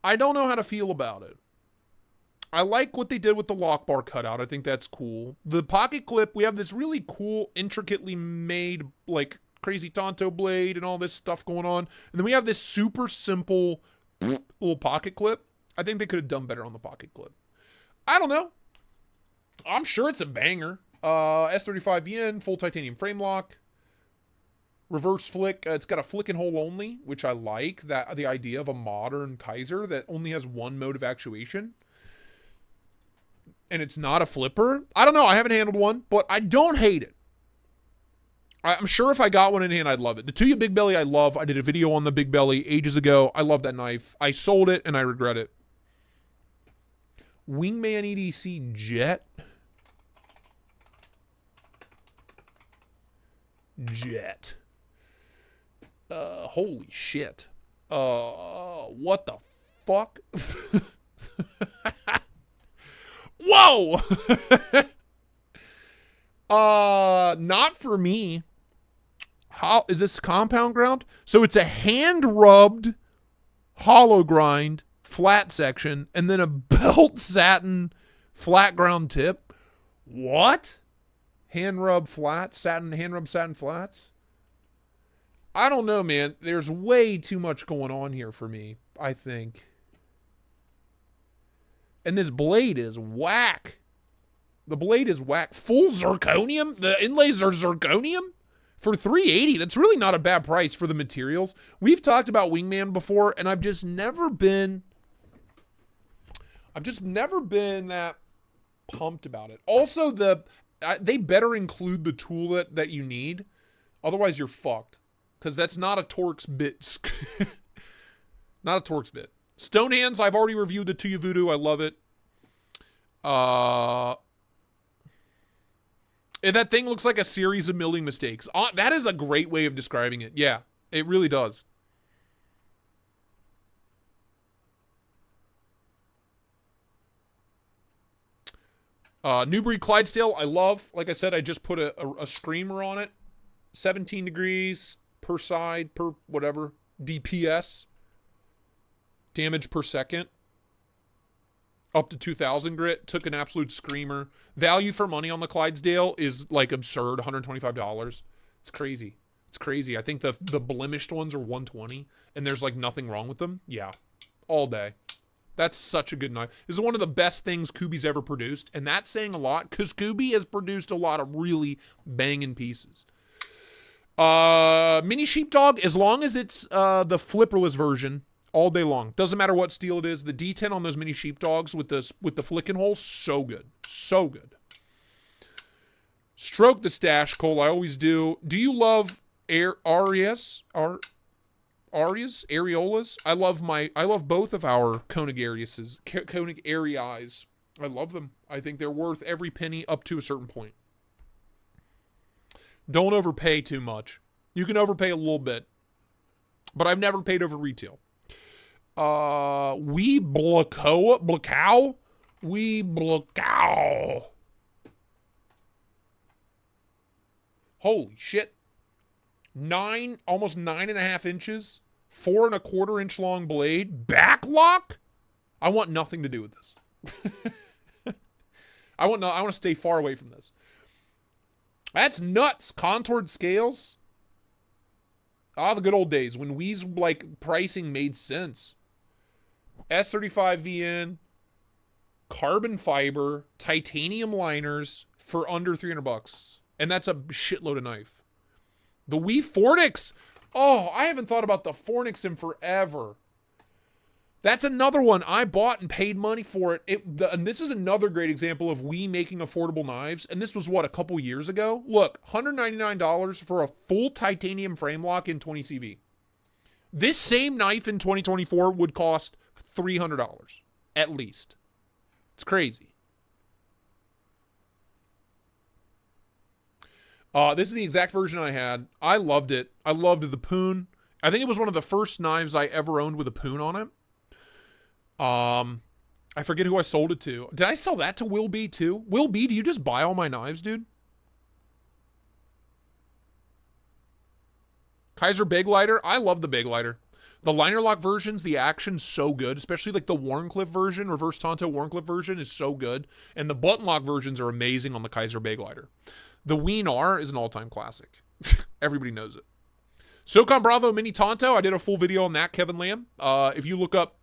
I don't know how to feel about it. I like what they did with the lock bar cutout. I think that's cool. The pocket clip, we have this really cool, intricately made, like, crazy Tonto blade and all this stuff going on. And then we have this super simple little pocket clip. I think they could have done better on the pocket clip. I don't know. I'm sure it's a banger. S35 yen, full titanium frame lock. Reverse flick. It's got a flick and hole only, which I like. The idea of a modern Kaiser that only has one mode of actuation. And it's not a flipper. I don't know. I haven't handled one, but I don't hate it. I'm sure if I got one in hand, I'd love it. The Tuya Big Belly, I love. I did a video on the Big Belly ages ago. I love that knife. I sold it, and I regret it. Wingman EDC Jet. Holy shit. What the fuck? Whoa! Not for me. How is this compound ground? So it's a hand-rubbed hollow grind flat section and then a belt satin flat ground tip. What? Hand-rub flat satin, hand-rub satin flats? I don't know, man. There's way too much going on here for me, I think. And this blade is whack. The blade is whack. Full zirconium? The inlays are zirconium? For $380, that's really not a bad price for the materials. We've talked about Wingman before, and I've just never been that pumped about it. Also, they better include the tool that you need. Otherwise, you're fucked. Because that's not a Torx bit. Not a Torx bit. Stone Hands, I've already reviewed the Tuya Voodoo. I love it. That thing looks like a series of milling mistakes. That is a great way of describing it. Yeah, it really does. Newbury Clydesdale, I love. Like I said, I just put a screamer on it. 17 degrees per side, per whatever. DPS. Damage per second. Up to 2,000 grit. Took an absolute screamer. Value for money on the Clydesdale is like absurd. $125. It's crazy. It's crazy. I think the blemished ones are 120 and there's like nothing wrong with them. Yeah. All day. That's such a good knife. This is one of the best things Kubi's ever produced. And that's saying a lot because Kubi has produced a lot of really banging pieces. Mini Sheepdog, as long as it's the flipperless version, all day long. Doesn't matter what steel it is. The D10 on those Mini Sheepdogs with the flicking hole, so good. So good. Stroke the stash, Cole. I always do. Do you love Arias? Areolas? I love both of our Koenig Ariases. Koenig Arii. I love them. I think they're worth every penny up to a certain point. Don't overpay too much. You can overpay a little bit. But I've never paid over retail. We Blackow. Holy shit. Almost 9.5 inches, 4 1/4 inch long blade, backlock. I want nothing to do with this. I want to stay far away from this. That's nuts. Contoured scales. The good old days when Wii's like pricing made sense. S35VN, carbon fiber, titanium liners for under $300, and that's a shitload of knife. The Wii Fornix. Oh, I haven't thought about the Fornix in forever. That's another one I bought and paid money for it. And this is another great example of Wii making affordable knives. And this was, what, a couple years ago? Look, $199 for a full titanium frame lock in 20 CV. This same knife in 2024 would cost $300, at least. It's crazy. This is the exact version I had. I loved it. I loved the Poon. I think it was one of the first knives I ever owned with a Poon on it. I forget who I sold it to. Did I sell that to Will B too? Will B, do you just buy all my knives, dude? Kaiser Baglighter. I love the Baglighter. The liner lock versions, the action's so good, especially like the Warncliffe version, reverse Tonto Warncliffe version is so good. And the button lock versions are amazing on the Kaiser Baglighter. The Ween R is an all-time classic. Everybody knows it. SoCon Bravo Mini Tonto. I did a full video on that, Kevin Lamb. If you look up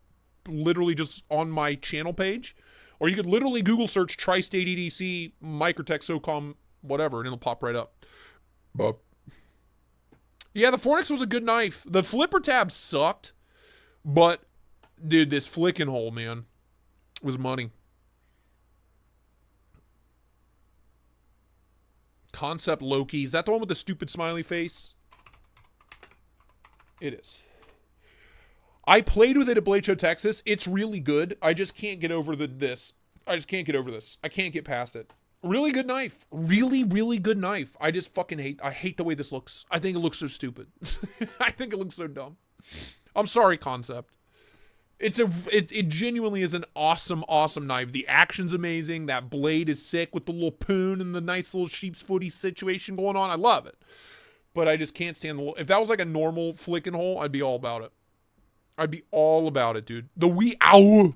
literally just on my channel page, or you could literally Google search Tri-State EDC, Microtech, SoCon, whatever, and it'll pop right up. Yeah, the Fornix was a good knife. The flipper tab sucked, but dude, this flicking hole, man, was money. Concept Loki. Is that the one with the stupid smiley face? It is. I played with it at Blade Show, Texas. It's really good. I just can't get over this. I just can't get over this. I can't get past it. Really good knife. Really, really good knife. I just fucking hate the way this looks. I think it looks so stupid. I think it looks so dumb. I'm sorry, Concept. It genuinely is an awesome, awesome knife. The action's amazing. That blade is sick with the little Poon and the nice little sheep's footy situation going on. I love it. But I just can't stand the... If that was like a normal flicking hole, I'd be all about it. I'd be all about it, dude. The Wii Ow.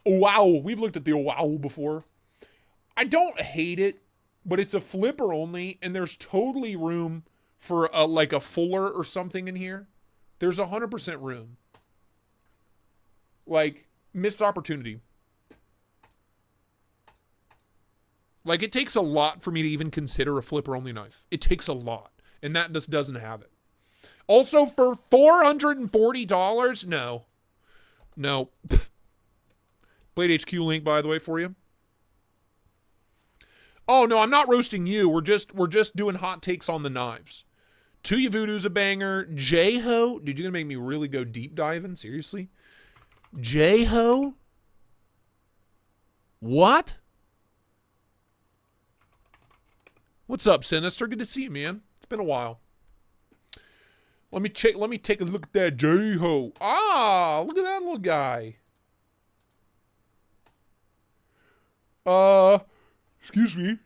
Wow. We've looked at the Wow before. I don't hate it, but it's a flipper only, and there's totally room for like a fuller or something in here. There's 100% room. Like, missed opportunity. Like, it takes a lot for me to even consider a flipper-only knife. It takes a lot, and that just doesn't have it. Also, for $440? No. No. Blade HQ link, by the way, for you. Oh, no, I'm not roasting you. We're just doing hot takes on the knives. Tuya Voodoo's a banger. J-Ho. Dude, you're going to make me really go deep diving? Seriously? J-Ho? What? What's up, Sinister? Good to see you, man. It's been a while. Let me take a look at that J-Ho. Ah, look at that little guy. Excuse me.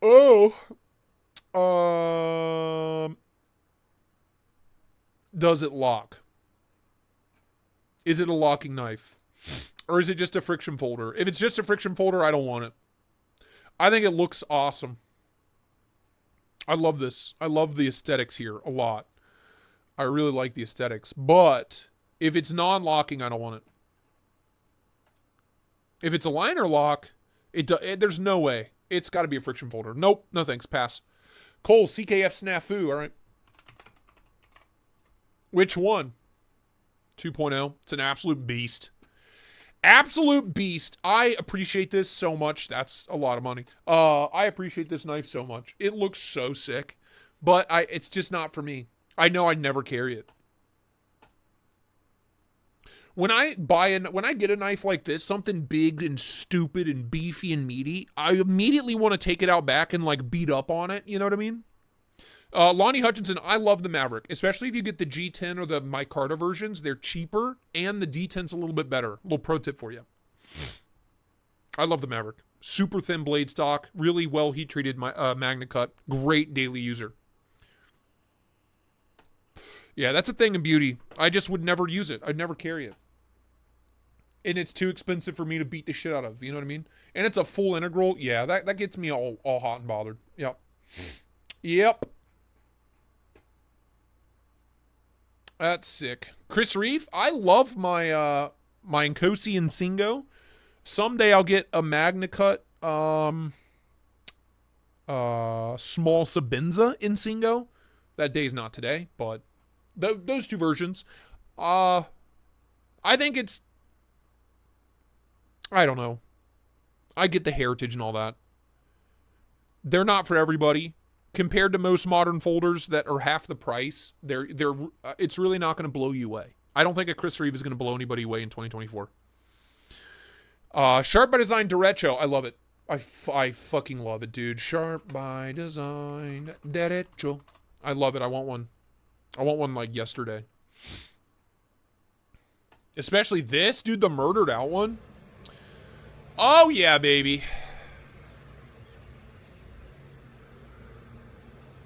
Oh. Does it lock? Is it a locking knife? Or is it just a friction folder? If it's just a friction folder, I don't want it. I think it looks awesome. I love this. I love the aesthetics here a lot. I really like the aesthetics. But if it's non-locking, I don't want it. If it's a liner lock, there's no way. It's got to be a friction folder. Nope. No thanks. Pass. Cole, CKF Snafu. All right. Which one? 2.0. It's an absolute beast. Absolute beast. I appreciate this so much. That's a lot of money. I appreciate this knife so much. It looks so sick. But it's just not for me. I know I'd never carry it. When I get a knife like this, something big and stupid and beefy and meaty, I immediately want to take it out back and like beat up on it. You know what I mean? Lonnie Hutchinson, I love the Maverick, especially if you get the G10 or the micarta versions. They're cheaper and the D10's a little bit better. A little pro tip for you. I love the Maverick. Super thin blade stock, really well heat treated magna cut. Great daily user. Yeah, that's a thing in beauty. I just would never use it. I'd never carry it. And it's too expensive for me to beat the shit out of. You know what I mean? And it's a full integral. Yeah, that gets me all hot and bothered. Yep. Yep. That's sick. Chris Reef, I love my my Nkosi and Singo. Someday I'll get a Magna Cut small Sabinza in Singo. That day's not today, but those two versions. I think it's, I don't know. I get the heritage and all that. They're not for everybody. Compared to most modern folders that are half the price, it's really not going to blow you away. I don't think a Chris Reeve is going to blow anybody away in 2024. Sharp by Design Derecho. I love it. I fucking love it, dude. Sharp by Design Derecho. I love it. I want one. I want one like yesterday. Especially this, dude, the murdered out one. Oh, yeah, baby.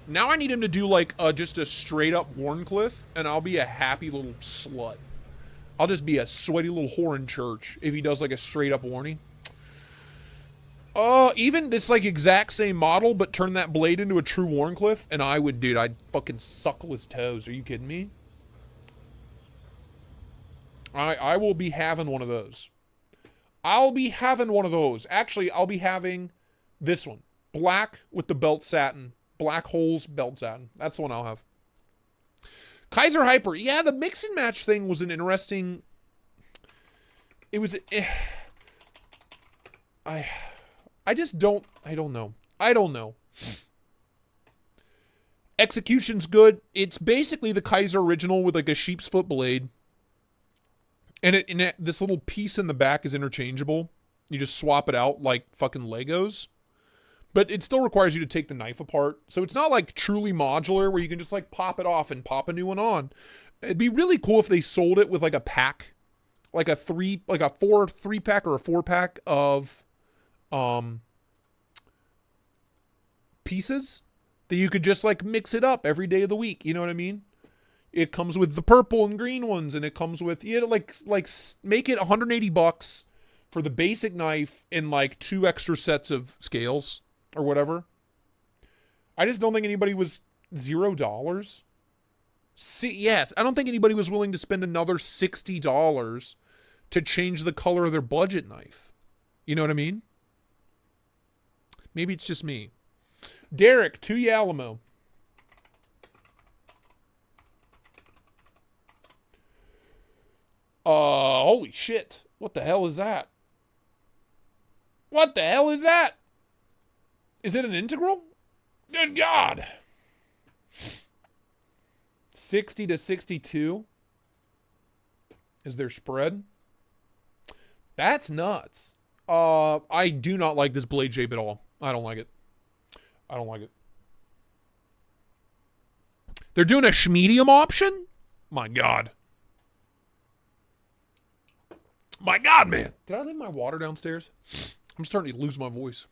Now I need him to do like just a straight up Warncliffe, and I'll be a happy little slut. I'll just be a sweaty little whore in church if he does like a straight up Warnie. Even this like exact same model, but turn that blade into a true Warncliffe, and I'd fucking suckle his toes. Are you kidding me? I will be having one of those. I'll be having one of those. Actually, I'll be having this one. Black with the belt satin. Black holes, belt satin. That's the one I'll have. Kaiser Hyper. Yeah, the mix and match thing was an interesting... It was... I just don't... I don't know. Execution's good. It's basically the Kaiser original with like a sheep's foot blade. And this little piece in the back is interchangeable. You just swap it out like fucking Legos. But it still requires you to take the knife apart. So it's not like truly modular where you can just like pop it off and pop a new one on. It'd be really cool if they sold it with like a pack. Like a 3-pack or a 4-pack of pieces that you could just like mix it up every day of the week. You know what I mean? It comes with the purple and green ones, and it comes with, you know, like make it $180 for the basic knife and like 2 extra sets of scales or whatever. I just don't think anybody was $0. Yes, I don't think anybody was willing to spend another $60 to change the color of their budget knife. You know what I mean? Maybe it's just me. Derek, 2 Yalamo. Holy shit. What the hell is that? What the hell is that? Is it an integral? Good God. 60 to 62 is their spread. That's nuts. I do not like this blade shape at all. I don't like it. I don't like it. They're doing a medium option? My God. My God, man. Did I leave my water downstairs? I'm starting to lose my voice.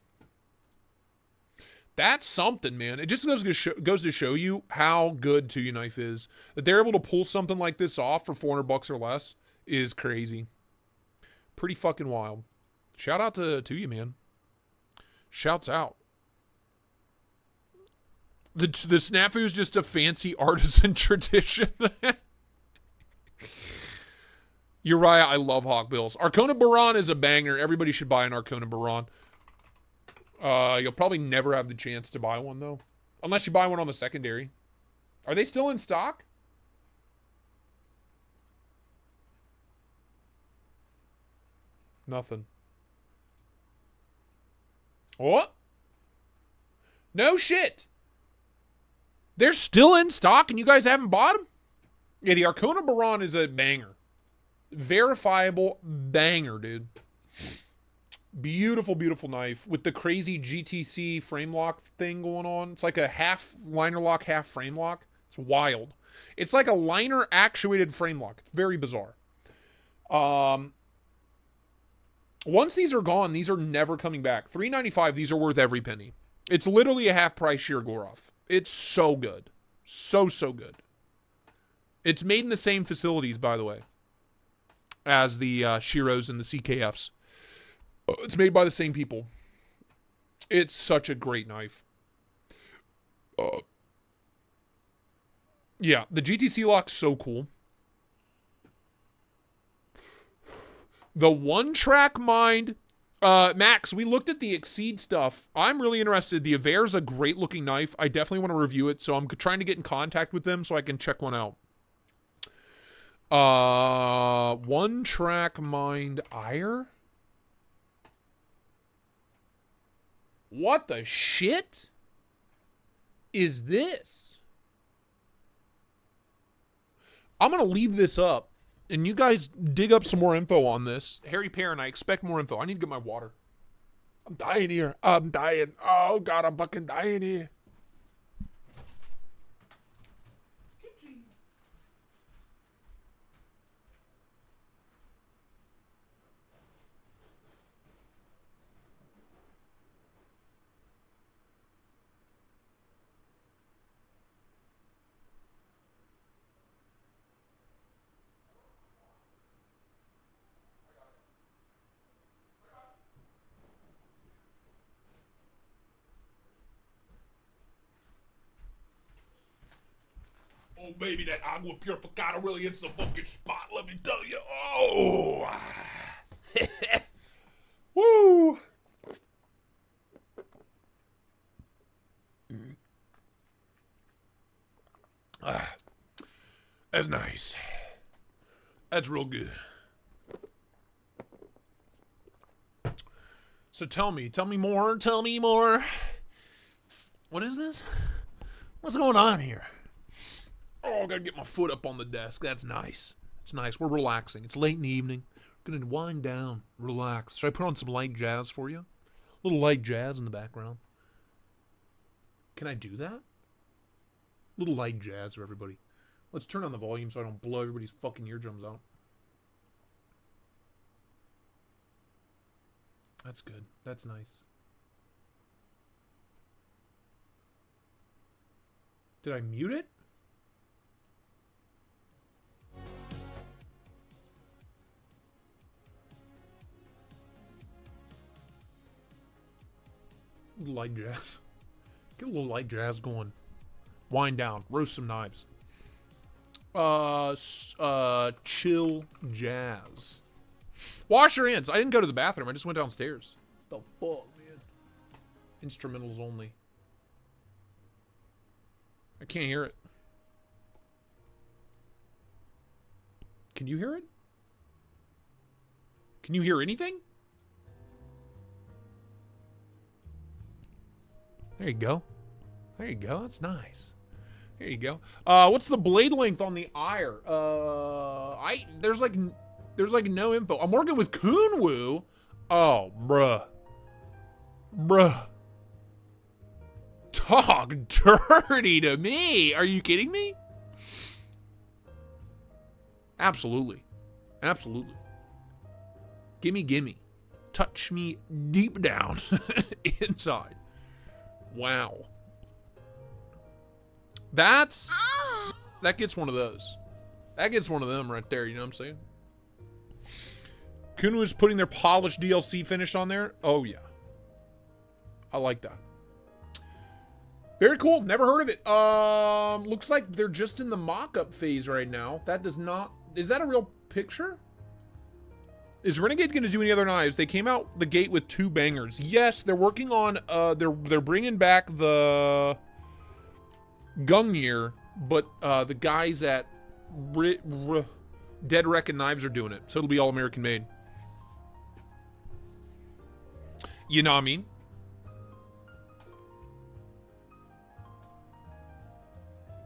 That's something, man. It just goes to show you how good 2U Knife is. That they're able to pull something like this off for $400 or less is crazy. Pretty fucking wild. Shout out to you, man. Shouts out. The snafu is just a fancy artisan tradition. Uriah, I love Hawkbills. Arcona Baron is a banger. Everybody should buy an Arcona Baron. You'll probably never have the chance to buy one, though. Unless you buy one on the secondary. Are they still in stock? Nothing. What? No shit. They're still in stock and you guys haven't bought them? Yeah, the Arcona Baron is a banger. Verifiable banger, dude. Beautiful, beautiful knife with the crazy GTC frame lock thing going on. It's like a half liner lock, half frame lock. It's wild. It's like a liner actuated frame lock. It's very bizarre. Once these are gone, these are never coming back. $3.95, these are worth every penny. It's literally a half price sheer Gorov. It's so good. So good. It's made in the same facilities, by the way, as the Shiros and the CKFs. It's made by the same people. It's such a great knife. Yeah, the GTC lock's so cool. The one-track mind. Max, we looked at the Exceed stuff. I'm really interested. The Avere's a great-looking knife. I definitely want to review it, so I'm trying to get in contact with them so I can check one out. One-track mind IR? What the shit is this? I'm going to leave this up. And you guys dig up some more info on this. Harry Perrin, I expect more info. I need to get my water. I'm dying here. I'm dying. Oh, God, I'm fucking dying here. Oh, baby, that agua purificada really hits the fucking spot, let me tell you. Oh! Woo! That's nice. That's real good. So tell me more, tell me more. What is this? What's going on here? Oh, I gotta get my foot up on the desk. That's nice. It's nice. We're relaxing. It's late in the evening. We're gonna wind down, relax. Should I put on some light jazz for you? A little light jazz in the background. Can I do that? A little light jazz for everybody. Let's turn on the volume so I don't blow everybody's fucking eardrums out. That's good. That's nice. Did I mute it? Light jazz. Get a little light jazz going. Wind down. Roast some knives. Chill jazz. Wash your hands. I didn't go to the bathroom. I just went downstairs. The fuck, man. Instrumentals only. I can't hear it. Can you hear it? Can you hear anything? There you go. There you go. That's nice. There you go. What's the blade length on the IR? There's There's like no info. I'm working with Kunu. Oh, bruh. Bruh. Talk dirty to me. Are you kidding me? Absolutely. Absolutely. Gimme, gimme. Touch me deep down inside. Wow. That gets one of those. That gets one of them right there, you know what I'm saying? Kunu is putting their polished DLC finish on there. Oh, yeah. I like that. Very cool. Never heard of it. Looks like they're just in the mock-up phase right now. That does not... Is that a real picture? Is Renegade going to do any other knives? They came out the gate with 2 bangers. Yes, they're working on... They're bringing back the... Gungnir, but the guys at Dead Reckon Knives are doing it. So it'll be all American made. You know what I mean?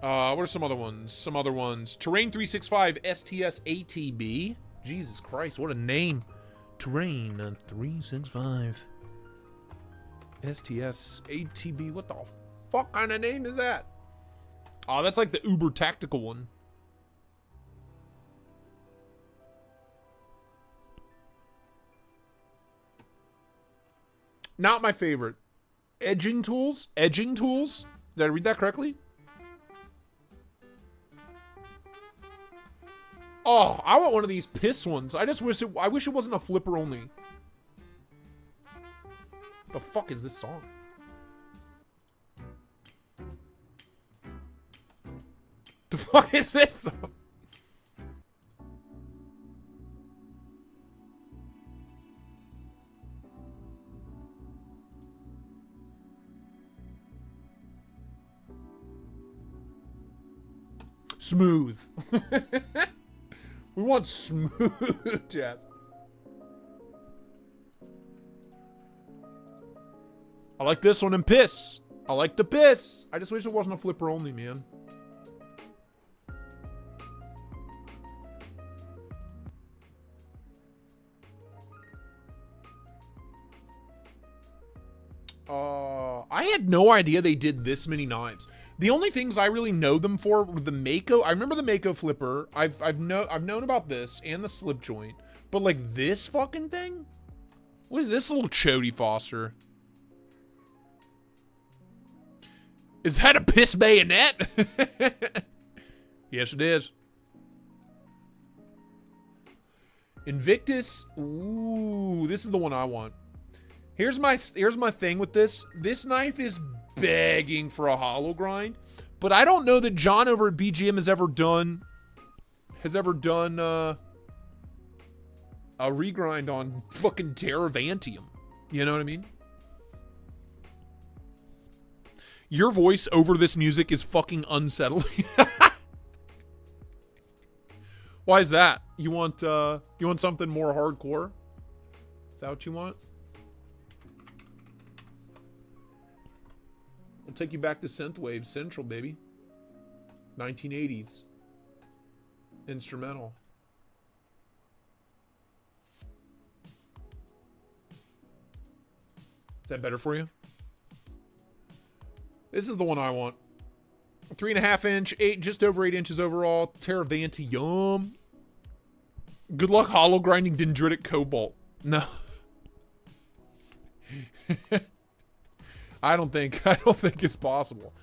What are some other ones? Terrain 365 STS ATB. Jesus Christ, what a name. Terrain 365 STS ATB. What the fuck kind of name is that? Oh, that's like the uber tactical one. Not my favorite. Edging tools? Edging tools? Did I read that correctly? Oh, I want one of these piss ones. I wish it wasn't a flipper only. The fuck is this song? The fuck is this song? Smooth. We want smooth jazz. I like this one and piss. I like the piss. I just wish it wasn't a flipper only, man. I had no idea they did this many knives. The only things I really know them for were the Mako. I remember the Mako flipper. I've known about this and the slip joint, but like this fucking thing. What is this little chody Foster? Is that a piss bayonet? Yes, it is. Invictus. Ooh, this is the one I want. Here's my thing with this. This knife is begging for a hollow grind, but I don't know that John over at BGM has ever done a regrind on fucking Terravantium. You know what I mean? Your voice over this music is fucking unsettling. Why is that? You want something more hardcore? Is that what you want? We'll take you back to Synthwave Central, baby. 1980s. Instrumental. Is that better for you? This is the one I want. 3.5 inch, just over 8 inches overall. Terravantium. Good luck hollow grinding dendritic cobalt. No. I don't think it's possible.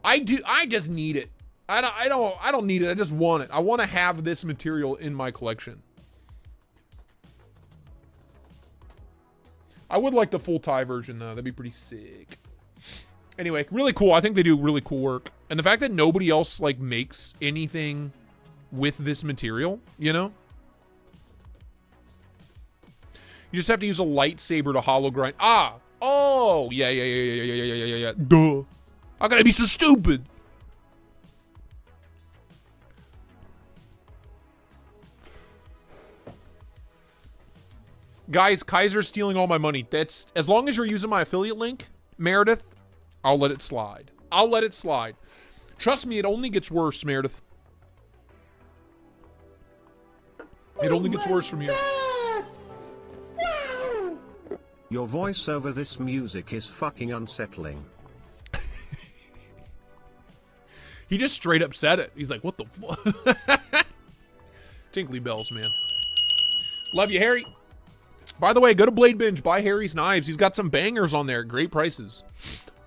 I just need it. I don't need it. I just want it. I want to have this material in my collection. I would like the full tie version though. That'd be pretty sick. Anyway, really cool. I think they do really cool work. And the fact that nobody else like makes anything with this material, you know? You just have to use a lightsaber to hollow grind. Ah! Oh! Yeah. Duh. How can I be so stupid? Guys, Kaiser's stealing all my money. That's, as long as you're using my affiliate link, Meredith, I'll let it slide. I'll let it slide. Trust me, it only gets worse, Meredith. It only gets worse from here. God! Wow! Your voice over this music is fucking unsettling. He just straight up said it. He's like, what the fuck? Tinkly bells, man. Love you, Harry. By the way, go to Blade Binge. Buy Harry's knives. He's got some bangers on there. Great prices.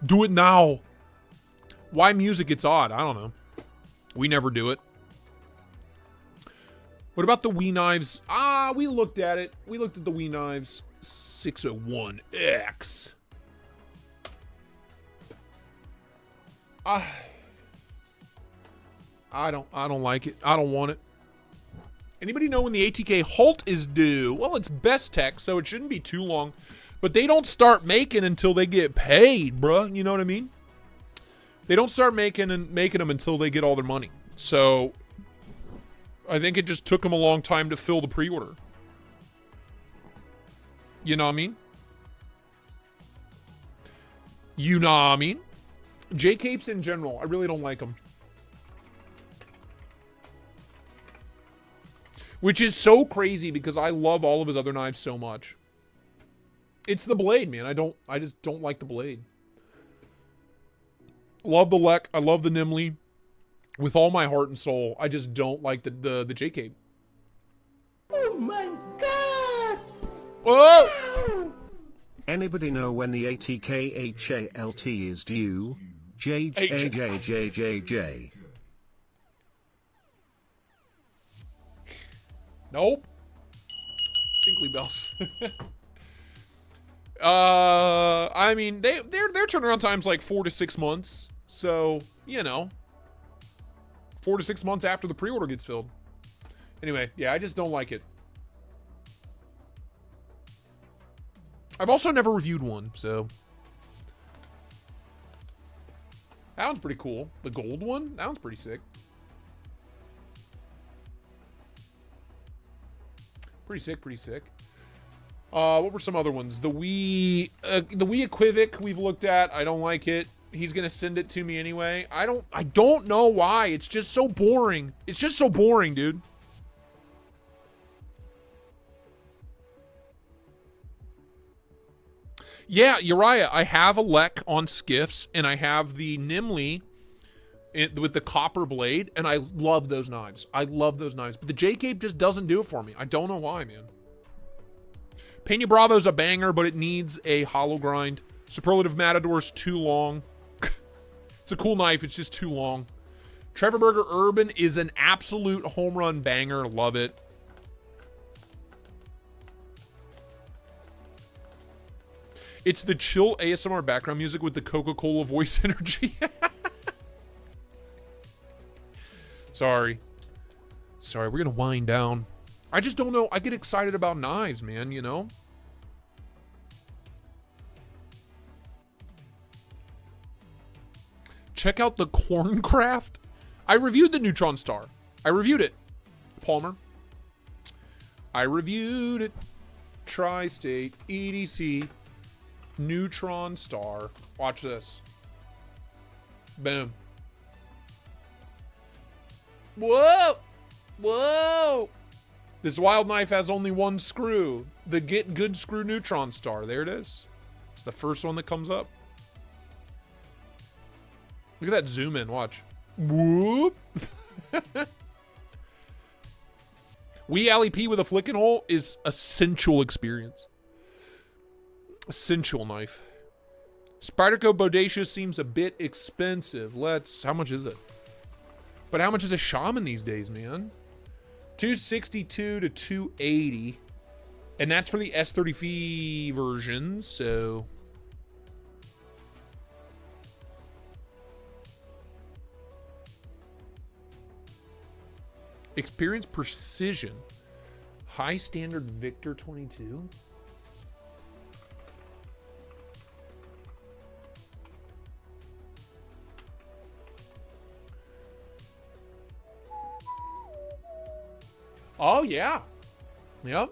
Do it now. Why music gets odd? I don't know. We never do it. What about the Wii knives? Ah, we looked at it. We looked at the Wii knives. 601X. I don't like it. I don't want it. Anybody know when the ATK Halt is due? Well, it's Best Tech, so it shouldn't be too long. But they don't start making until they get paid, bruh. You know what I mean? They don't start making them until they get all their money. So I think it just took them a long time to fill the pre-order. You know what I mean? You know what I mean? J-Capes in general, I really don't like them. Which is so crazy because I love all of his other knives so much. It's the blade, man. I just don't like the blade. Love the Lek. I love the Nimley. With all my heart and soul. I just don't like the J-Cape. Oh my God! Whoa! Wow! Anybody know when the ATK HALT is due? JJJJJJ. Nope. Tinkly bells. I mean, their turnaround time's like 4 to 6 months. So, you know, 4 to 6 months after the pre-order gets filled. Anyway, yeah, I just don't like it. I've also never reviewed one, so. That one's pretty cool. The gold one? That one's pretty sick. Pretty sick, pretty sick. What were some other ones? The Wii Equivoc we've looked at. I don't like it. He's gonna send it to me anyway. I don't know why. It's just so boring. It's just so boring, dude. Yeah, Uriah, I have a Lek on skiffs, and I have the Nimley with the copper blade, and I love those knives. I love those knives. But the J-Cape just doesn't do it for me. I don't know why, man. Peña Bravo's a banger, but it needs a hollow grind. Superlative Matador's too long. It's a cool knife. It's just too long. Trevor Burger Urban is an absolute home run banger. Love it. It's the chill ASMR background music with the Coca-Cola voice energy. Sorry, we're gonna wind down. I just don't know. I get excited about knives, man, you know? Check out the Corncraft. I reviewed the Neutron Star. I reviewed it. Palmer. I reviewed it. Tristate, EDC, Neutron Star. Watch this. Boom. Whoa! Whoa! This wild knife has only one screw. The Get Good Screw Neutron Star. There it is. It's the first one that comes up. Look at that zoom in. Watch. Whoop! Wii Alley P with a flicking hole is a sensual experience. A sensual knife. Spyderco Bodacious seems a bit expensive. How much is it? But how much is a Shaman these days, man? 262 to 280. And that's for the S30V version, so. Experience Precision. High Standard Victor 22. Oh, yeah. Yep.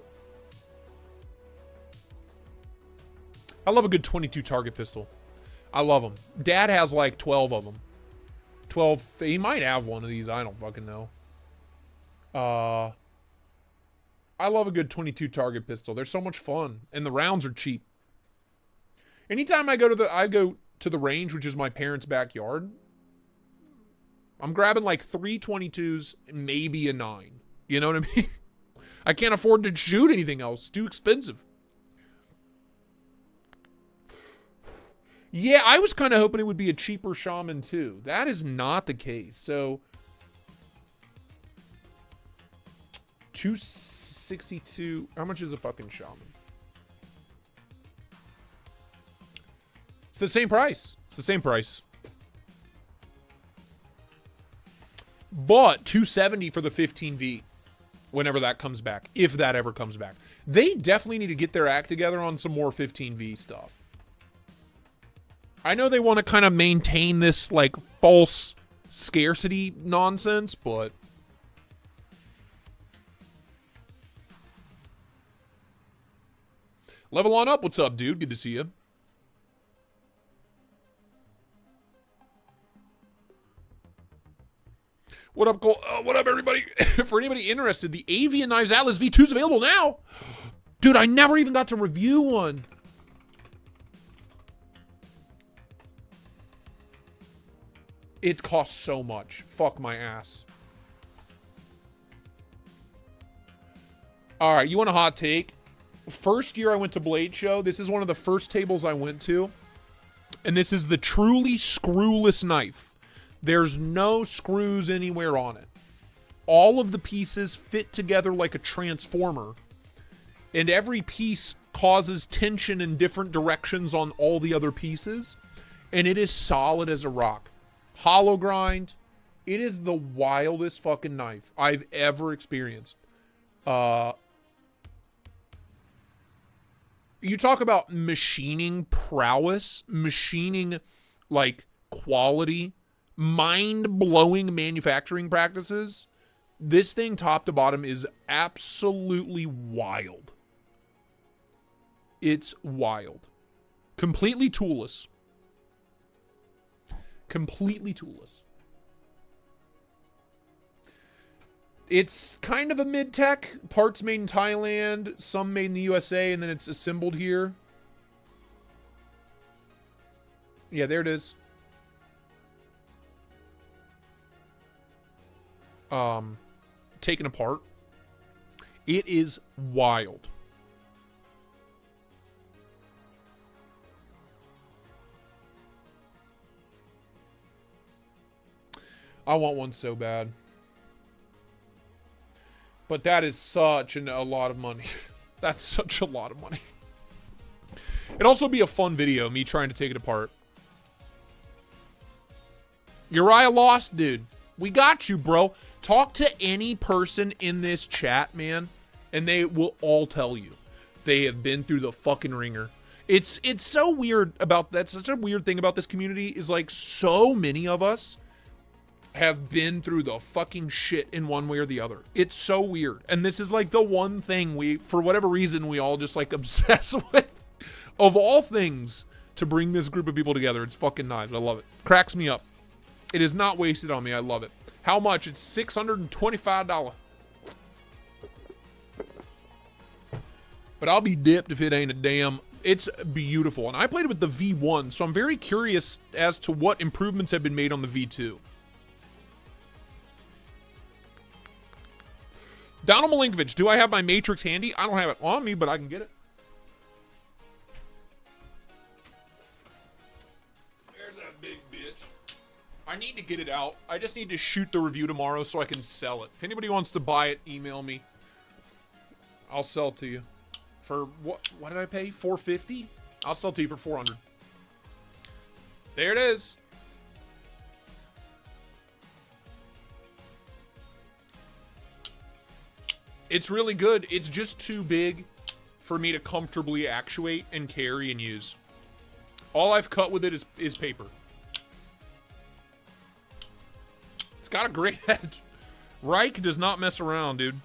I love a good 22 target pistol. I love them. Dad has like 12 of them. 12. He might have one of these. I don't fucking know. I love a good 22 target pistol. They're so much fun, and the rounds are cheap. Anytime I go to the range, which is my parents' backyard, I'm grabbing like 3 22s, maybe a 9. You know what I mean? I can't afford to shoot anything else. It's too expensive. Yeah, I was kind of hoping it would be a cheaper Shaman too. That is not the case. So 262. How much is a fucking Shaman? It's the same price. It's the same price. But 270 for the 15V whenever that comes back, if that ever comes back. They definitely need to get their act together on some more 15V stuff. I know they want to kind of maintain this like false scarcity nonsense, but level on up. What's up, dude? Good to see you. What up, Cole? What up, everybody? For anybody interested, the Avian Knives Atlas V2 is available now. Dude, I never even got to review one. It costs so much. Fuck my ass. All right, you want a hot take? First year I went to Blade Show, this is one of the first tables I went to. And this is the truly screwless knife. There's no screws anywhere on it. All of the pieces fit together like a transformer. And every piece causes tension in different directions on all the other pieces. And it is solid as a rock. Hollow grind. It is the wildest fucking knife I've ever experienced. You talk about machining prowess, machining like quality, mind-blowing manufacturing practices. This thing top to bottom is absolutely wild. It's wild. Completely toolless. Completely toolless. It's kind of a mid-tech. Parts made in Thailand, some made in the USA, and then it's assembled here. Yeah, there it is. Taken apart. It is wild. I want one so bad. But that is such a lot of money. That's such a lot of money. It'd also be a fun video, me trying to take it apart. Uriah lost, dude. We got you, bro. Talk to any person in this chat, man, and they will all tell you they have been through the fucking ringer. It's so weird about that. Such a weird thing about this community is like so many of us have been through the fucking shit in one way or the other. It's so weird. And this is like the one thing we, for whatever reason, we all just like obsess with. Of all things to bring this group of people together, it's fucking knives. I love it. Cracks me up. It is not wasted on me. I love it. How much? It's $625. But I'll be dipped if it ain't a damn... It's beautiful. And I played it with the V1, so I'm very curious as to what improvements have been made on the V2. Donald Milinkovic, do I have my Matrix handy? I don't have it on me, but I can get it. There's that big bitch. I need to get it out. I just need to shoot the review tomorrow so I can sell it. If anybody wants to buy it, email me. I'll sell it to you. For what did I pay? $450? I'll sell it to you for $400. There it is. It's really good. It's just too big for me to comfortably actuate and carry and use. All I've cut with it is paper. It's got a great edge. Reich does not mess around, dude.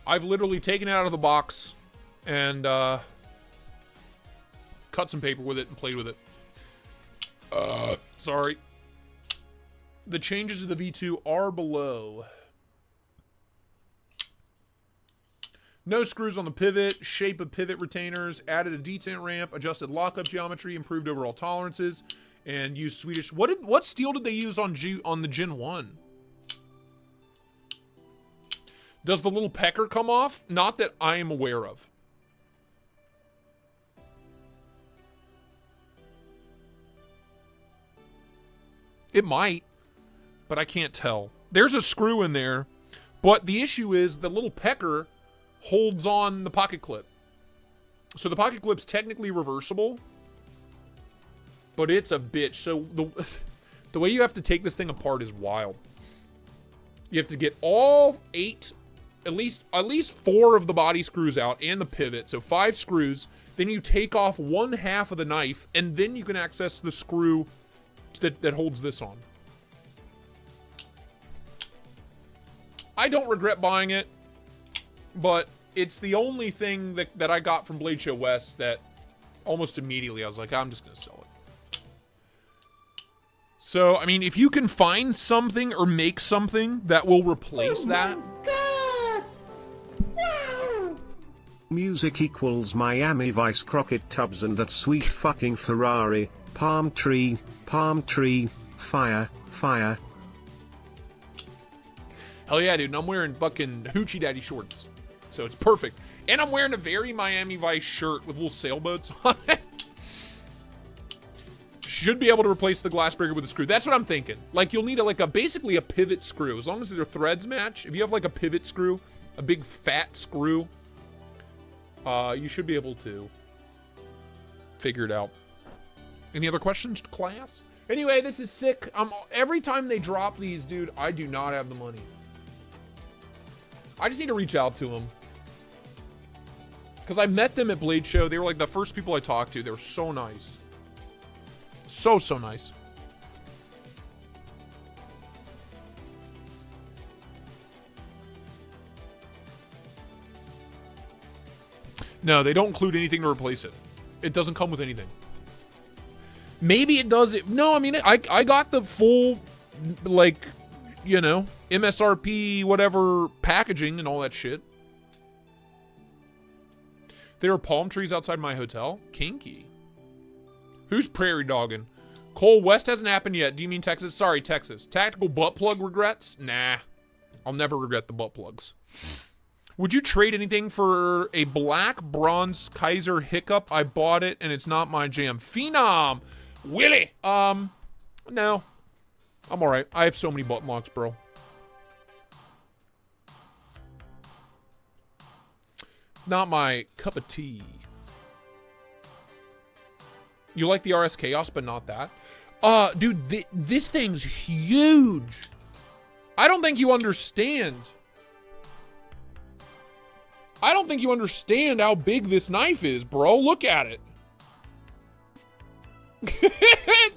I've literally taken it out of the box and cut some paper with it and played with it. Sorry. The changes to the V2 are below. No screws on the pivot, shape of pivot retainers, added a detent ramp, adjusted lockup geometry, improved overall tolerances, and used Swedish. What steel did they use on the Gen 1? Does the little pecker come off? Not that I am aware of. It might, but I can't tell. There's a screw in there, but the issue is the little pecker holds on the pocket clip. So the pocket clip's technically reversible, but it's a bitch. So the way you have to take this thing apart is wild. You have to get all 8, at least 4 of the body screws out and the pivot. So 5 screws. Then you take off 1/2 of the knife, and then you can access the screw that holds this on. I don't regret buying it, but it's the only thing that I got from Blade Show West that almost immediately I was like, I'm just going to sell it. So, I mean, if you can find something or make something that will replace that. God! Wow! Music equals Miami Vice Crockett Tubbs and that sweet fucking Ferrari, palm tree, fire, fire. Hell yeah, dude. And I'm wearing fucking Hoochie Daddy shorts. So it's perfect. And I'm wearing a very Miami Vice shirt with little sailboats on it. Should be able to replace the glass breaker with a screw. That's what I'm thinking. Like, you'll need basically a pivot screw. As long as their threads match. If you have like a pivot screw, a big fat screw, you should be able to figure it out. Any other questions, class? Anyway, this is sick. Every time they drop these, dude, I do not have the money. I just need to reach out to them. Because I met them at Blade Show. They were like the first people I talked to. They were so nice. So nice. No, they don't include anything to replace it. It doesn't come with anything. Maybe it does. No, I mean, I got the full, like, you know, MSRP, whatever, packaging and all that shit. There are palm trees outside my hotel. Kinky. Who's prairie dogging? Cole, West hasn't happened yet. Do you mean Texas? Sorry, Texas. Tactical butt plug regrets? Nah. I'll never regret the butt plugs. Would you trade anything for a black bronze Kaiser Hiccup? I bought it and it's not my jam. Phenom! Willie! No. I'm alright. I have so many button locks, bro. Not my cup of tea. You like the RS Chaos, but not that? Dude, this thing's huge. I don't think you understand. I don't think you understand how big this knife is, bro. Look at it.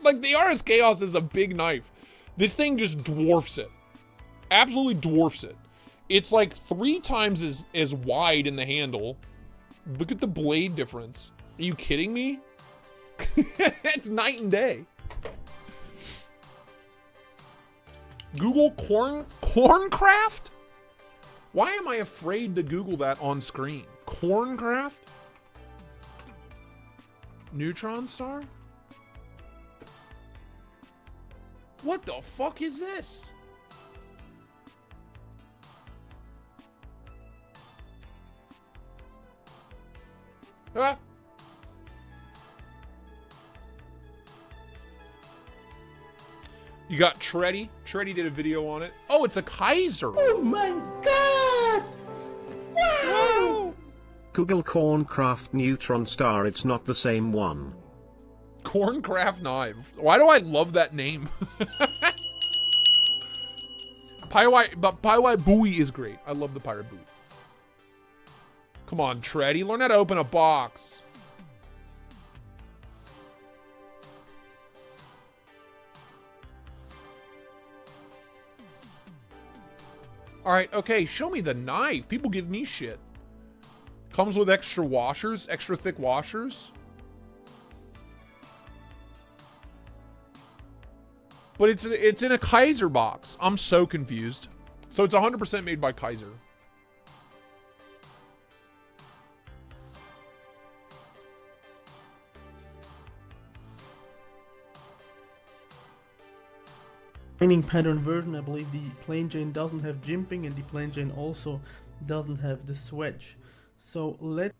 Like, the RS Chaos is a big knife. This thing just dwarfs it. Absolutely dwarfs it. It's like 3 times as wide in the handle. Look at the blade difference. Are you kidding me? It's night and day. Google Corncraft? Why am I afraid to Google that on screen? Corncraft? Neutron Star? What the fuck is this? Ah. You got Treddy. Treddy did a video on it. Oh, it's a Kaiser. Oh my god! Wow! Google Corncraft Neutron Star. It's not the same one. Corncraft knife. Why do I love that name? Pirate Buoy is great. I love the Pirate Buoy. Come on, Treddy. Learn how to open a box. All right, okay, show me the knife. People give me shit. Comes with extra washers, extra thick washers. But it's in a Kaiser box. I'm so confused. So it's 100% made by Kaiser. Shining pattern version, I believe the plain Jane doesn't have jimping, and the plain Jane also doesn't have the swedge. So let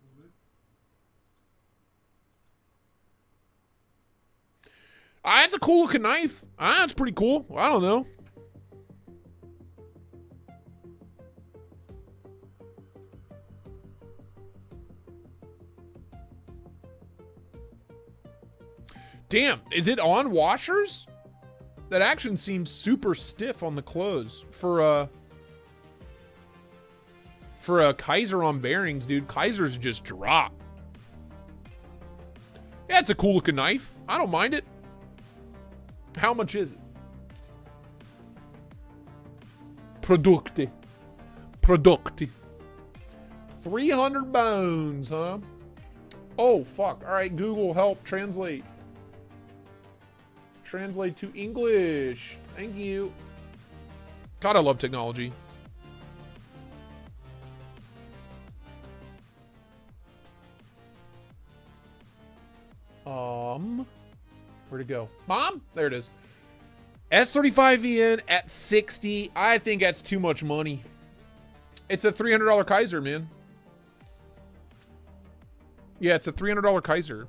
It's a cool looking knife. It's pretty cool. I don't know. Damn, is it on washers? That action seems super stiff on the clothes for a Kaiser on bearings, dude. Kaisers just drop. Yeah, it's a cool looking knife. I don't mind it. How much is it? Producti. 300 bones, huh? Oh, fuck. All right, Google, help translate. Translate to English. Thank you. God, I love technology. Where'd it go? Mom? There it is. S35VN at 60. I think that's too much money. It's a $300 Kaiser, man. Yeah, it's a $300 Kaiser.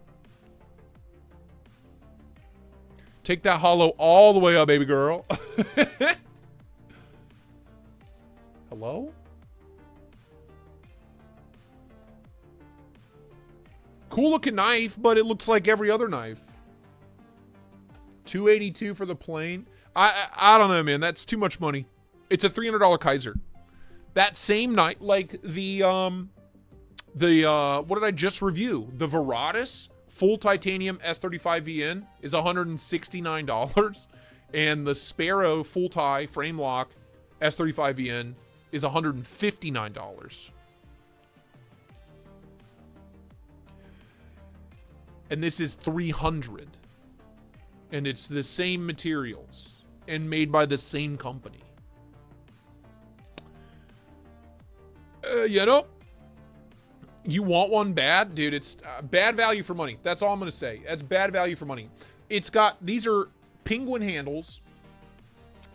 Take that hollow all the way up, baby girl. Hello? Cool looking knife, but it looks like every other knife. $282 for the plane. I don't know, man. That's too much money. It's a $300 Kaiser. That same knife, like the what did I just review? The Veratus full titanium S35VN is $169, and the Sparrow full tie frame lock S35VN is $159. And this is $300. And it's the same materials and made by the same company. You know, you want one bad, dude. It's bad value for money. That's all I'm going to say. That's bad value for money. It's got, these are penguin handles.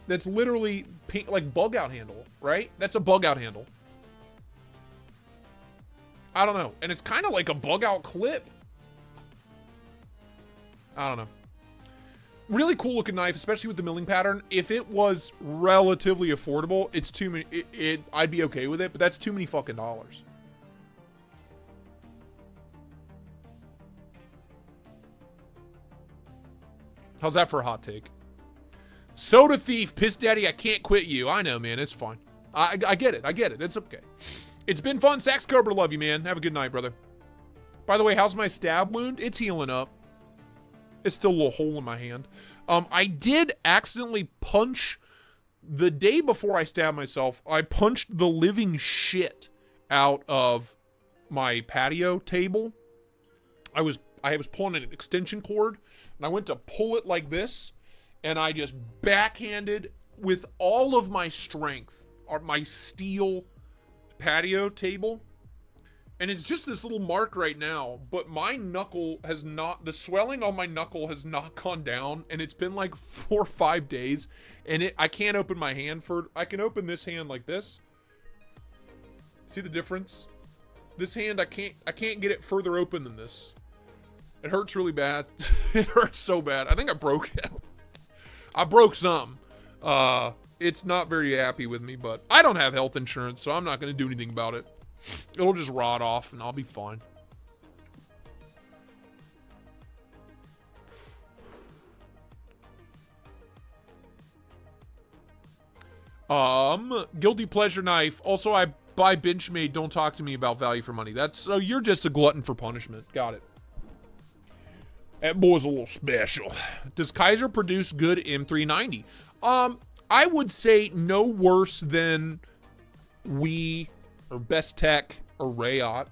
That's literally like bug out handle, right? That's a bug out handle. I don't know. And it's kind of like a bug out clip. I don't know. Really cool looking knife, especially with the milling pattern. If it was relatively affordable, it's too many. I'd be okay with it, but that's too many fucking dollars. How's that for a hot take? Soda thief, piss daddy, I can't quit you. I know, man. It's fine. I get it. I get it. It's okay. It's been fun. Sax Cobra, love you, man. Have a good night, brother. By the way, how's my stab wound? It's healing up. It's still a little hole in my hand. I did accidentally punch the day before I stabbed myself. I punched the living shit out of my patio table. I was pulling an extension cord, and I went to pull it like this, and I just backhanded with all of my strength my steel patio table. And it's just this little mark right now, but my knuckle has not, the swelling on my knuckle has not gone down, and it's been like 4 or 5 days, and I can't open my hand I can open this hand like this. See the difference? This hand, I can't get it further open than this. It hurts really bad. It hurts so bad. I think I broke it. I broke some. It's not very happy with me, but I don't have health insurance, so I'm not going to do anything about it. It'll just rot off and I'll be fine. Guilty pleasure knife. Also, I buy Benchmade. Don't talk to me about value for money. So you're just a glutton for punishment. Got it. That boy's a little special. Does Kaiser produce good M390? I would say no worse than or Best Tech or Rayot.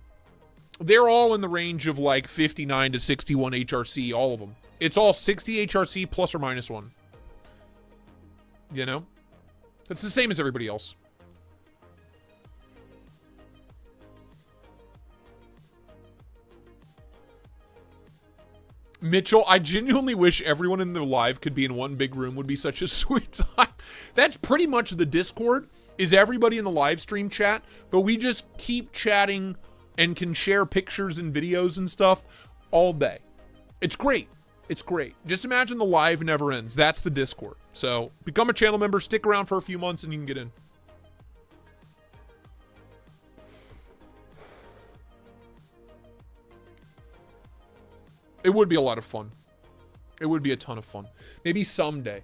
They're all in the range of like 59 to 61 HRC, all of them. It's all 60 HRC plus or minus 1. You know? It's the same as everybody else. Mitchell, I genuinely wish everyone in the live could be in one big room. Would be such a sweet time. That's pretty much the Discord, is everybody in the live stream chat, but we just keep chatting and can share pictures and videos and stuff all day. It's great. It's great. Just imagine the live never ends. That's the Discord. So become a channel member, stick around for a few months, and you can get in. It would be a lot of fun. It would be a ton of fun. Maybe someday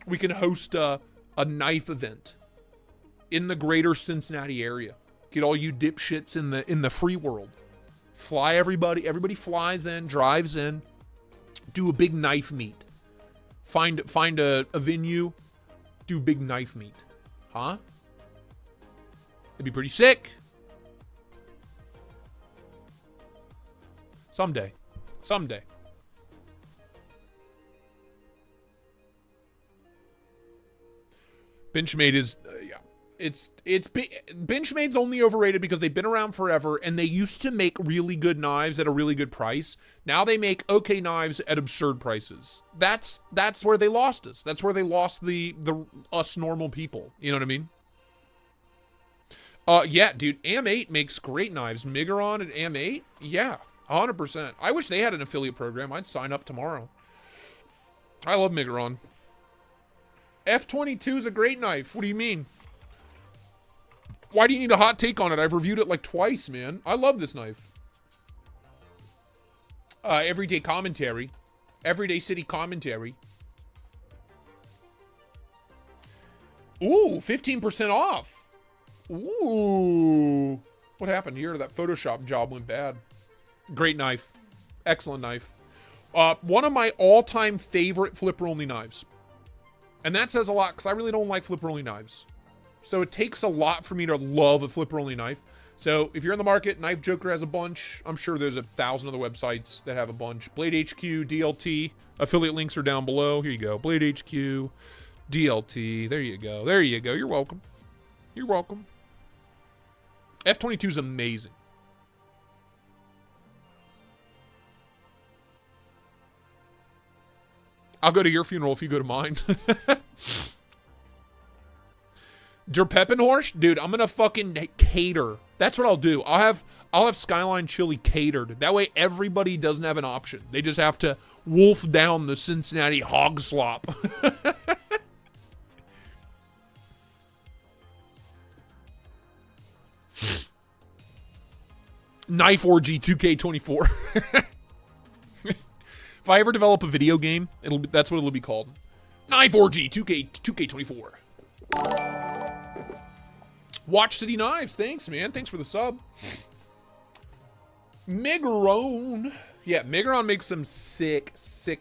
we can host a knife event in the greater Cincinnati area. Get all you dipshits in the free world. Fly everybody flies in, drives in, do a big knife meet. Find a venue, do big knife meet. Huh? It'd be pretty sick. Someday. Benchmade is, yeah. Benchmade's only overrated because they've been around forever and they used to make really good knives at a really good price. Now they make okay knives at absurd prices. That's where they lost us. That's where they lost the us normal people. You know what I mean? Yeah, dude, AM8 makes great knives. Migron and AM8? Yeah. 100%. I wish they had an affiliate program. I'd sign up tomorrow. I love Migron. F22 is a great knife. What do you mean? Why do you need a hot take on it? I've reviewed it like twice, man. I love this knife. Everyday commentary. Everyday City commentary. Ooh, 15% off. Ooh. What happened here? That Photoshop job went bad. Great knife. Excellent knife. One of my all-time favorite flipper-only knives. And that says a lot because I really don't like flipper-only knives. So it takes a lot for me to love a flipper-only knife. So if you're in the market, Knife Joker has a bunch. I'm sure there's 1,000 other websites that have a bunch. Blade HQ, DLT. Affiliate links are down below. Here you go. Blade HQ, DLT. There you go. There you go. You're welcome. You're welcome. F22 is amazing. I'll go to your funeral if you go to mine. Der Peppenhorst? Dude, I'm gonna fucking cater. That's what I'll do. I'll have Skyline Chili catered. That way everybody doesn't have an option. They just have to wolf down the Cincinnati hog slop. Knife Orgy 2K24. If I ever develop a video game, that's what it'll be called. Knife Orgy 2K24. Watch City Knives. Thanks, man. Thanks for the sub. Migron. Yeah, Migron makes some sick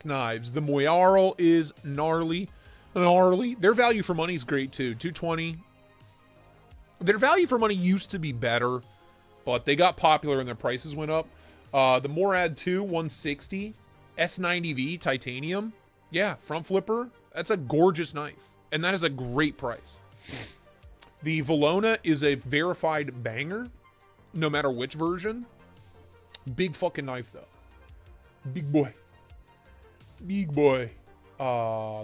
knives. The Moyarl is gnarly. Their value for money is great too. 220. Their value for money used to be better, but they got popular and their prices went up. The Morad 2 160. S90V titanium. Yeah, front flipper. That's a gorgeous knife. And that is a great price. The Valona is a verified banger, no matter which version. Big fucking knife, though. Big boy. Big boy. The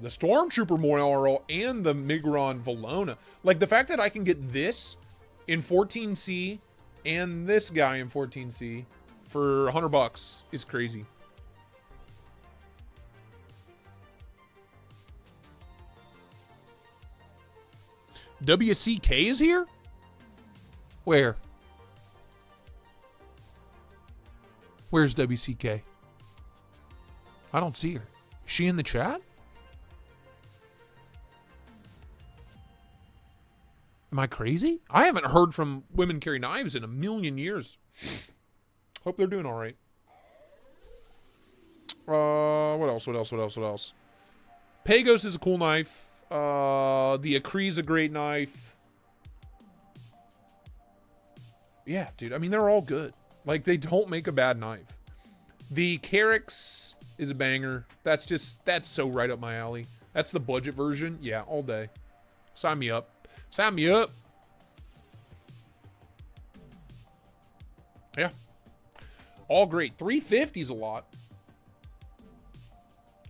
Stormtrooper Moyarl and the Migron Valona. Like, the fact that I can get this in 14C and this guy in 14C for $100 is crazy. WCK is here? Where? Where's WCK? I don't see her. Is she in the chat? Am I crazy? I haven't heard from Women Carry Knives in a million years. Hope they're doing all right. What else? Pagos is a cool knife. The Acree's a great knife. Yeah, dude. I mean, they're all good. Like, they don't make a bad knife. The Carix is a banger. That's so right up my alley. That's the budget version. Yeah, all day. Sign me up. Sign me up. Yeah. All great. 350 is a lot.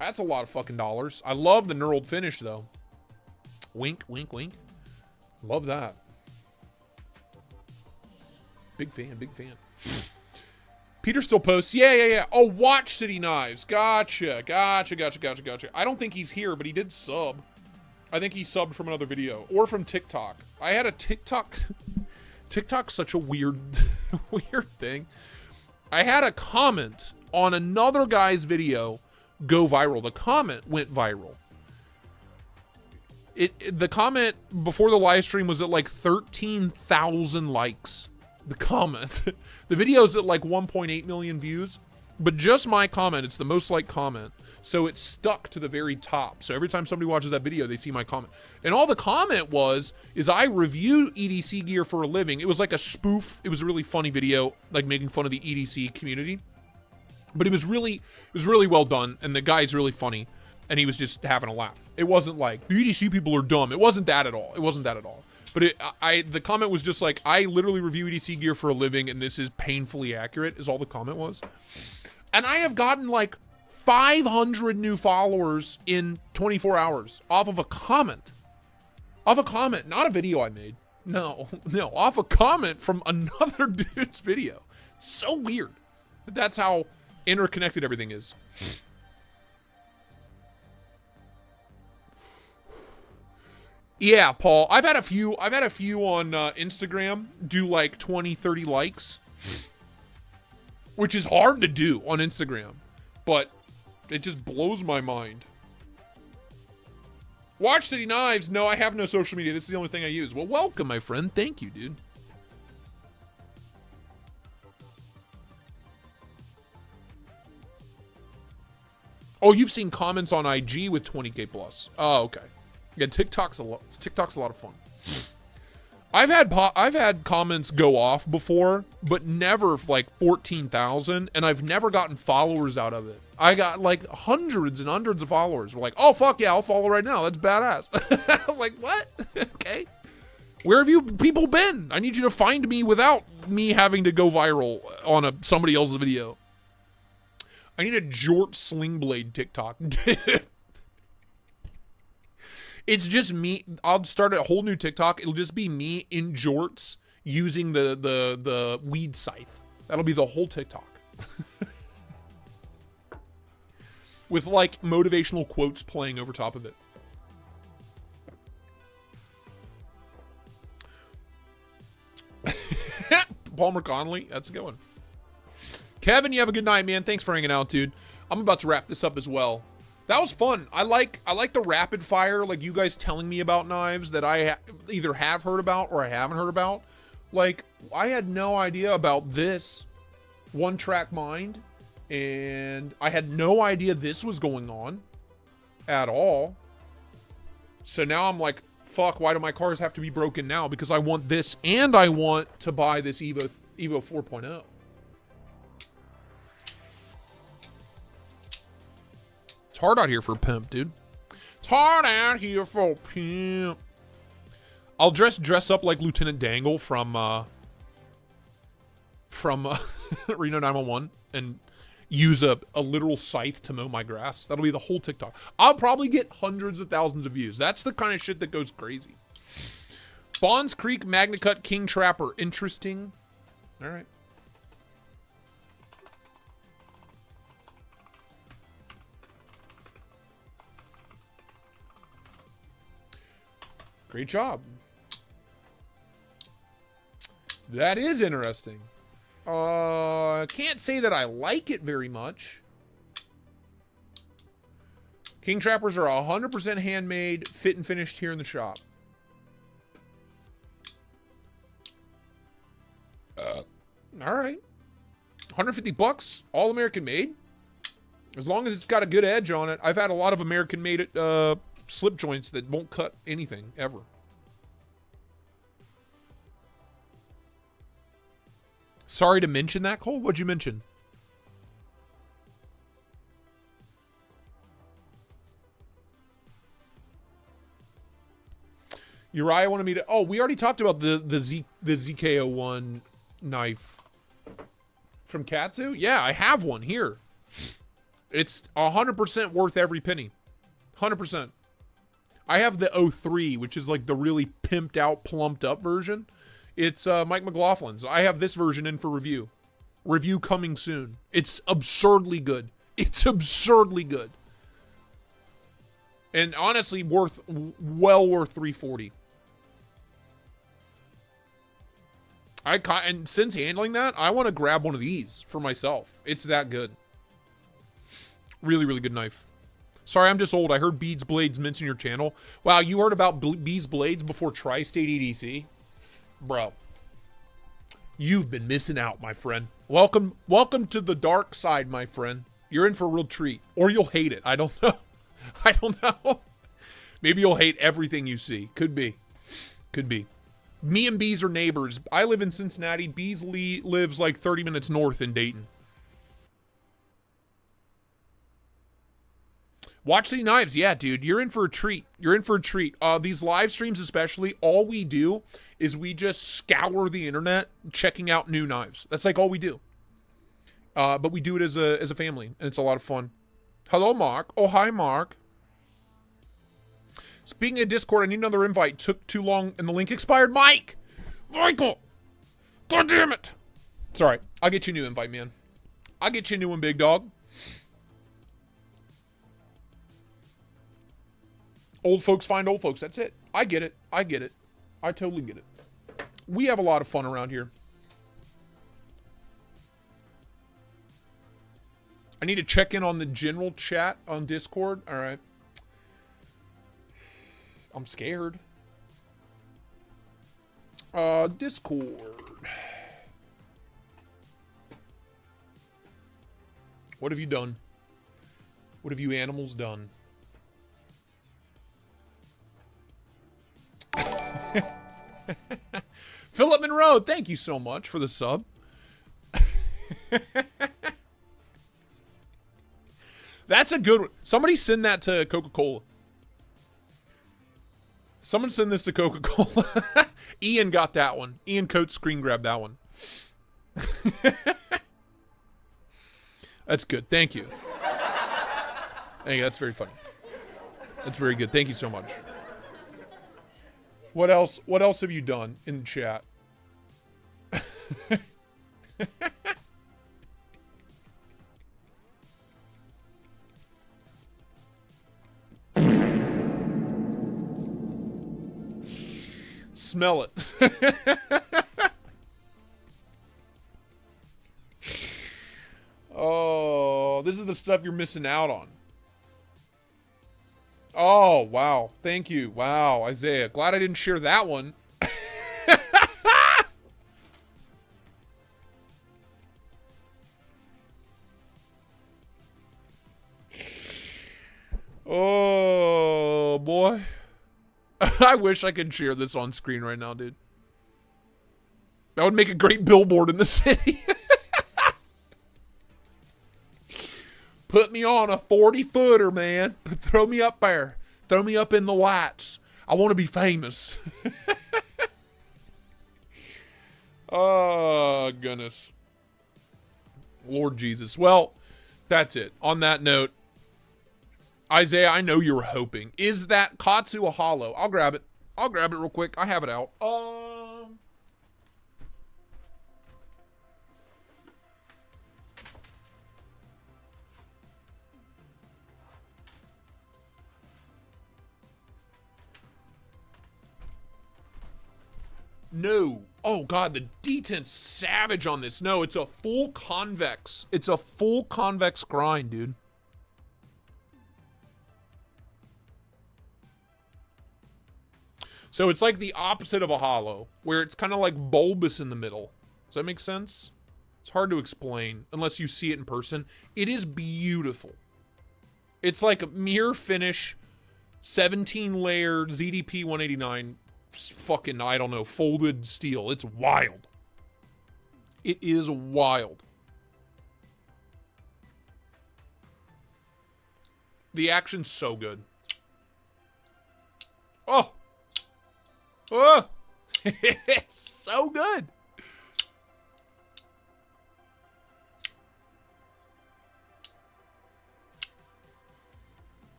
That's a lot of fucking dollars. I love the knurled finish, though. Wink, wink, wink. Love that. Big fan, big fan. Peter still posts. Yeah. Oh, Watch City Knives. Gotcha. I don't think he's here, but he did sub. I think he subbed from another video. Or from TikTok. I had a TikTok. TikTok's such a weird, weird thing. I had a comment on another guy's video go viral. The comment went viral. The comment before the live stream was at like 13,000 likes. The comment. The video's at like 1.8 million views, but just my comment, it's the most liked comment. So it's stuck to the very top. So every time somebody watches that video, they see my comment. And all the comment is I review EDC gear for a living. It was like a spoof. It was a really funny video, like making fun of the EDC community. But it was really well done, and the guy's really funny, and he was just having a laugh. It wasn't like, the EDC people are dumb. It wasn't that at all. But the comment was just like, I literally review EDC gear for a living, and this is painfully accurate, is all the comment was. And I have gotten like 500 new followers in 24 hours off of a comment. Off a comment, not a video I made. No, off a comment from another dude's video. So weird. That's how interconnected everything is. Yeah, Paul, I've had a few on Instagram do like 20, 30 likes, which is hard to do on Instagram, but it just blows my mind. Watch City Knives. No, I have no social media. This is the only thing I use. Well, welcome, my friend. Thank you, dude. Oh, you've seen comments on IG with 20K plus. Oh, okay. Yeah, TikTok's a lot of fun. I've had comments go off before, but never like 14,000, and I've never gotten followers out of it. I got like hundreds and hundreds of followers. We're like, oh fuck yeah, I'll follow right now. That's badass. I'm like, what? Okay. Where have you people been? I need you to find me without me having to go viral on somebody else's video. I need a Jort Sling Blade TikTok. It's just me. I'll start a whole new TikTok. It'll just be me in jorts using the weed scythe. That'll be the whole TikTok. With like motivational quotes playing over top of it. Palmer Conley, that's a good one. Kevin, you have a good night, man. Thanks for hanging out, dude. I'm about to wrap this up as well. That was fun. I like the rapid fire, like you guys telling me about knives that I either have heard about or I haven't heard about. Like, I had no idea about this One Track Mind, and I had no idea this was going on at all. So now I'm like, fuck, why do my cars have to be broken now? Because I want this, and I want to buy this Evo 4.0. It's hard out here for a pimp, dude. It's hard out here for a pimp. I'll dress up like Lieutenant Dangle from Reno 911 and use a literal scythe to mow my grass. That'll be the whole TikTok. I'll probably get hundreds of thousands of views. That's the kind of shit that goes crazy. Bonds Creek Magna Cut King Trapper. Interesting. All right. Great job. That is interesting. Can't say that I like it very much. King Trappers are 100% handmade, fit and finished here in the shop. All right. 150 bucks, all American made. As long as it's got a good edge on it. I've had a lot of American made slip joints that won't cut anything ever. Sorry to mention that, Cole. What'd you mention? Uriah wanted me to. Oh, we already talked about the ZK01 knife From Katsu? Yeah, I have one here. It's 100% worth every penny. 100%. I have the 03, which is like the really pimped out, plumped up version. It's Mike McLaughlin's. I have this version in for review. Review coming soon. It's absurdly good. It's absurdly good. And honestly, well worth $340. And since handling that, I want to grab one of these for myself. It's that good. Really, really good knife. Sorry, I'm just old. I heard Beads Blades mention your channel. Wow, you heard about Beads Blades before Tristate EDC? Bro. You've been missing out, my friend. Welcome to the dark side, my friend. You're in for a real treat. Or you'll hate it. I don't know. I don't know. Maybe you'll hate everything you see. Could be. Could be. Me and Bees are neighbors. I live in Cincinnati. Bees lives like 30 minutes north in Dayton. Watch the knives. Yeah, dude, you're in for a treat. You're in for a treat. These live streams especially, all we do is we just scour the internet checking out new knives. That's like all we do. But we do it as a family, and it's a lot of fun. Hello, Mark. Oh, hi, Mark. Speaking of Discord, I need another invite. Took too long and the link expired. Mike! Michael! God damn it! Sorry. I'll get you a new invite, man. I'll get you a new one, big dog. Old folks find old folks. That's it. I get it. I get it. I totally get it. We have a lot of fun around here. I need to check in on the general chat on Discord. All right. I'm scared. Discord. What have you done? What have you animals done? Philip Monroe, thank you so much for the sub. That's a good one. Somebody send that to Coca-Cola. Someone send this to Coca-Cola. Ian got that one. Ian Coates screen grabbed that one. That's good. Thank you. Hey, that's very funny. That's very good. Thank you so much. What else? What else have you done in the chat? Smell it. Oh, this is the stuff you're missing out on. Oh, wow. Thank you. Wow, Isaiah. Glad I didn't share that one. Oh, boy. I wish I could share this on screen right now, dude. That would make a great billboard in the city. Put me on a 40-footer, man. Throw me up there. Throw me up in the lights. I want to be famous. Oh, goodness. Lord Jesus. Well, that's it. On that note, Isaiah, I know you were hoping. Is that Katsu a hollow? I'll grab it. I'll grab it real quick. I have it out. No. Oh, God, the detent's savage on this. No, it's a full convex. It's a full convex grind, dude. So it's like the opposite of a hollow, where it's kind of like bulbous in the middle. Does that make sense? It's hard to explain unless you see it in person. It is beautiful. It's like a mirror finish, 17-layer ZDP 189 fucking, I don't know, folded steel. It's wild. It is wild. The action's so good. Oh! Oh! It's so good!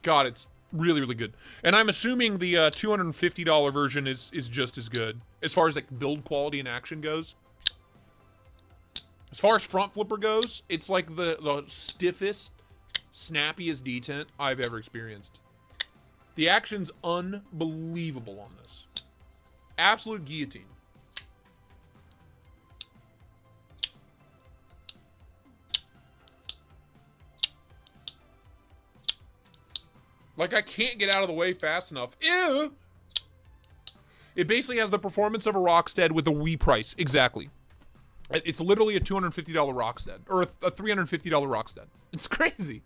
God, it's really, really good. And I'm assuming the $250 version is just as good as far as like build quality and action goes. As far as front flipper goes, it's like the stiffest, snappiest detent I've ever experienced. The action's unbelievable on this. Absolute guillotine. Like, I can't get out of the way fast enough. Ew! It basically has the performance of a Rockstead with a Wii price. Exactly. It's literally a $250 Rockstead. Or a $350 Rockstead. It's crazy.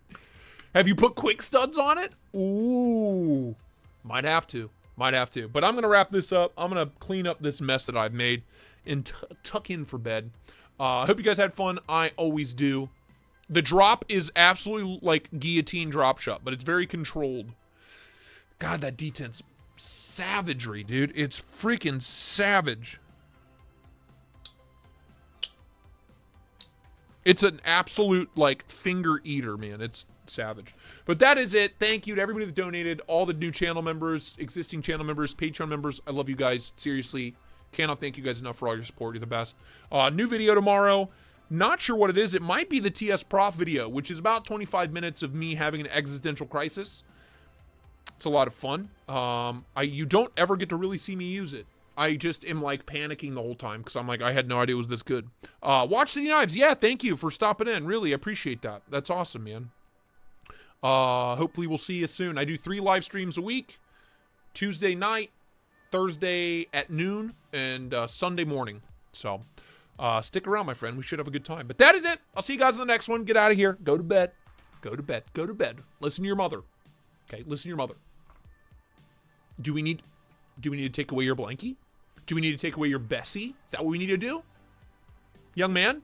Have you put quick studs on it? Ooh. Might have to. Might have to. But I'm going to wrap this up. I'm going to clean up this mess that I've made and tuck in for bed. I hope you guys had fun. I always do. The drop is absolutely like guillotine drop shot, but it's very controlled. God, that detent's savagery, dude. It's freaking savage. It's an absolute, like, finger eater, man. It's savage. But that is it. Thank you to everybody that donated, all the new channel members, existing channel members, Patreon members. I love you guys. Seriously, cannot thank you guys enough for all your support. You're the best. New video tomorrow. Not sure what it is. It might be the TS Prof video, which is about 25 minutes of me having an existential crisis. It's a lot of fun. You don't ever get to really see me use it. I just am like panicking the whole time because I'm like, I had no idea it was this good. Watch City Knives. Yeah, thank you for stopping in. Really appreciate that. That's awesome, man. Hopefully we'll see you soon. I do 3 live streams a week. Tuesday night, Thursday at noon, and Sunday morning. So stick around, my friend. We should have a good time. But that is it. I'll see you guys in the next one. Get out of here. Go to bed. Go to bed. Go to bed. Listen to your mother. Okay, listen to your mother. Do we need to take away your blankie? Do we need to take away your Bessie? Is that what we need to do? Young man?